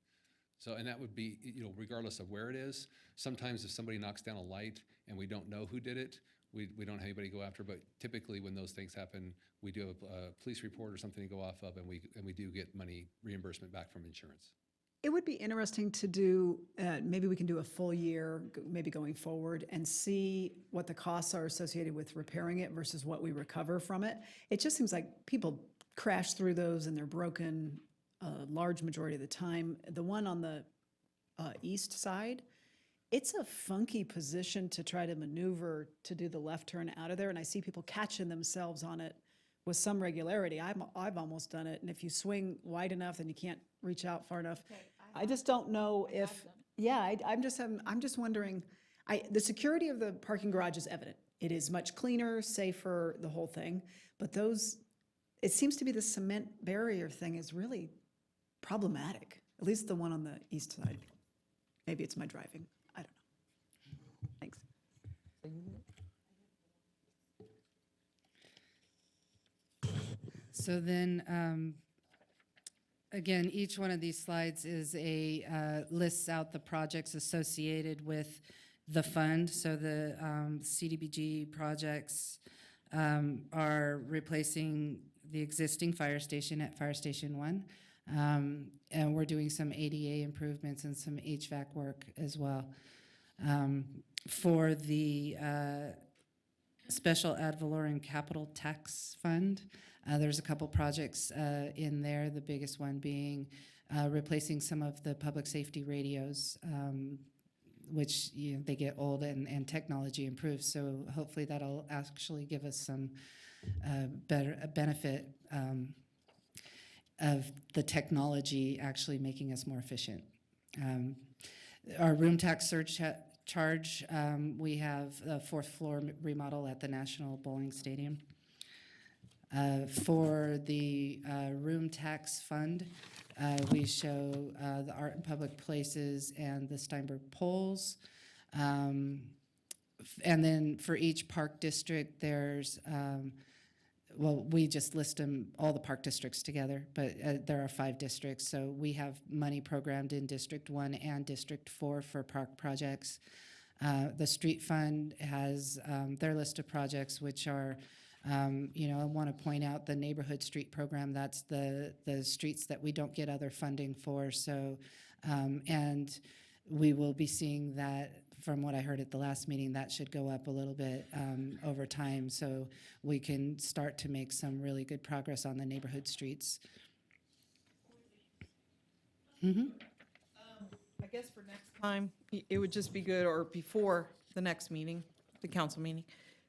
So, and that would be, regardless of where it is. Sometimes if somebody knocks down a light and we don't know who did it, we don't have anybody to go after, but typically when those things happen, we do have a police report or something to go off of, and we do get money reimbursement back from insurance. It would be interesting to do, maybe we can do a full year, maybe going forward, and see what the costs are associated with repairing it versus what we recover from it. It just seems like people crash through those and they're broken a large majority of the time. The one on the east side, it's a funky position to try to maneuver to do the left turn out of there, and I see people catching themselves on it with some regularity. I've almost done it, and if you swing wide enough, then you can't reach out far enough. I just don't know if, I'm just wondering, the security of the parking garage is evident. It is much cleaner, safer, the whole thing, but it seems to be the cement barrier thing is really problematic, at least the one on the east side. Maybe it's my driving, I don't know. Thanks. So then, again, each one of these slides is lists out the projects associated with the fund. So the CDBG projects are replacing the existing fire station at Fire Station 1. And we're doing some ADA improvements and some HVAC work as well. For the Special Ad Valorem Capital Tax Fund, there's a couple projects in there, the biggest one being replacing some of the public safety radios, which they get old and technology improves. So hopefully that'll actually give us some better benefit of the technology actually making us more efficient. Our room tax surcharge, we have a fourth floor remodel at the National Bowling Stadium. For the room tax fund, we show the art and public places and the Steinberg poles. And then for each park district, there's well, we just list them, all the park districts together, but there are 5 districts. So we have money programmed in District 1 and District 4 for park projects. The street fund has their list of projects, which are, I want to point out the neighborhood street program. That's the streets that we don't get other funding for. So, and we will be seeing that, from what I heard at the last meeting, that should go up a little bit over time, so we can start to make some really good progress on the neighborhood streets. I guess for next time, it would just be good, or before the next meeting, the council meeting,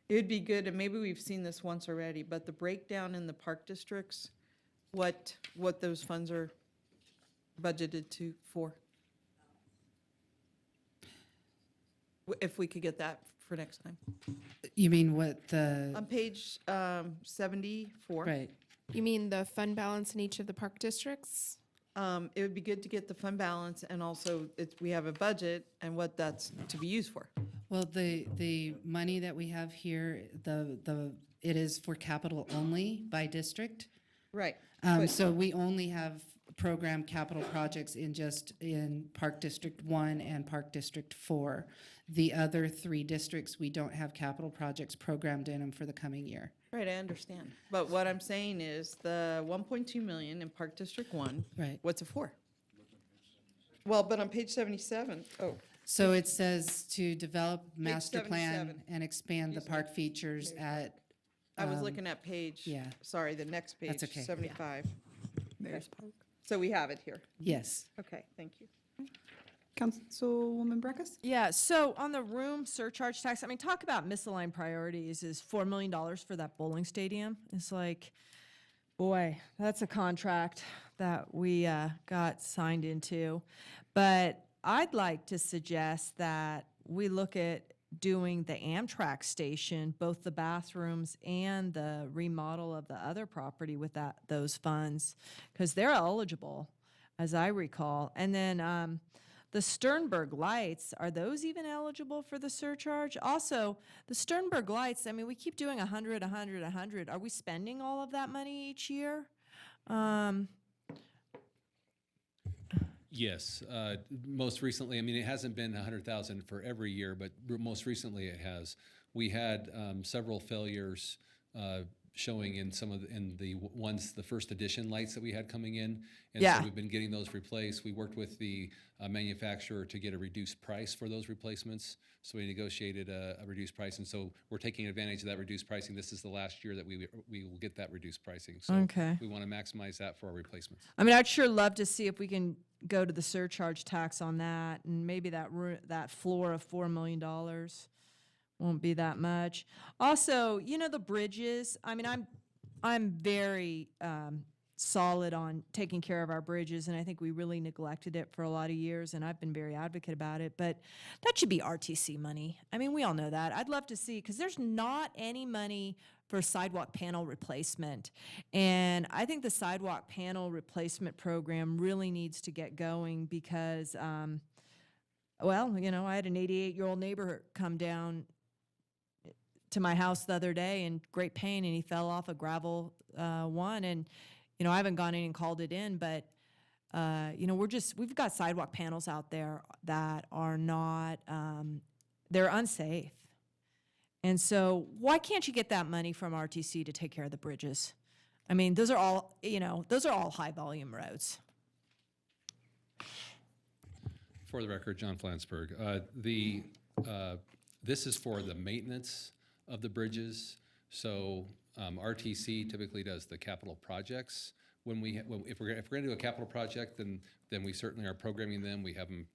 it would be good, and maybe we've seen this once already, but the breakdown in the park districts, what those funds are budgeted to for. If we could get that for next time. You mean what the? On page 74. Right. You mean the fund balance in each of the park districts? It would be good to get the fund balance, and also we have a budget and what that's to be used for. Well, the money that we have here, it is for capital only by district. Right. So we only have program capital projects in Park District 1 and Park District 4. The other 3 districts, we don't have capital projects programmed in them for the coming year. Right, I understand. But what I'm saying is the 1.2 million in Park District 1. Right. What's it for? Well, but on page 77, So it says to develop master 77. plan and expand the park features at. I was looking at page, yeah. Sorry, the next page, That's okay. 75. Mayor's Park. So we have it here. Yes. Okay, thank you. Councilwoman Breckus? Yeah, so on the room surcharge tax, I mean, talk about misaligned priorities. Is $4 million for that bowling stadium. It's like, boy, that's a contract that we got signed into. But I'd like to suggest that we look at doing the Amtrak station, both the bathrooms and the remodel of the other property with those funds, because they're eligible, as I recall. And then the Sternberg lights, are those even eligible for the surcharge? Also, the Sternberg lights, I mean, we keep doing 100, 100, 100. Are we spending all of that money each year? Yes, most recently, I mean, it hasn't been 100,000 for every year, but most recently it has. We had several failures showing in some of the first edition lights that we had coming in. And Yeah. so we've been getting those replaced. We worked with the manufacturer to get a reduced price for those replacements. So we negotiated a reduced price. And so we're taking advantage of that reduced pricing. This is the last year that we will get that reduced pricing. So Okay. we want to maximize that for our replacements. I mean, I'd sure love to see if we can go to the surcharge tax on that, and maybe that floor of $4 million won't be that much. Also, the bridges. I mean, I'm very solid on taking care of our bridges, and I think we really neglected it for a lot of years, and I've been very advocate about it. But that should be RTC money. I mean, we all know that. I'd love to see, because there's not any money for sidewalk panel replacement. And I think the sidewalk panel replacement program really needs to get going because, I had an 88-year-old neighbor come down to my house the other day in great pain, and he fell off a gravel one. And, I haven't gone in and called it in, but, we've got sidewalk panels out there that are not, they're unsafe. And so why can't you get that money from RTC to take care of the bridges? I mean, those are all high volume roads. For the record, John Flansburgh. This is for the maintenance of the bridges. So RTC typically does the capital projects. If we're going to do a capital project, then we certainly are programming them. We have them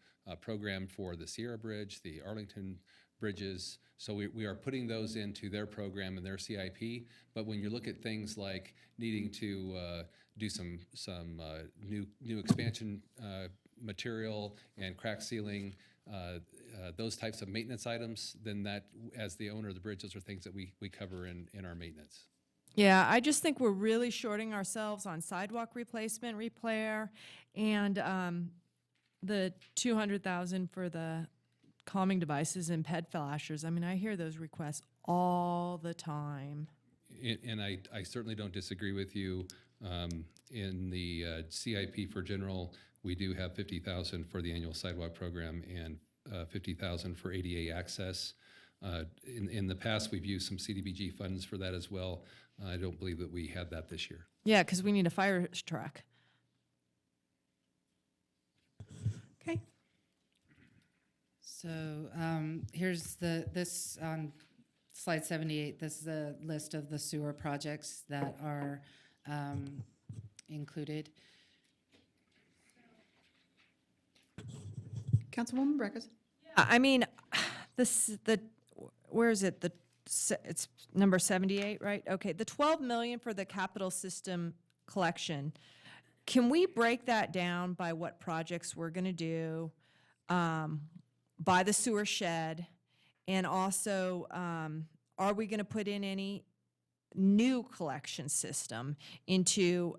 programmed for the Sierra Bridge, the Arlington bridges. So we are putting those into their program and their CIP. But when you look at things like needing to do some new expansion material and crack sealing, those types of maintenance items, then that, as the owner of the bridge, those are things that we cover in our maintenance. Yeah, I just think we're really shorting ourselves on sidewalk replacement, repair, and the 200,000 for the calming devices and ped flashers. I mean, I hear those requests all the time. And I certainly don't disagree with you. In the CIP for general, we do have 50,000 for the annual sidewalk program and 50,000 for ADA access. In the past, we've used some CDBG funds for that as well. I don't believe that we had that this year. Yeah, because we need a fire truck. Okay. So here's this on slide 78. This is a list of the sewer projects that are included. Councilwoman Breckus? I mean, where is it? It's number 78, right? Okay, the 12 million for the capital system collection. Can we break that down by what projects we're going to do, by the sewer shed, and also, are we going to put in any new collection system into,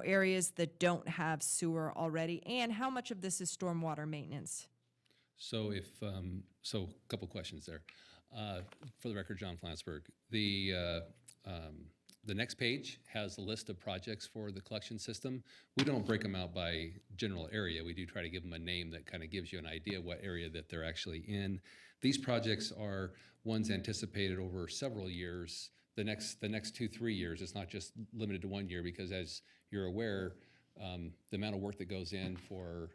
areas that don't have sewer already? And how much of this is stormwater maintenance? So so a couple questions there. For the record, John Flansburgh. The next page has a list of projects for the collection system. We don't break them out by general area. We do try to give them a name that kind of gives you an idea what area that they're actually in. These projects are ones anticipated over several years. The next 2-3 years. It's not just limited to 1 year, because as you're aware, the amount of work that goes in for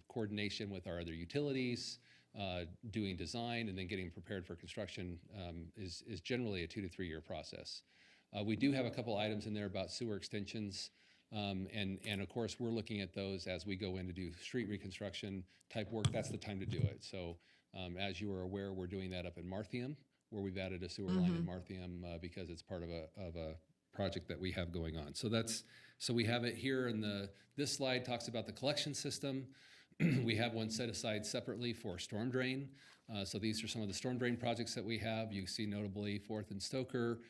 coordination with our other utilities, doing design, and then getting prepared for construction is generally a 2 to 3 year process. We do have a couple items in there about sewer extensions, and of course we're looking at those as we go in to do street reconstruction type work. That's the time to do it. So as you are aware, we're doing that up in Marthium, where we've added a sewer line in Marthium because it's part of a project that we have going on. So we have it here, and this slide talks about the collection system. We have one set aside separately for storm drain. So these are some of the storm drain projects that we have. You see notably 4th and Stoker.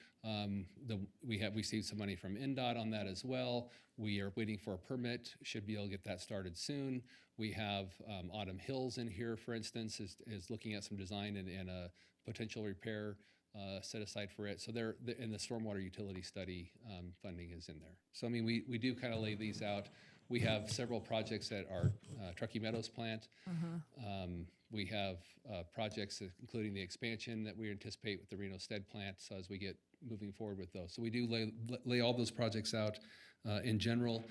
We have received some money from NDOT on that as well. We are waiting for a permit, should be able to get that started soon. We have Autumn Hills in here, for instance, is looking at some design and a potential repair set aside for it. So and the stormwater utility study funding is in there. So I mean, we do kind of lay these out. We have several projects at our Truckee Meadows plant. We have projects including the expansion that we anticipate with the Reno Stead plant, so as we get moving forward with those. So we do lay all those projects out in general.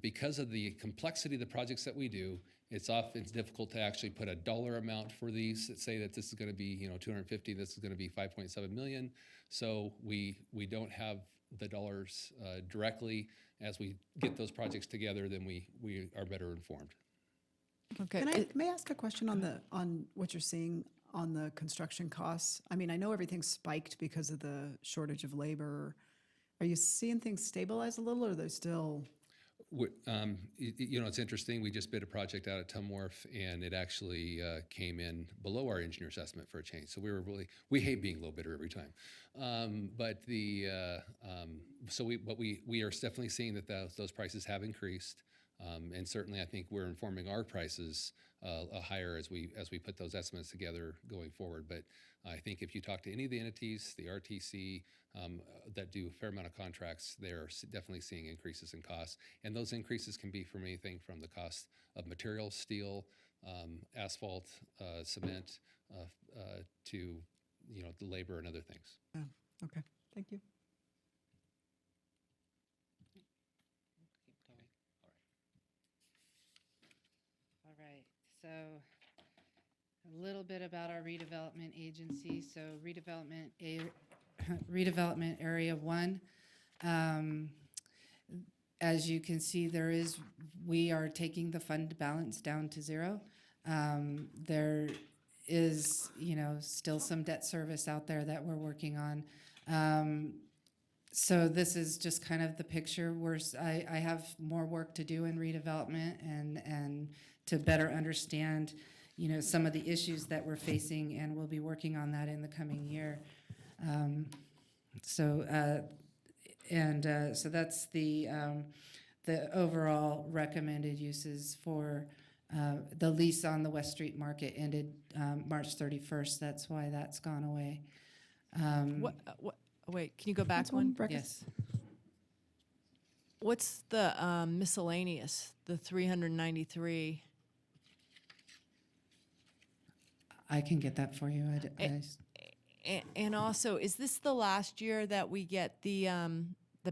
Because of the complexity of the projects that we do, it's often difficult to actually put a dollar amount for these that say that this is going to be 250, this is going to be 5.7 million. So we don't have the dollars directly. As we get those projects together, then we are better informed. Okay. May I ask a question on what you're seeing on the construction costs? I mean, I know everything's spiked because of the shortage of labor. Are you seeing things stabilize a little, or are they still? It's interesting. We just bid a project out at Tumwharf, and it actually came in below our engineer's estimate for a change. So we hate being low bidder every time. We are definitely seeing that those prices have increased. And certainly, I think we're informing our prices higher as we put those estimates together going forward. But I think if you talk to any of the entities, the RTC that do a fair amount of contracts, they're definitely seeing increases in costs. And those increases can be from anything from the cost of materials, steel, asphalt, cement, to the labor and other things. Oh, okay. Thank you. little bit about our redevelopment agency. So redevelopment area 1. As you can see, we are taking the fund balance down to 0. There is, still some debt service out there that we're working on. So this is just kind of the picture. I have more work to do in redevelopment and to better understand, some of the issues that we're facing, and we'll be working on that in the coming year. So that's the overall recommended uses for the lease on the West Street Market ended March 31st. That's why that's gone away. Wait, can you go back Councilwoman one? Breckes? Yes. What's the miscellaneous, the 393? I can get that for you. And also, is this the last year that we get the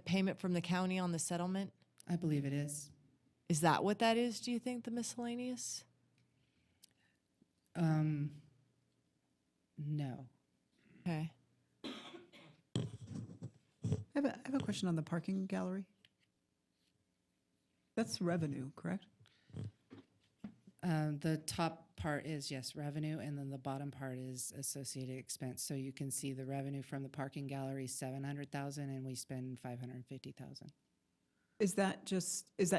payment from the county on the settlement? I believe it is. Is that what that is, do you think, the miscellaneous? No. Okay. I have a question on the parking gallery. That's revenue, correct? The top part is, yes, revenue, and then the bottom part is associated expense. So you can see the revenue from the parking gallery, 700,000, and we spend 550,000. Is that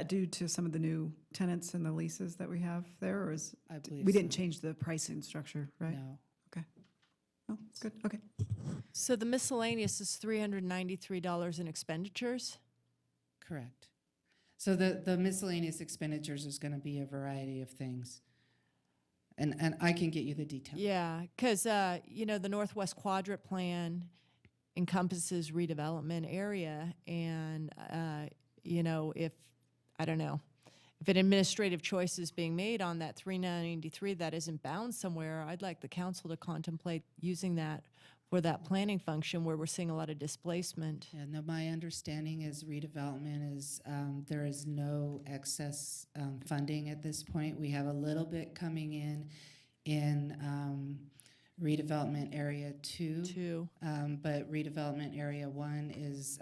due to some of the new tenants and the leases that we have there, or I believe we didn't so. change the pricing structure, right? No. Okay. Oh, that's good. Okay. So the miscellaneous is $393 in expenditures? Correct. So the miscellaneous expenditures is going to be a variety of things. And I can get you the detail. Yeah, because, the Northwest Quadrant Plan encompasses redevelopment area, and, if an administrative choice is being made on that 393 that isn't bound somewhere, I'd like the council to contemplate using that for that planning function where we're seeing a lot of displacement. Yeah, no, my understanding is redevelopment is, there is no excess funding at this point. We have a little bit coming in redevelopment area 2. But redevelopment area 1 is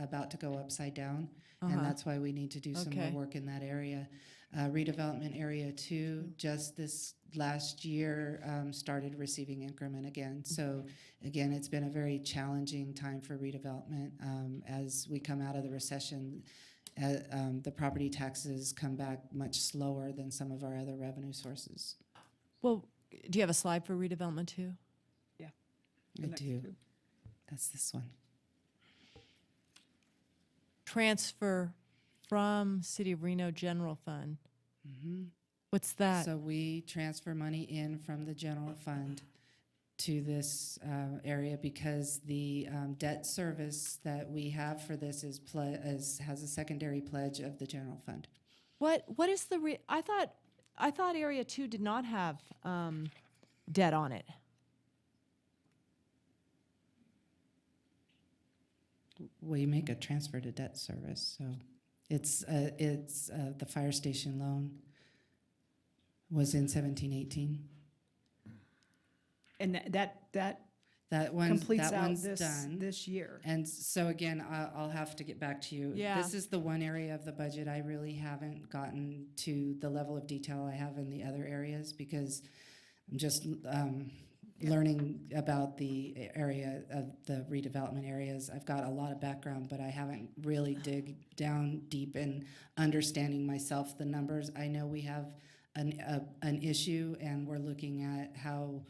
about to go upside down. And that's why we need to do some more work in that area. Redevelopment area 2, just this last year, started receiving increment again. So again, it's been a very challenging time for redevelopment. As we come out of the recession, the property taxes come back much slower than some of our other revenue sources. Well, do you have a slide for redevelopment too? Yeah. I do. That's this one. Transfer from City of Reno General Fund. What's that? So we transfer money in from the general fund to this area because the debt service that we have for this has a secondary pledge of the general fund. What is the I thought Area 2 did not have debt on it. We make a transfer to debt service, so it's the fire station loan was in 17-18. And That one's completes out done. this year. And so again, I'll have to get back to you. Yeah. This is the one area of the budget I really haven't gotten to the level of detail I have in the other areas because I'm just learning about the area of the redevelopment areas. I've got a lot of background, but I haven't really dig down deep in understanding myself the numbers. I know we have an issue, and we're looking at how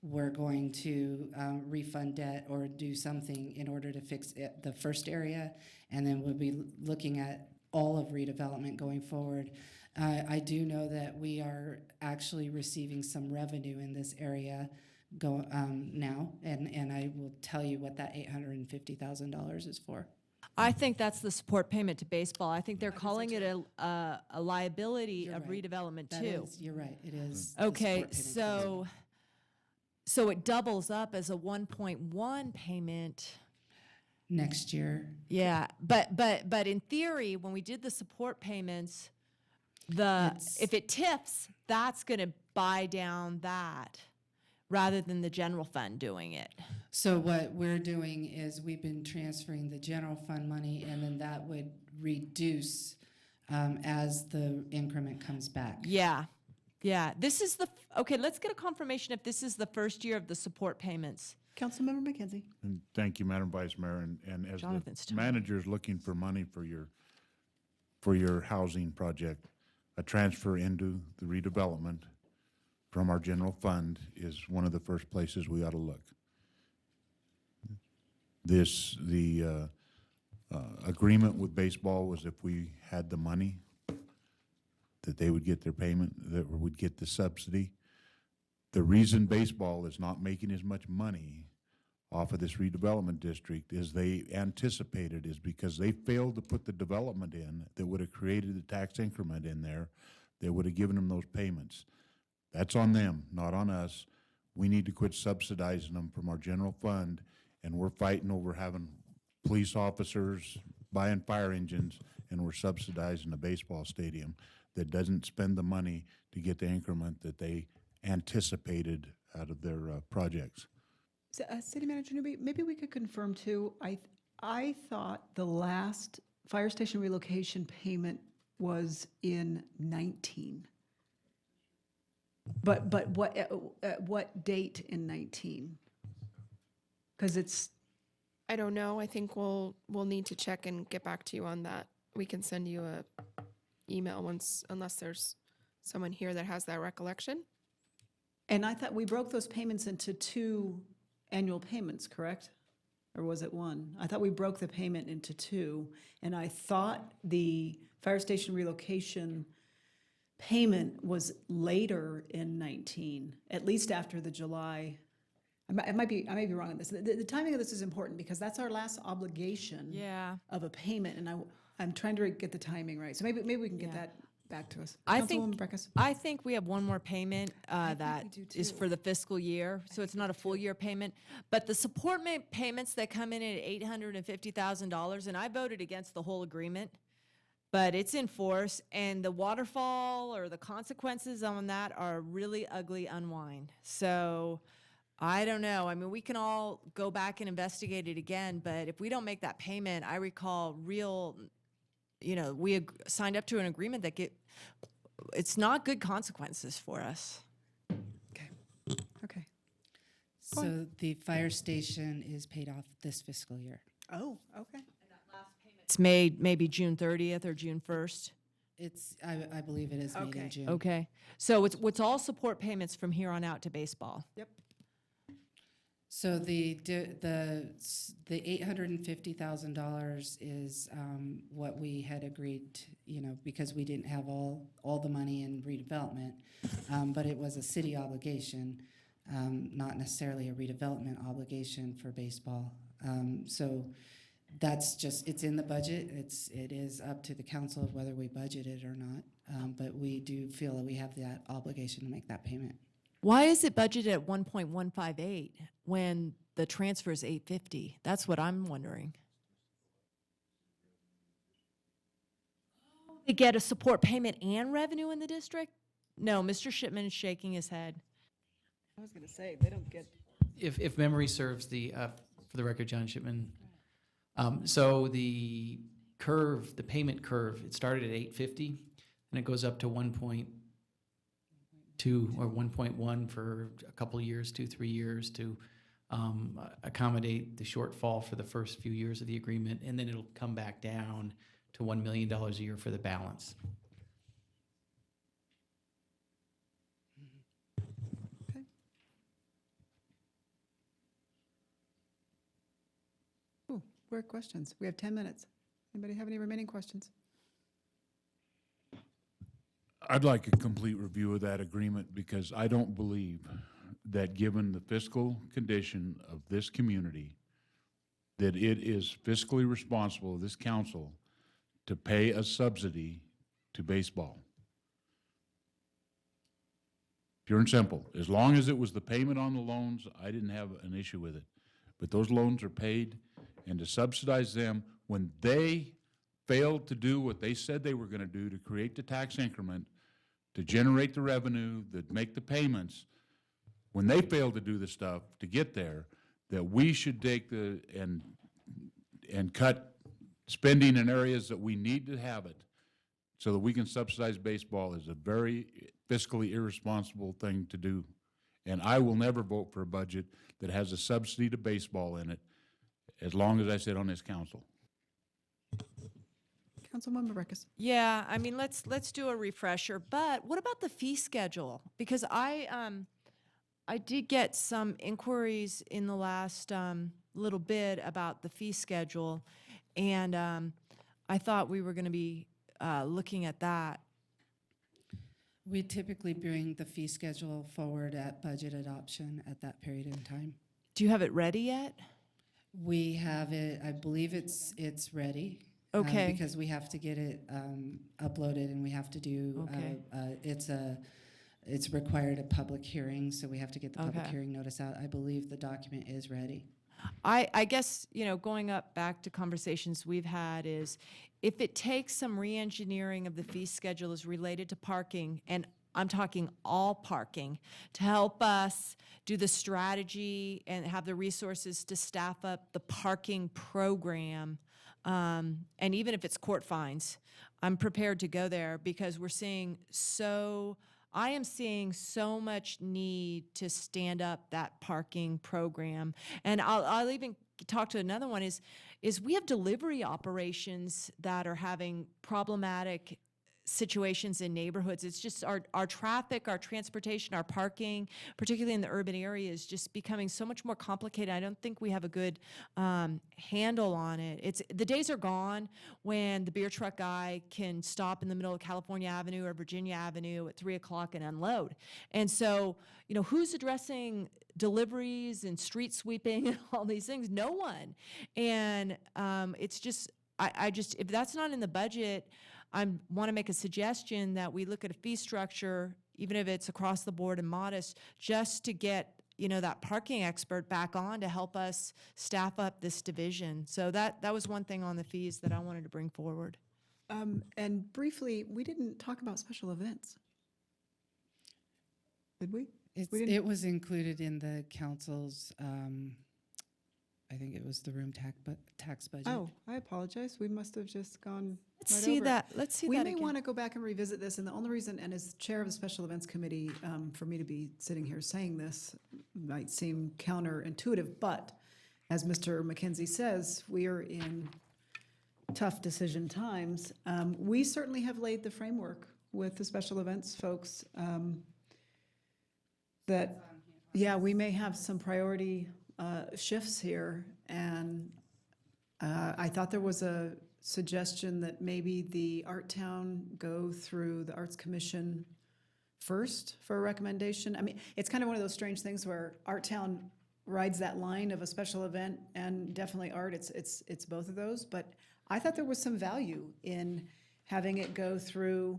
we're going to refund debt or do something in order to fix the first area, and then we'll be looking at all of redevelopment going forward. I do know that we are actually receiving some revenue in this area now, and I will tell you what that $850,000 is for. I think that's the support payment to baseball. I think they're calling it a liability You're of right. redevelopment That too. is, you're right, it is. the Okay, support payment. so it doubles up as a 1.1 payment. Next year. Yeah, but in theory, when we did the support payments, if it tips, that's going to buy down that. rather than the general fund doing it? So what we're doing is we've been transferring the general fund money, and then that would reduce as the increment comes back. Yeah, yeah. This is okay, let's get a confirmation if this is the first year of the support payments. Councilmember McKenzie. And thank you, Madam Vice Mayor, and as Jonathan's the turn. manager's looking for money for your housing project, a transfer into the redevelopment from our general fund is one of the first places we ought to look. The agreement with baseball was if we had the money, that they would get their payment, that would get the subsidy. The reason baseball is not making as much money off of this redevelopment district as they anticipated is because they failed to put the development in that would have created the tax increment in there that would have given them those payments. That's on them, not on us. We need to quit subsidizing them from our general fund, and we're fighting over having police officers buying fire engines, and we're subsidizing a baseball stadium that doesn't spend the money to get the increment that they anticipated out of their projects. City Manager Newby, maybe we could confirm too, I thought the last fire station relocation payment was in 19. But what date in 19? Because it's, I don't know. I think we'll need to check and get back to you on that. We can send you a email unless there's someone here that has that recollection. and I thought we broke those payments into 2 annual payments, correct? Or was it 1? I thought we broke the payment into 2, and I thought the fire station relocation payment was later in 19, at least after the July. I may be wrong on this. The timing of this is important because that's our last obligation of a payment, and I'm trying to get the timing right. So maybe we can get that back to us. I Councilwoman Breckus? think we have one more payment that is for the fiscal year, so it's not a full year payment. But the support payments that come in at $850,000, and I voted against the whole agreement, but it's in force, and the waterfall or the consequences on that are really ugly unwind. So I don't know. I mean, we can all go back and investigate it again, but if we don't make that payment, I recall we signed up to an agreement that it's not good consequences for us. Okay. So the fire station is paid off this fiscal year. Oh, okay. It's made maybe June 30th or June 1st. I believe it is made in June. Okay. So it's all support payments from here on out to baseball. Yep. So the $850,000 is what we had agreed, because we didn't have all the money in redevelopment, but it was a city obligation, not necessarily a redevelopment obligation for baseball. So that's it's in the budget. It is up to the council of whether we budget it or not, but we do feel that we have that obligation to make that payment. Why is it budgeted at 1.158 when the transfer is 850? That's what I'm wondering. They get a support payment and revenue in the district? No, Mr. Shipman is shaking his head. I was going to say, they don't get. If memory serves, for the record, John Shipman. So the payment curve, it started at 850 and it goes up to 1.2 or 1.1 for a couple of years, 2-3 years to accommodate the shortfall for the first few years of the agreement, and then it'll come back down to $1 million a year for the balance. Okay. Ooh, where are questions? We have 10 minutes. Anybody have any remaining questions? I'd like a complete review of that agreement because I don't believe that given the fiscal condition of this community, that it is fiscally responsible of this council to pay a subsidy to baseball. Pure and simple. As long as it was the payment on the loans, I didn't have an issue with it. But those loans are paid, and to subsidize them when they failed to do what they said they were going to do to create the tax increment, to generate the revenue, that make the payments, when they fail to do the stuff to get there, that we should take and cut spending in areas that we need to have it so that we can subsidize baseball is a very fiscally irresponsible thing to do. And I will never vote for a budget that has a subsidy to baseball in it as long as I sit on this council. Councilwoman Reckes. Yeah, I mean, let's do a refresher. But what about the fee schedule? Because I did get some inquiries in the last little bit about the fee schedule, and I thought we were going to be looking at that. We typically bring the fee schedule forward at budget adoption at that period in time. Do you have it ready yet? We have it, I believe it's ready. Okay. Because we have to get it uploaded, and we have to do, it's required a public hearing, so we have to get the public Okay. hearing notice out. I believe the document is ready. I guess, going up back to conversations we've had is if it takes some re-engineering of the fee schedule is related to parking, and I'm talking all parking, to help us do the strategy and have the resources to staff up the parking program, and even if it's court fines, I'm prepared to go there because I am seeing so much need to stand up that parking program. And I'll even talk to another one is we have delivery operations that are having problematic situations in neighborhoods. It's just our traffic, our transportation, our parking, particularly in the urban area, is just becoming so much more complicated. I don't think we have a good handle on it. The days are gone when the beer truck guy can stop in the middle of California Avenue or Virginia Avenue at 3 o'clock and unload. And so, who's addressing deliveries and street sweeping and all these things? No one. And it's just, I just, if that's not in the budget, I want to make a suggestion that we look at a fee structure, even if it's across the board and modest, just to get, that parking expert back on to help us staff up this division. So that was one thing on the fees that I wanted to bring forward. And briefly, we didn't talk about special events. Did we? It was included in the council's, I think it was the room tax budget. Oh, I apologize. We must have just gone Let's right see over it. that. Let's see We that may again. want to go back and revisit this, and the only reason, and as chair of the Special Events Committee, for me to be sitting here saying this might seem counterintuitive, but as Mr. McKenzie says, we are in tough decision times. We certainly have laid the framework with the special events folks that, we may have some priority shifts here, and I thought there was a suggestion that maybe the Art Town go through the Arts Commission first for a recommendation. I mean, it's kind of one of those strange things where Art Town rides that line of a special event and definitely art. It's both of those, but I thought there was some value in having it go through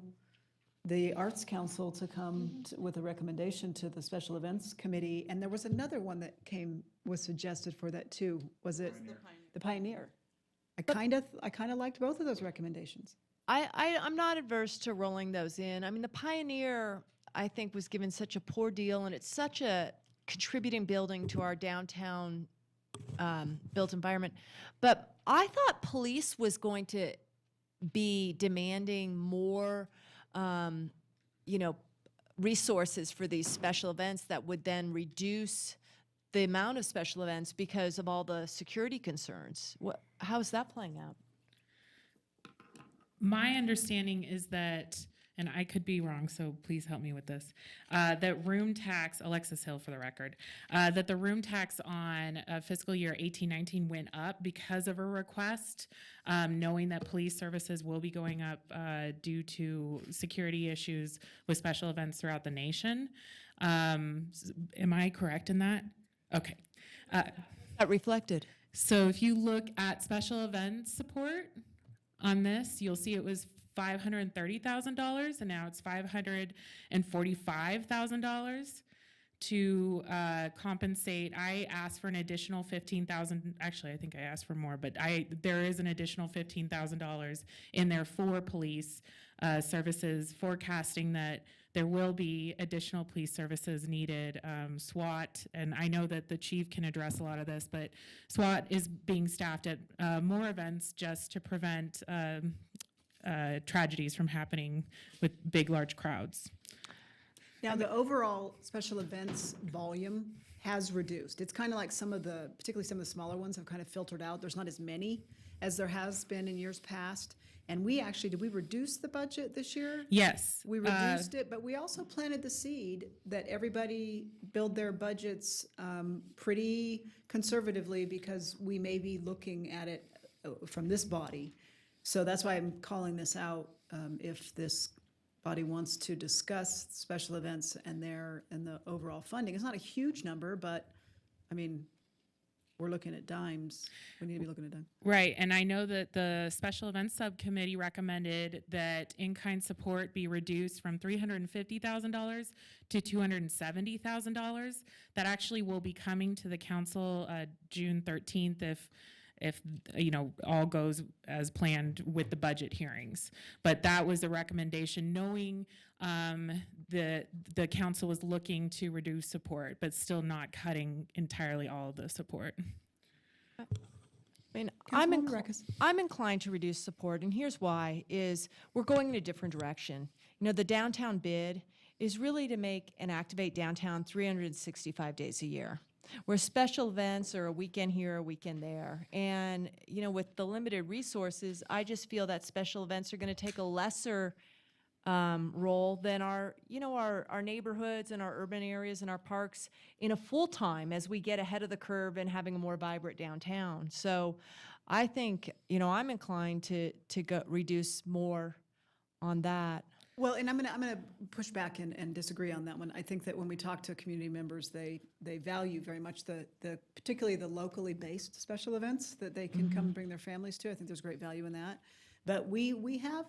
the Arts Council to come with a recommendation to the Special Events Committee. And there was another one that was suggested for that too. Was it the Pioneer? I kind of liked both of those recommendations. I'm not adverse to rolling those in. I mean, the Pioneer, I think, was given such a poor deal, and it's such a contributing building to our downtown built environment. But I thought police was going to be demanding more resources for these special events that would then reduce the amount of special events because of all the security concerns. How's that playing out? My understanding is that, and I could be wrong, so please help me with this, that room tax, Alexis Hill for the record, that the room tax on fiscal year 18-19 went up because of a request, knowing that police services will be going up due to security issues with special events throughout the nation. Am I correct in that? Okay. That reflected. So if you look at special events support on this, you'll see it was $530,000, and now it's $545,000. to compensate. I asked for an additional 15,000. Actually, I think I asked for more, but there is an additional $15,000 in there for police services, forecasting that there will be additional police services needed. SWAT, and I know that the chief can address a lot of this, but SWAT is being staffed at more events just to prevent tragedies from happening with big, large crowds. Now, the overall special events volume has reduced. It's kind of like particularly some of the smaller ones have kind of filtered out. There's not as many as there has been in years past. And did we reduce the budget this year? Yes. We reduced it, but we also planted the seed that everybody build their budgets pretty conservatively, because we may be looking at it from this body. So that's why I'm calling this out. If this body wants to discuss special events and the overall funding, it's not a huge number, but I mean, we're looking at dimes. We need to be looking at dimes. Right, and I know that the Special Events Subcommittee recommended that in-kind support be reduced from $350,000 to $270,000. That actually will be coming to the council June 13th if all goes as planned with the budget hearings. But that was the recommendation, knowing the council was looking to reduce support, but still not cutting entirely all of the support. I mean, Councilwoman I'm inclined to reduce support, and here's why, is we're going in a different direction. The downtown bid is really to make and activate downtown 365 days a year, where special events are a weekend here, a weekend there. And, with the limited resources, I just feel that special events are going to take a lesser role than our neighborhoods and our urban areas and our parks in a full time as we get ahead of the curve and having a more vibrant downtown. So I think, I'm inclined to go reduce more on that. Well, and I'm gonna push back and disagree on that one. I think that when we talk to community members, they value very much particularly the locally based special events that they can come and bring their families to. I think there's great value in that. But we have,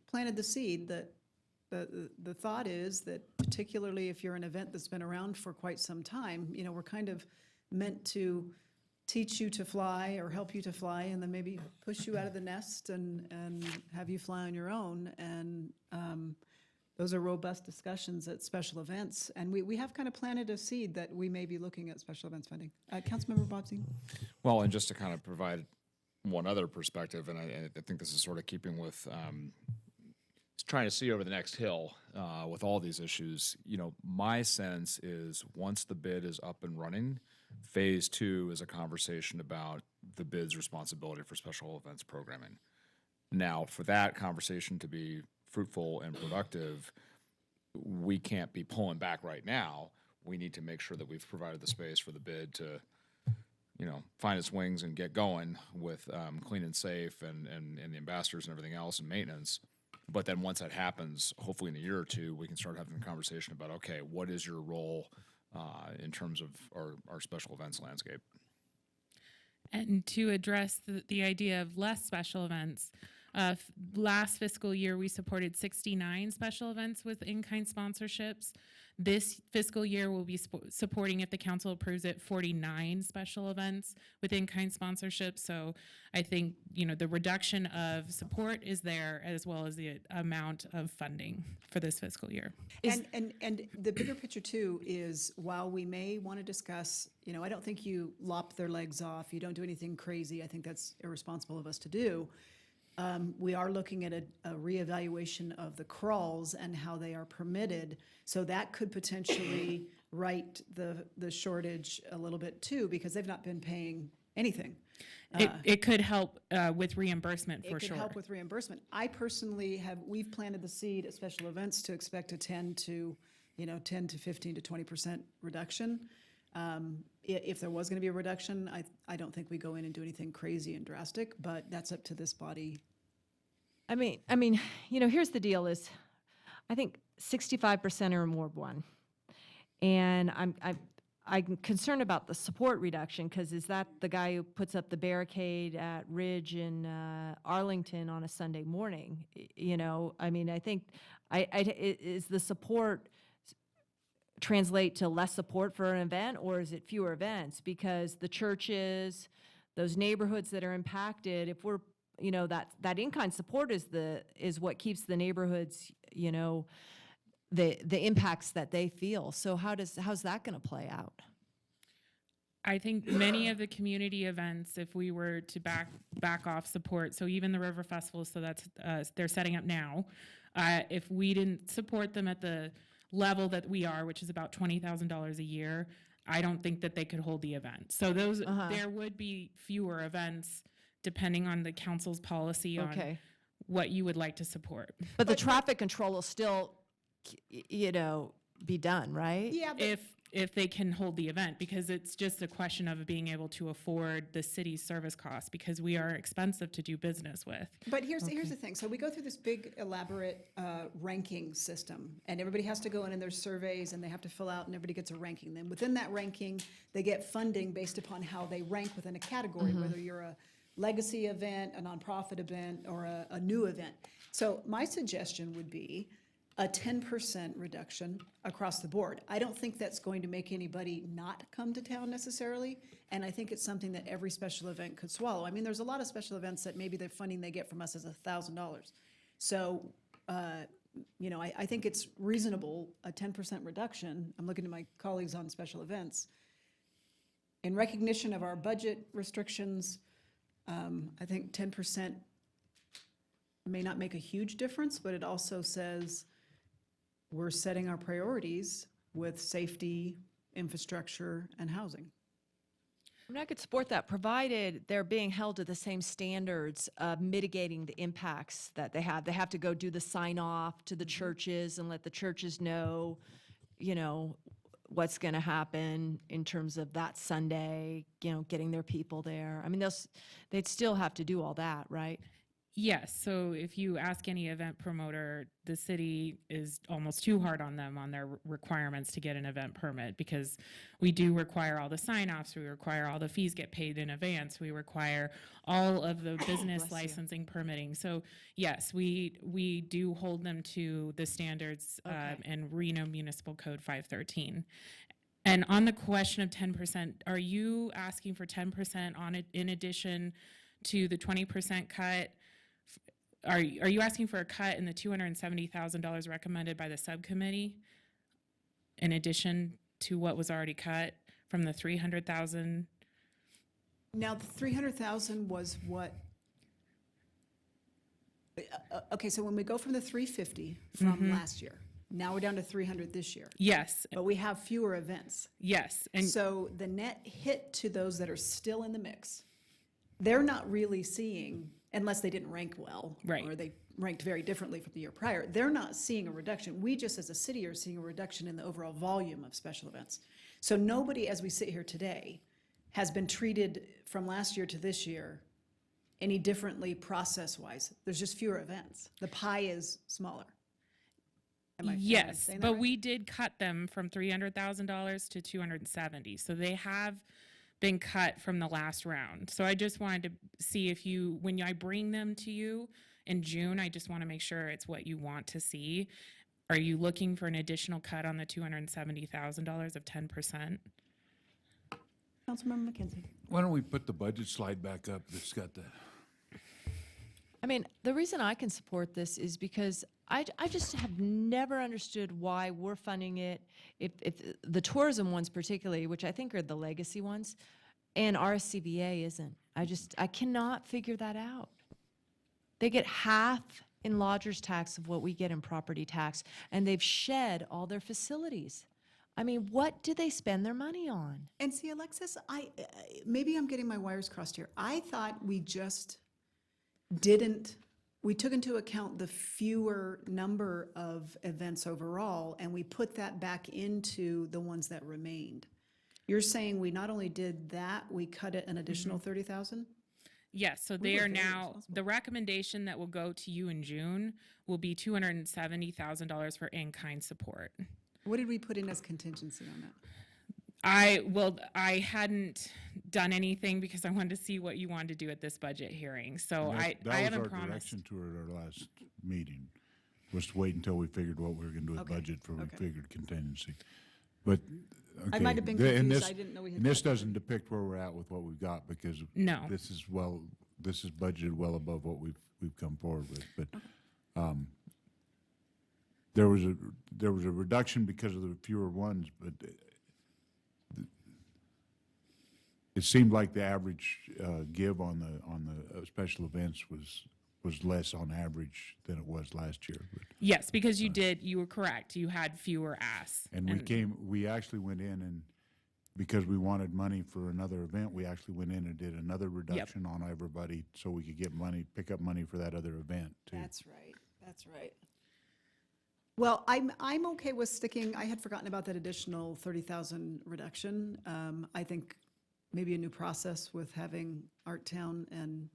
planted the seed that the thought is that, particularly if you're an event that's been around for quite some time, we're kind of meant to teach you to fly or help you to fly, and then maybe push you out of the nest and have you fly on your own. And those are robust discussions at special events. And we have kind of planted a seed that we may be looking at special events funding. Councilmember Bobzien. Well, and just to kind of provide one other perspective, and I think this is sort of keeping with trying to see over the next hill with all these issues. My sense is once the bid is up and running, phase 2 is a conversation about the bid's responsibility for special events programming. Now, for that conversation to be fruitful and productive, we can't be pulling back right now. We need to make sure that we've provided the space for the bid to find its wings and get going with clean and safe and the ambassadors and everything else and maintenance. But then once that happens, hopefully in a year or two, we can start having a conversation about, okay, what is your role in terms of our special events landscape? And to address the idea of less special events, last fiscal year we supported 69 special events with in-kind sponsorships. This fiscal year we'll be supporting, if the council approves it, 49 special events with in-kind sponsorships. So I think the reduction of support is there, as well as the amount of funding for this fiscal year. And the bigger picture too is, while we may want to discuss, I don't think you lop their legs off, you don't do anything crazy. I think that's irresponsible of us to do. We are looking at a reevaluation of the crawls and how they are permitted. So that could potentially right the shortage a little bit too, because they've not been paying anything. It could help with reimbursement for sure. It could help with reimbursement. I personally we've planted the seed at special events to expect a 10 to 15 to 20% reduction. If there was going to be a reduction, I don't think we go in and do anything crazy and drastic, but that's up to this body. I mean, here's the deal is, I think 65% are in Ward 1. And I'm concerned about the support reduction, because is that the guy who puts up the barricade at Ridge in Arlington on a Sunday morning? I think is the support translate to less support for an event, or is it fewer events? Because the churches, those neighborhoods that are impacted, if we're, that in-kind support is what keeps the neighborhoods, the impacts that they feel. So how's that going to play out? I think many of the community events, if we were to back off support, so even the River Festival, so that's they're setting up now. If we didn't support them at the level that we are, which is about $20,000 a year, I don't think that they could hold the event. So there would be fewer events depending on the council's policy on what you would like to support. But the traffic control will still, be done, right? Yeah, but If they can hold the event, because it's just a question of being able to afford the city's service costs, because we are expensive to do business with. But here's the thing. So we go through this big elaborate ranking system, and everybody has to go in and there's surveys and they have to fill out, and everybody gets a ranking. Then within that ranking, they get funding based upon how they rank within a category, whether you're a legacy event, a nonprofit event, or a new event. So my suggestion would be a 10% reduction across the board. I don't think that's going to make anybody not come to town necessarily, and I think it's something that every special event could swallow. I mean, there's a lot of special events that maybe the funding they get from us is $1,000. So, I think it's reasonable, a 10% reduction. I'm looking to my colleagues on special events. In recognition of our budget restrictions, I think 10% may not make a huge difference, but it also says we're setting our priorities with safety, infrastructure, and housing. I mean, I could support that, provided they're being held to the same standards of mitigating the impacts that they have. They have to go do the sign-off to the churches and let the churches know, what's going to happen in terms of that Sunday, getting their people there. I mean, they'd still have to do all that, right? Yes, so if you ask any event promoter, the city is almost too hard on them on their requirements to get an event permit, because we do require all the sign-offs, we require all the fees get paid in advance, we require all of the business licensing permitting. So yes, we do hold them to the standards in Reno Municipal Code 513. And on the question of 10%, are you asking for 10% on it in addition to the 20% cut? Are you asking for a cut in the $270,000 recommended by the subcommittee in addition to what was already cut from the $300,000? Now, the $300,000 was what? Okay, so when we go from the 350 from last year, now we're down to 300 this year. Yes. But we have fewer events. Yes. And so the net hit to those that are still in the mix, they're not really seeing, unless they didn't rank well, right, or they ranked very differently from the year prior, they're not seeing a reduction. We just as a city are seeing a reduction in the overall volume of special events. So nobody, as we sit here today, has been treated from last year to this year any differently process-wise. There's just fewer events. The pie is smaller. Am I yes, saying that but right? we did cut them from $300,000 to $270,000. So they have been cut from the last round. So I just wanted to see if when I bring them to you in June, I just want to make sure it's what you want to see. Are you looking for an additional cut on the $270,000 of 10%? Councilmember McKenzie. Why don't we put the budget slide back up that's got the... I mean, the reason I can support this is because I just have never understood why we're funding it, if the tourism ones particularly, which I think are the legacy ones, and RSCVA isn't. I cannot figure that out. They get half in lodger's tax of what we get in property tax, and they've shed all their facilities. I mean, what do they spend their money on? And see, Alexis, maybe I'm getting my wires crossed here. I thought we just we took into account the fewer number of events overall, and we put that back into the ones that remained. You're saying we not only did that, we cut it an additional 30,000? Yes, so they are now, the recommendation that will go to you in June will be $270,000 for in-kind support. What did we put in as contingency on that? I hadn't done anything because I wanted to see what you wanted to do at this budget hearing. So I haven't promised. That was our direction to her at our last meeting, was to wait until we figured what we were going to do with budget before we figured contingency. But, I okay, might have been and confused. this- I didn't know we had. And this doesn't depict where we're at with what we've got, because No. this is budgeted well above what we've come forward with, but, there was a reduction because of the fewer ones, but it seemed like the average, give on the special events was less on average than it was last year. But- Yes, because you were correct. You had fewer asks. And we actually went in and, because we wanted money for another event, we actually went in and did another reduction on everybody so we could get money, pick up money for that other event too. That's right, that's right. Well, I'm okay with sticking, I had forgotten about that additional 30,000 reduction. I think maybe a new process with having Art Town and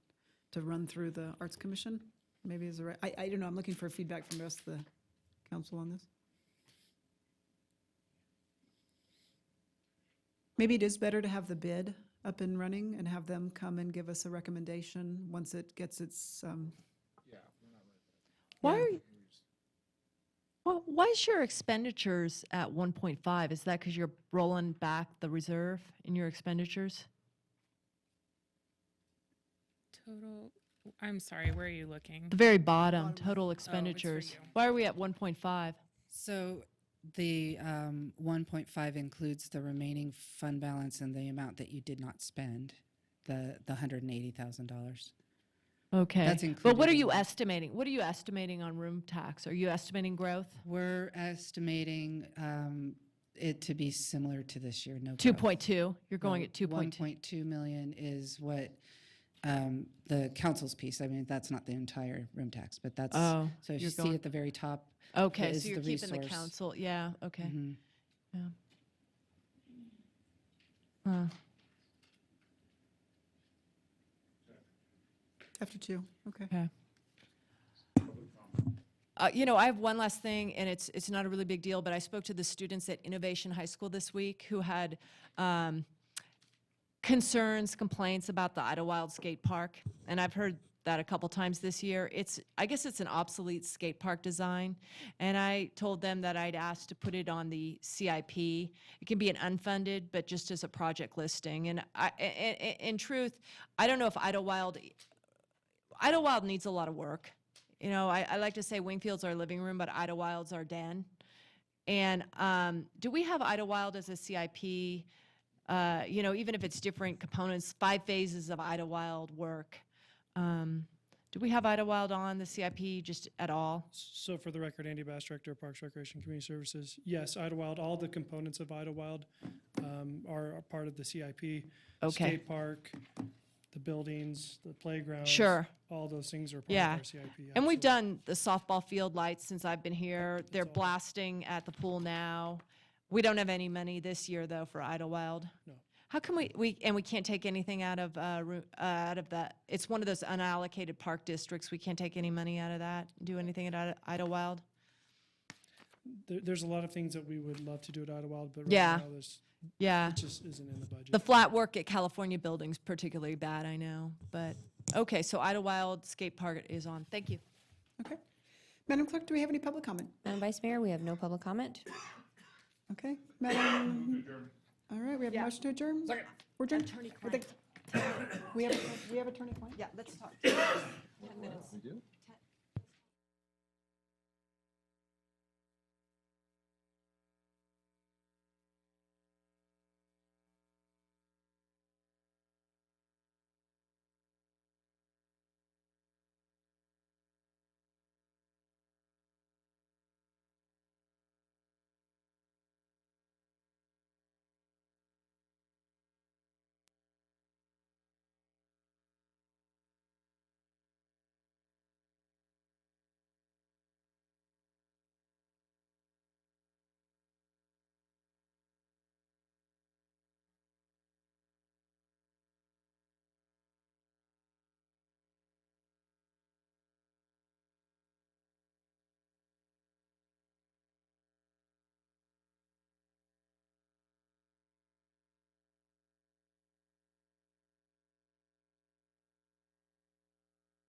to run through the Arts Commission, maybe is the right, I don't know, I'm looking for feedback from the rest of the council on this. Maybe it is better to have the bid up and running and have them come and give us a recommendation once it gets its, Why are you, well, why is your expenditures at 1.5? Is that because you're rolling back the reserve in your expenditures? Total, I'm sorry, where are you looking? The very bottom, total expenditures. you. Why are we at 1.5? So the 1.5 includes the remaining fund balance and the amount that you did not spend, the $180,000. Okay. That's But what included are in you that. estimating? What are you estimating on room tax? Are you estimating growth? We're estimating it to be similar to this year, no growth. 2.2? You're going at 2.2? 1.2 million is what the council's piece, I mean, that's not the entire room tax, but that's, Oh, so if you you're see going- at the very top. Okay, is so you're the keeping the resource. council, yeah, okay. Mhm. Yeah. Huh. after 2, okay. Okay. I have one last thing, and it's not a really big deal, but I spoke to the students at Innovation High School this week who had concerns, complaints about the Idlewild Skate Park, and I've heard that a couple times this year. I guess it's an obsolete skate park design, and I told them that I'd asked to put it on the CIP. It can be an unfunded, but just as a project listing. And in truth, I don't know if Idlewild needs a lot of work. I like to say Wingfield's our living room, but Idlewild's our den. And do we have Idlewild as a CIP? Even if it's different components, 5 phases of Idlewild work. Do we have Idlewild on the CIP just at all? So for the record, Andy Bass, Director of Parks, Recreation, Community Services. Yes, Idlewild, all the components of Idlewild are a part of the CIP. Okay. Skate park, the buildings, the playgrounds. Sure. All those things are part Yeah. of our CIP. And we've absolutely. done the softball field lights since I've been here. They're blasting at the pool now. We don't have any money this year, though, for Idlewild. No. How come we can't take anything out of that? It's one of those unallocated park districts. We can't take any money out of that, do anything at Idlewild? There's a lot of things that we would love to do at Idlewild, but right Yeah. now Yeah. it just isn't in the budget. The flat work at California Building's particularly bad, I know. But, okay, so Idlewild Skate Park is on. Thank you. Okay. Madam Clerk, do we have any public comment? Madam Vice Mayor, we have no public comment. Okay, Madam. All right, we have a motion to adjourn? Second. We're adjourned? We have attorney client? Yeah, let's talk. 10 minutes. We do?